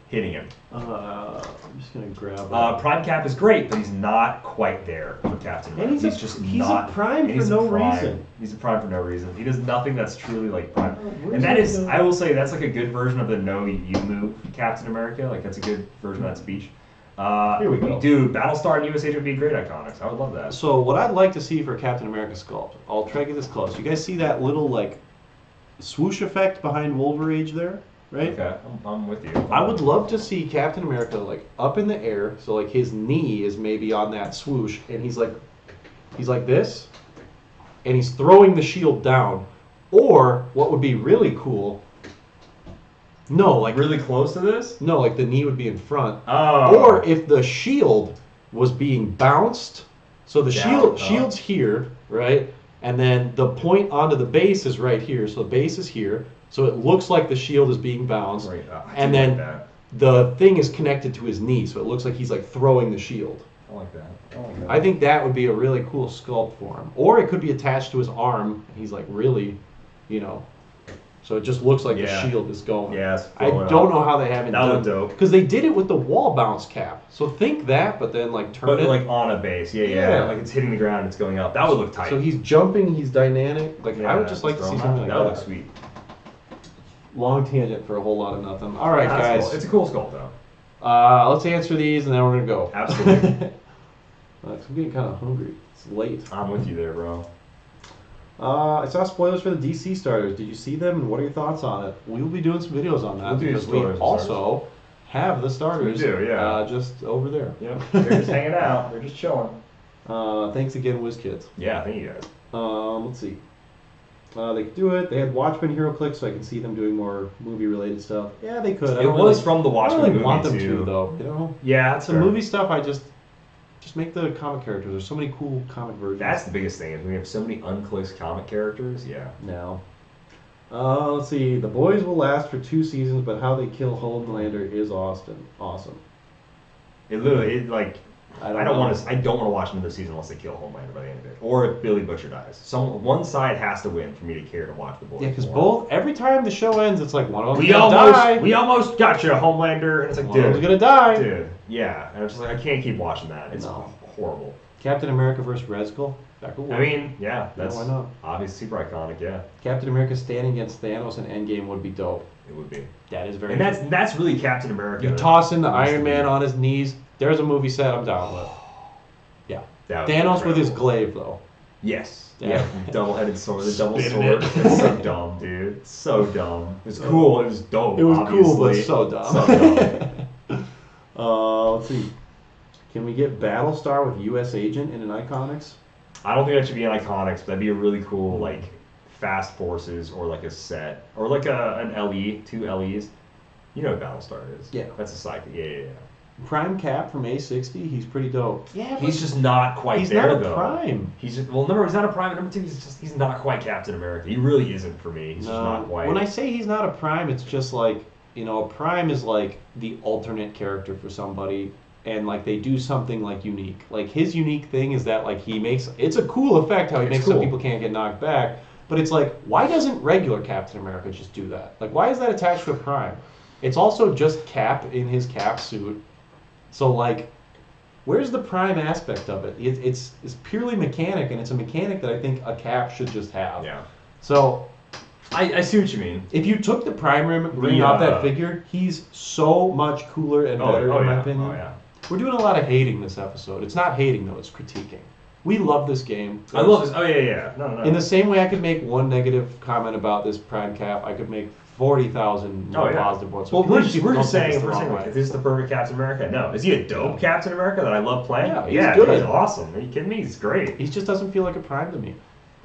hitting him. I'm just gonna grab. Prime Cap is great, but he's not quite there for Captain America. And he's a Prime for no reason. He's a Prime for no reason. He does nothing that's truly like Prime. And that is, I will say, that's like a good version of the No You Move Captain America. Like that's a good version of that speech. Here we go. Dude, Battlestar and US Agent would be great iconics. I would love that. So what I'd like to see for Captain America sculpt, I'll try to get this close. You guys see that little like swoosh effect behind Wolverine there? Right? Okay, I'm with you. I would love to see Captain America like up in the air, so like his knee is maybe on that swoosh, and he's like this, and he's throwing the shield down. Or what would be really cool? No, like really close to this? No, like the knee would be in front. Oh. Or if the shield was being bounced, so the shield's here, right? And then the point onto the base is right here, so the base is here. So it looks like the shield is being bounced, right. and then the thing is connected to his knee, so it looks like he's like throwing the shield. I like that. I think that would be a really cool sculpt for him. Or it could be attached to his arm, and he's like really, so it just looks like the shield is going. Yes. I don't know how they haven't done it. Dope. Because they did it with the wall bounce cap. So think that, but then like turn it. Like on a base. Yeah. Like it's hitting the ground, it's going up. That would look tight. So he's jumping, he's dynamic. Like I would just like to see something like that. That would look sweet. Long tangent for a whole lot of nothing. All right, guys. Cool. It's a cool sculpt, though. Let's answer these, and then we're gonna go. Absolutely. I'm getting kind of hungry. It's late. I'm with you there, bro. I saw spoilers for the DC starters. Did you see them, and what are your thoughts on it? We will be doing some videos on that because we also have the starters. We do, yeah. Just over there. Yep. They're just hanging out. They're just chilling. Thanks again, WizKids. Yeah, thank you guys. Let's see. They could do it. They had Watchmen Hero Click, so I can see them doing more movie-related stuff. Yeah, they could. It was from the Watchmen movie. I movie, want them too. to, though. Yeah, some movie stuff. I just make the comic characters. There's so many cool comic versions. That's the biggest thing. Is we have so many unclicked comic characters. Yeah. Now, let's see. The boys will last for 2 seasons, but how they kill Homelander is awesome. It literally, I don't want to. I don't want to watch another season unless they kill Homelander by the end of it, or if Billy Butcher dies. One side has to win for me to care to watch the boys. Yeah, because every time the show ends, it's like one of them's gonna die. We almost got you, Homelander, and it's like, one of them's gonna die. Dude, yeah, and I'm just like, I can't keep watching that. It's horrible. Captain America versus Red Skull. That could work. I mean, yeah, that's why not? Obviously super iconic. Yeah. Captain America standing against Thanos in Endgame would be dope. It would be. That is very. And that's really Captain America. You toss in the Iron Man on his knees. There's a movie set I'm down with. Yeah. Thanos with his glaive though. Yes. Yeah. Double-headed sword. The double sword. It's so dumb, dude. So dumb. It was cool. It was dope. It was obviously. Cool, but so dumb. So dumb. Let's see. Can we get Battlestar with U.S. Agent in an Iconics? I don't think that should be an Iconics, but that'd be a really cool like Fast Forces or like a set or like an LE, 2 LEs. You know what Battlestar is? Yeah. That's a side. Yeah. Prime Cap from A60, he's pretty dope. Yeah, he's just not quite he's there, not a though. Prime. He's just, well, number he's not a Prime. Number 2, he's not quite Captain America. He really isn't for me. He's just not quite. When I say he's not a Prime, it's just like, a Prime is like the alternate character for somebody, and like they do something like unique. Like his unique thing is that like it's a cool effect how he makes some people can't get knocked back. But it's like, why doesn't regular Captain America just do that? Like, why is that attached to a Prime? It's also just Cap in his Cap suit. So like, where's the Prime aspect of it? It's purely mechanic, and it's a mechanic that I think a Cap should just have. Yeah. So, I see what you mean. If you took the Prime ring off that figure, he's so much cooler and better in my opinion. Oh yeah. We're doing a lot of hating this episode. It's not hating though; it's critiquing. We love this game. I love this. Oh yeah. No. In the same way I could make one negative comment about this Prime Cap, I could make 40,000 positive ones. So well, we're just saying, is this the perfect Captain America? No. Is he a dope Captain America that I love playing? Yeah, he's good. He's awesome. Are you kidding me? He's great. He just doesn't feel like a Prime to me.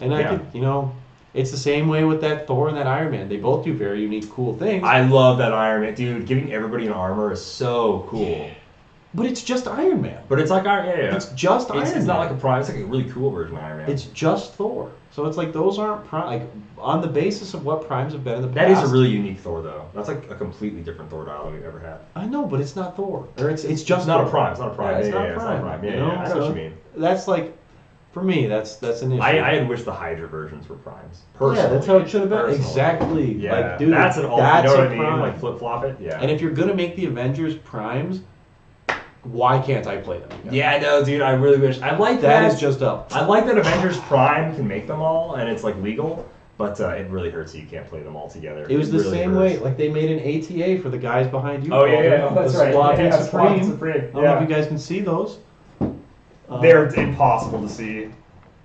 And I could, it's the same way with that Thor and that Iron Man. They both do very unique, cool things. I love that Iron Man. Dude, giving everybody an armor is so cool. But it's just Iron Man. But it's like Iron. Yeah. It's just Iron Man. It's not like a prime. It's like a really cool version of Iron Man. It's just Thor. So it's like those aren't prime. Like on the basis of what primes have been in the that past. is a really unique Thor, though. That's like a completely different Thor dial we've ever had. I know, but it's not Thor. Or it's just It's not Thor. a prime. It's not a prime. Yeah, it's not It's not prime. a prime. Yeah, You know? I know what you mean. That's like, for me, that's an issue. I had wished the Hydra versions were primes. Personally. Yeah, that's how it should have been. Personally. Exactly. Yeah, Like, dude, that's an all. that's You know what a I mean? prime. Like flip flop it. Yeah. And if you're gonna make the Avengers primes, why can't I play them again? Yeah, I know, dude. I really wish. I like That that. is just up. I like that Avengers Prime can make them all, and it's like legal, but it really hurts that you can't play them all together. It was the really same hurts. way, like they made an ATA for the guys behind you. Oh yeah, Calder, that's the right. Squadron Yeah, Supreme. Supreme. I don't know if you guys can see those. They're impossible to see.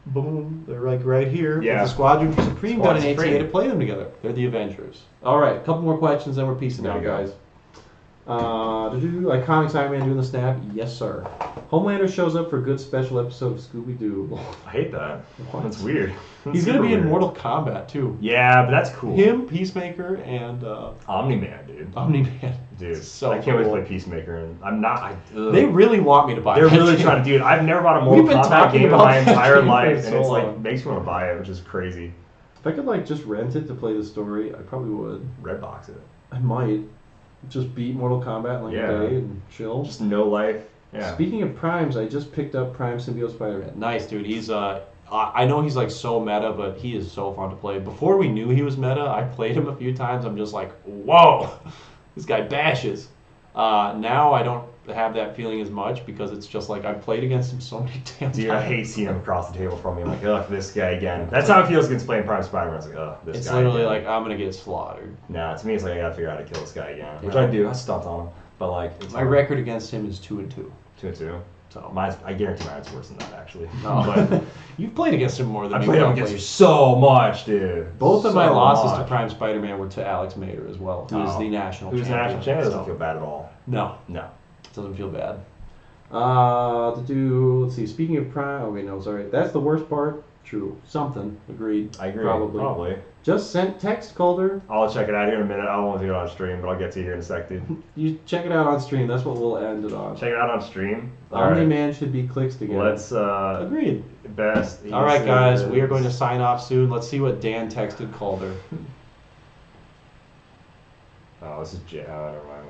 Boom. They're like right here. Yeah. But the Squadron Supreme got an Squadron ATA Supreme. to play them together. They're the Avengers. All right, a couple more questions, then we're peacing There out, you go. guys. Iconic Iron Man doing the snap? Yes, sir. Homelander shows up for a good special episode of Scooby-Doo. I hate that. What? That's weird. That's He's going to super be in weird. Mortal Kombat, too. Yeah, but that's cool. Him, Peacemaker, and Omni-Man, dude. Omni-Man. Dude, So I can't wait to cool. play Peacemaker, and I'm not. Ugh. They really want me to buy They're that really game. trying to do it. I've never bought a Mortal We've been Kombat talking game in about my that entire game for life, and so it's like long. makes me want to buy it, which is crazy. If I could like just rent it to play the story, I probably would. Redbox it. I might. Just beat Mortal Kombat in like Yeah. a day and chill. Just no life. Yeah. Speaking of primes, I just picked up Prime Symbiote Spider-Man. Nice, dude. He's I know he's like so meta, but he is so fun to play. Before we knew he was meta, I played him a few times. I'm just like, whoa, this guy bashes. Now I don't have that feeling as much because it's just like I've played against him so many damn Dude, I times. hate seeing him across the table from me. I'm like, ugh, this guy again. That's how it feels against playing Prime Spider-Man. It's like, ugh, this It's guy literally again. like I'm gonna get slaughtered. Nah, to me, it's like I gotta figure out how to kill this guy again, which Yeah. I do. I stunt on him, but like, it's My hard. record against him is 2-2. 2-2. So Mine's, I guarantee mine's worse than that, actually. no, But you've played against him more than I me. played him probably. against you so much, dude. Both of So my losses to much. Prime Spider-Man were to Alex Mater as well, who is Oh. the national Who's the champion. national champion? Doesn't So- feel bad at all. No, No. doesn't feel bad. Let's see. Speaking of Prime, oh wait, no, sorry. That's the worst part. True. Something. Agreed. I agree. Probably. Just sent text, Calder. I'll check it out here in a minute. I don't want to do it on stream, but I'll get to you here in a sec, dude. You check it out on stream. That's what we'll end it on. Check it out on stream. All right. Omni-Man should be clicks together. Let's Agreed. best. All right, guys. is- We are going to sign off soon. Let's see what Dan texted Calder. Oh, this is never mind.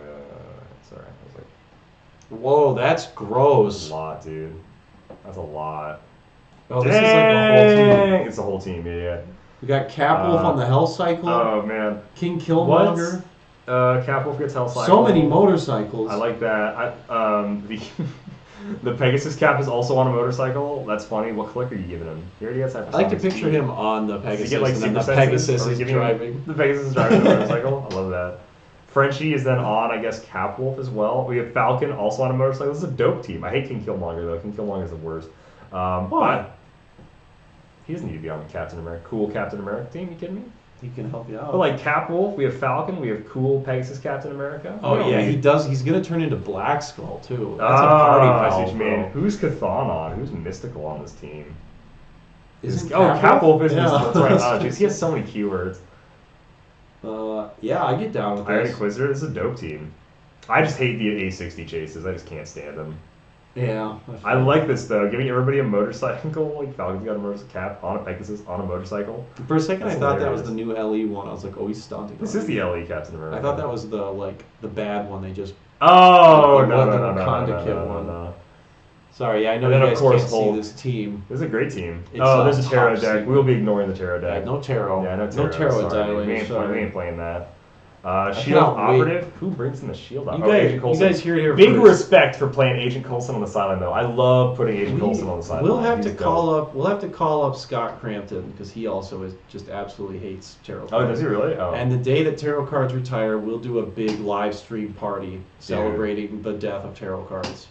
Sorry, I was like, Whoa, that's that's gross. a lot, dude. That's a lot. Oh, this is like a whole team. It's a whole team, yeah. We got Capwolf on the Hell Cycle. Oh man. King Killmonger. Capwolf gets Hell Cycle. So many motorcycles. I like that. The Pegasus Cap is also on a motorcycle. That's funny. What click are you giving him? He already has hypersonic I like to picture speed. him on the Does Pegasus, he get like and then the super senses? Pegasus Are we is giving him- driving. The Pegasus is driving the motorcycle. I love that. Frenchie is then on, I guess, Capwolf as well. We have Falcon also on a motorcycle. This is a dope team. I hate King Killmonger though. King Killmonger is the worst. Why? But he doesn't need to be on the Captain America. Cool Captain America team. You kidding me? He can help you out. But like Capwolf, we have Falcon. We have cool Pegasus Captain America. oh We don't yeah, need- he does. He's gonna turn into Black Skull too. That's Oh, a party I see foul, what you bro. mean. Who's Chthon on? Who's Mystical on this team? Isn't Capwolf is Yeah. Mystical. That's right. Oh, jeez, he has so many keywords. Yeah, I get down with Iron this. Inquisitor, this is a dope team. I just hate the A60 chases. I just can't stand them. Yeah. I like this though, giving everybody a motorcycle. Like Falcon's got a motorcycle cap on a Pegasus on a motorcycle. For a second, That's I thought that was hilarious. the new LE one. I was like, oh, he's stunting. This on is it. the LE Captain America. I thought that was the bad one. They just. Oh the no one no that no no Wakanda no, kit no, no, one. no. Sorry, yeah, I know And you then, of guys course, can't Hulk. see this team. This is a great team. It's, There's a top tarot deck. secret. We'll be ignoring the tarot deck. Yeah, no tarot. Yeah, no No tarot. tarot sorry. dialing, We ain't, sorry. we ain't playing that. Shield cannot wait. Operative. Who brings in the Shield You Operative? Agent guys, Coulson. hear it here Big first. respect for playing Agent Coulson on the sideline, though. I love putting Agent Coulson on the sideline. We'll have to He's call dope. up. We'll have to call up Scott Crampton because he also is just absolutely hates tarot cards. Oh, does he really? Oh. And the day that tarot cards retire, we'll do a big live stream party celebrating the death of tarot cards.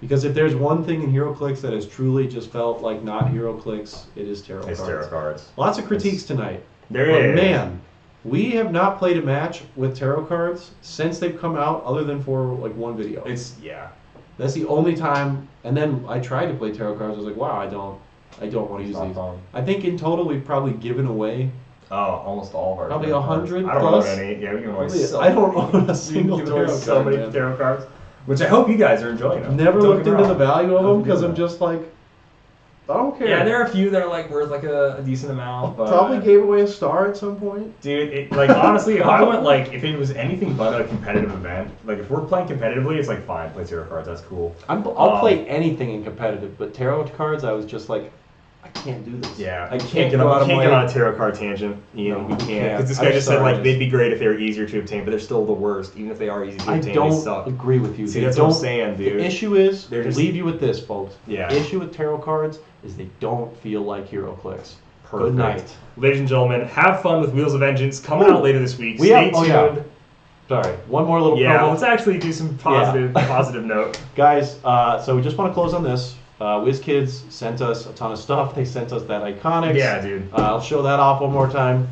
Because if there's one thing in HeroClix that has truly just felt like not HeroClix, it is tarot It's cards. tarot cards. Lots of critiques tonight. There But is. man, we have not played a match with tarot cards since they've come out, other than for like one video. Yeah. That's the only time. And then I tried to play tarot cards. I was like, wow, I don't want to use Not these. fun. I think in total we've probably given away. Oh, almost all of our Probably tarot 100 cards. I don't plus? own any. Yeah, we give away Probably- so I don't many. own a single We give away tarot so card, many man. tarot cards. Which I hope you guys are enjoying them. Never Don't looked get me into the wrong. value of them Don't because get I'm me just like, I don't care. Yeah, there are a few that are like worth like a decent amount. But Probably gave away a star at some point. dude, like honestly, if I went like if it was anything but a competitive event, like if we're playing competitively, it's like fine, play tarot cards, that's cool. I'll play anything in competitive, but tarot cards, I was just like, I can't do this. Yeah, I we can't get go out on, of we my can't get on a tarot card tangent. Ian, No, we we can't. can't. Because this I'm guy just said sorry, like they'd be great if they were easier to obtain, but they're still the worst. Even if they are easy to I obtain, they don't suck. agree with you. See, They that's what I'm don't- saying, dude. The issue is, They're just- leave you with this, folks. Yeah. The issue with tarot cards is they don't feel like hero clicks. Perfect. Good night. Ladies and gentlemen, have fun with Wheels of Vengeance coming out later this week. We Stay have- oh, tuned. yeah. Sorry, one more little Yeah, promo. let's actually do some positive note. Guys, so we just want to close on this. WizKids sent us a ton of stuff. They sent us that Iconics. Yeah, dude. I'll show that off one more time.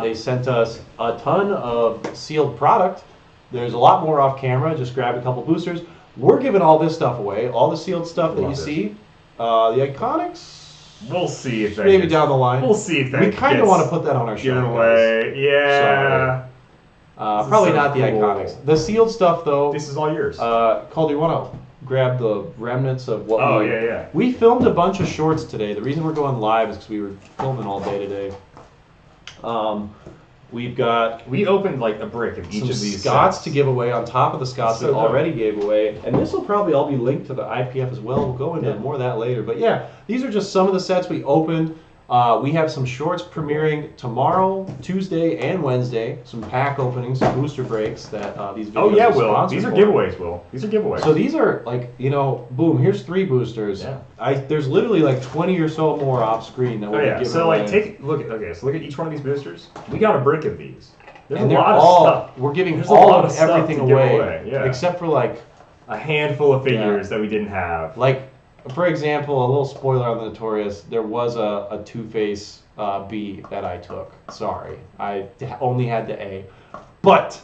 They sent us a ton of sealed product. There's a lot more off camera. Just grab a couple boosters. We're giving all this stuff away. All the sealed stuff that you Love it. see. The Iconics. We'll see if that Maybe gets- down the line. We'll see if that We kind of gets want to put that on our show. given guys. away. Yeah. This is Probably so not the cool. Iconics. The sealed stuff, though. This is all yours. Calder, you want to grab the remnants of what Oh, we... yeah. We filmed a bunch of shorts today. The reason we're going live is because we were filming all day today. We've got We opened like a brick of each some of these Scots sets. to give away on top of the Scots So we dope. already gave away. And this will probably all be linked to the IPF as well. We'll go into more of that later. But yeah, these are just some of the sets we opened. We have some shorts premiering tomorrow, Tuesday, and Wednesday. Some pack openings, some booster breaks that these videos Oh yeah, are Will. sponsored These are for. giveaways, Will. These are giveaways. So these are like, boom, here's 3 boosters. Yeah. There's literally like 20 or so more off screen that Oh we're yeah. giving So away. like look at each one of these boosters. We got a brick of these. There's and a they're lot all, of stuff. we're giving There's a all lot of of stuff everything to give away, away, yeah. except for like, A handful of figures that we didn't have. like, for example, a little spoiler on the Notorious, there was a Two-Face B that I took. Sorry, I only had the A. But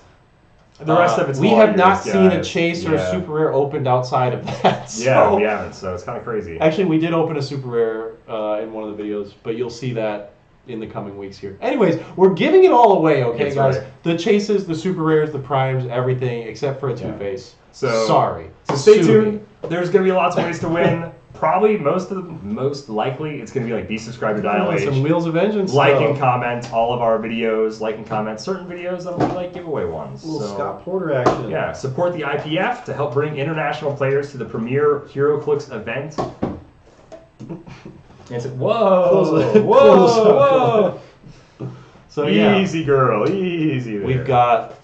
The rest of it's we all have not yours, seen a guys. chase or a Yeah. super rare opened outside of that. Yeah, So- we haven't, so it's kind of crazy. Actually, we did open a super rare in one of the videos, but you'll see that in the coming weeks here. Anyways, we're giving it all away, okay, That's guys? right. The chases, the super rares, the primes, everything except for a Two-Face. So- sorry. So stay Sue me. tuned. There's gonna be lots of ways to win. Probably most likely it's gonna be like be subscribed to Dial H. Some Wheels of Vengeance Like stuff. and comment all of our videos. Like and comment certain videos that will be like giveaway ones. A little So, Scott Porter action. yeah, support the IPF to help bring international players to the premier HeroClix event. And so, whoa, Close it. whoa, Close it. whoa! So yeah, Easy, girl, easy. There. we've got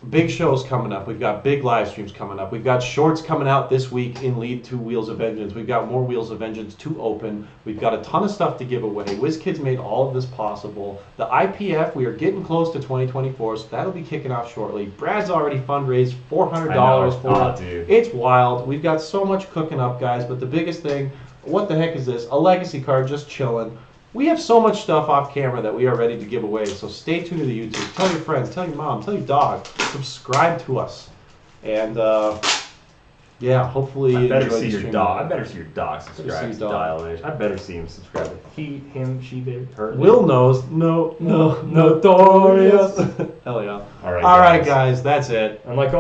big shows coming up. We've got big live streams coming up. We've got shorts coming out this week in lead to Wheels of Vengeance. We've got more Wheels of Vengeance to open. We've got a ton of stuff to give away. WizKids made all of this possible. The IPF, we are getting close to 2024, so that'll be kicking off shortly. Brad's already fundraised $400 for Oh, it. dude. It's wild. We've got so much cooking up, guys, but the biggest thing, what the heck is this? A legacy card just chilling. We have so much stuff off camera that we are ready to give away, so stay tuned to the YouTube. Tell your friends, tell your mom, tell your dog. Subscribe to us. And, yeah, hopefully I you better enjoyed see the your stream dog. I today. better see your dog see subscribe his to dog. Dial H. I better see him subscribe. He, him, she, they, her. Will knows. No, notorious. Hell yeah. All right, All right, guys, that's it. And like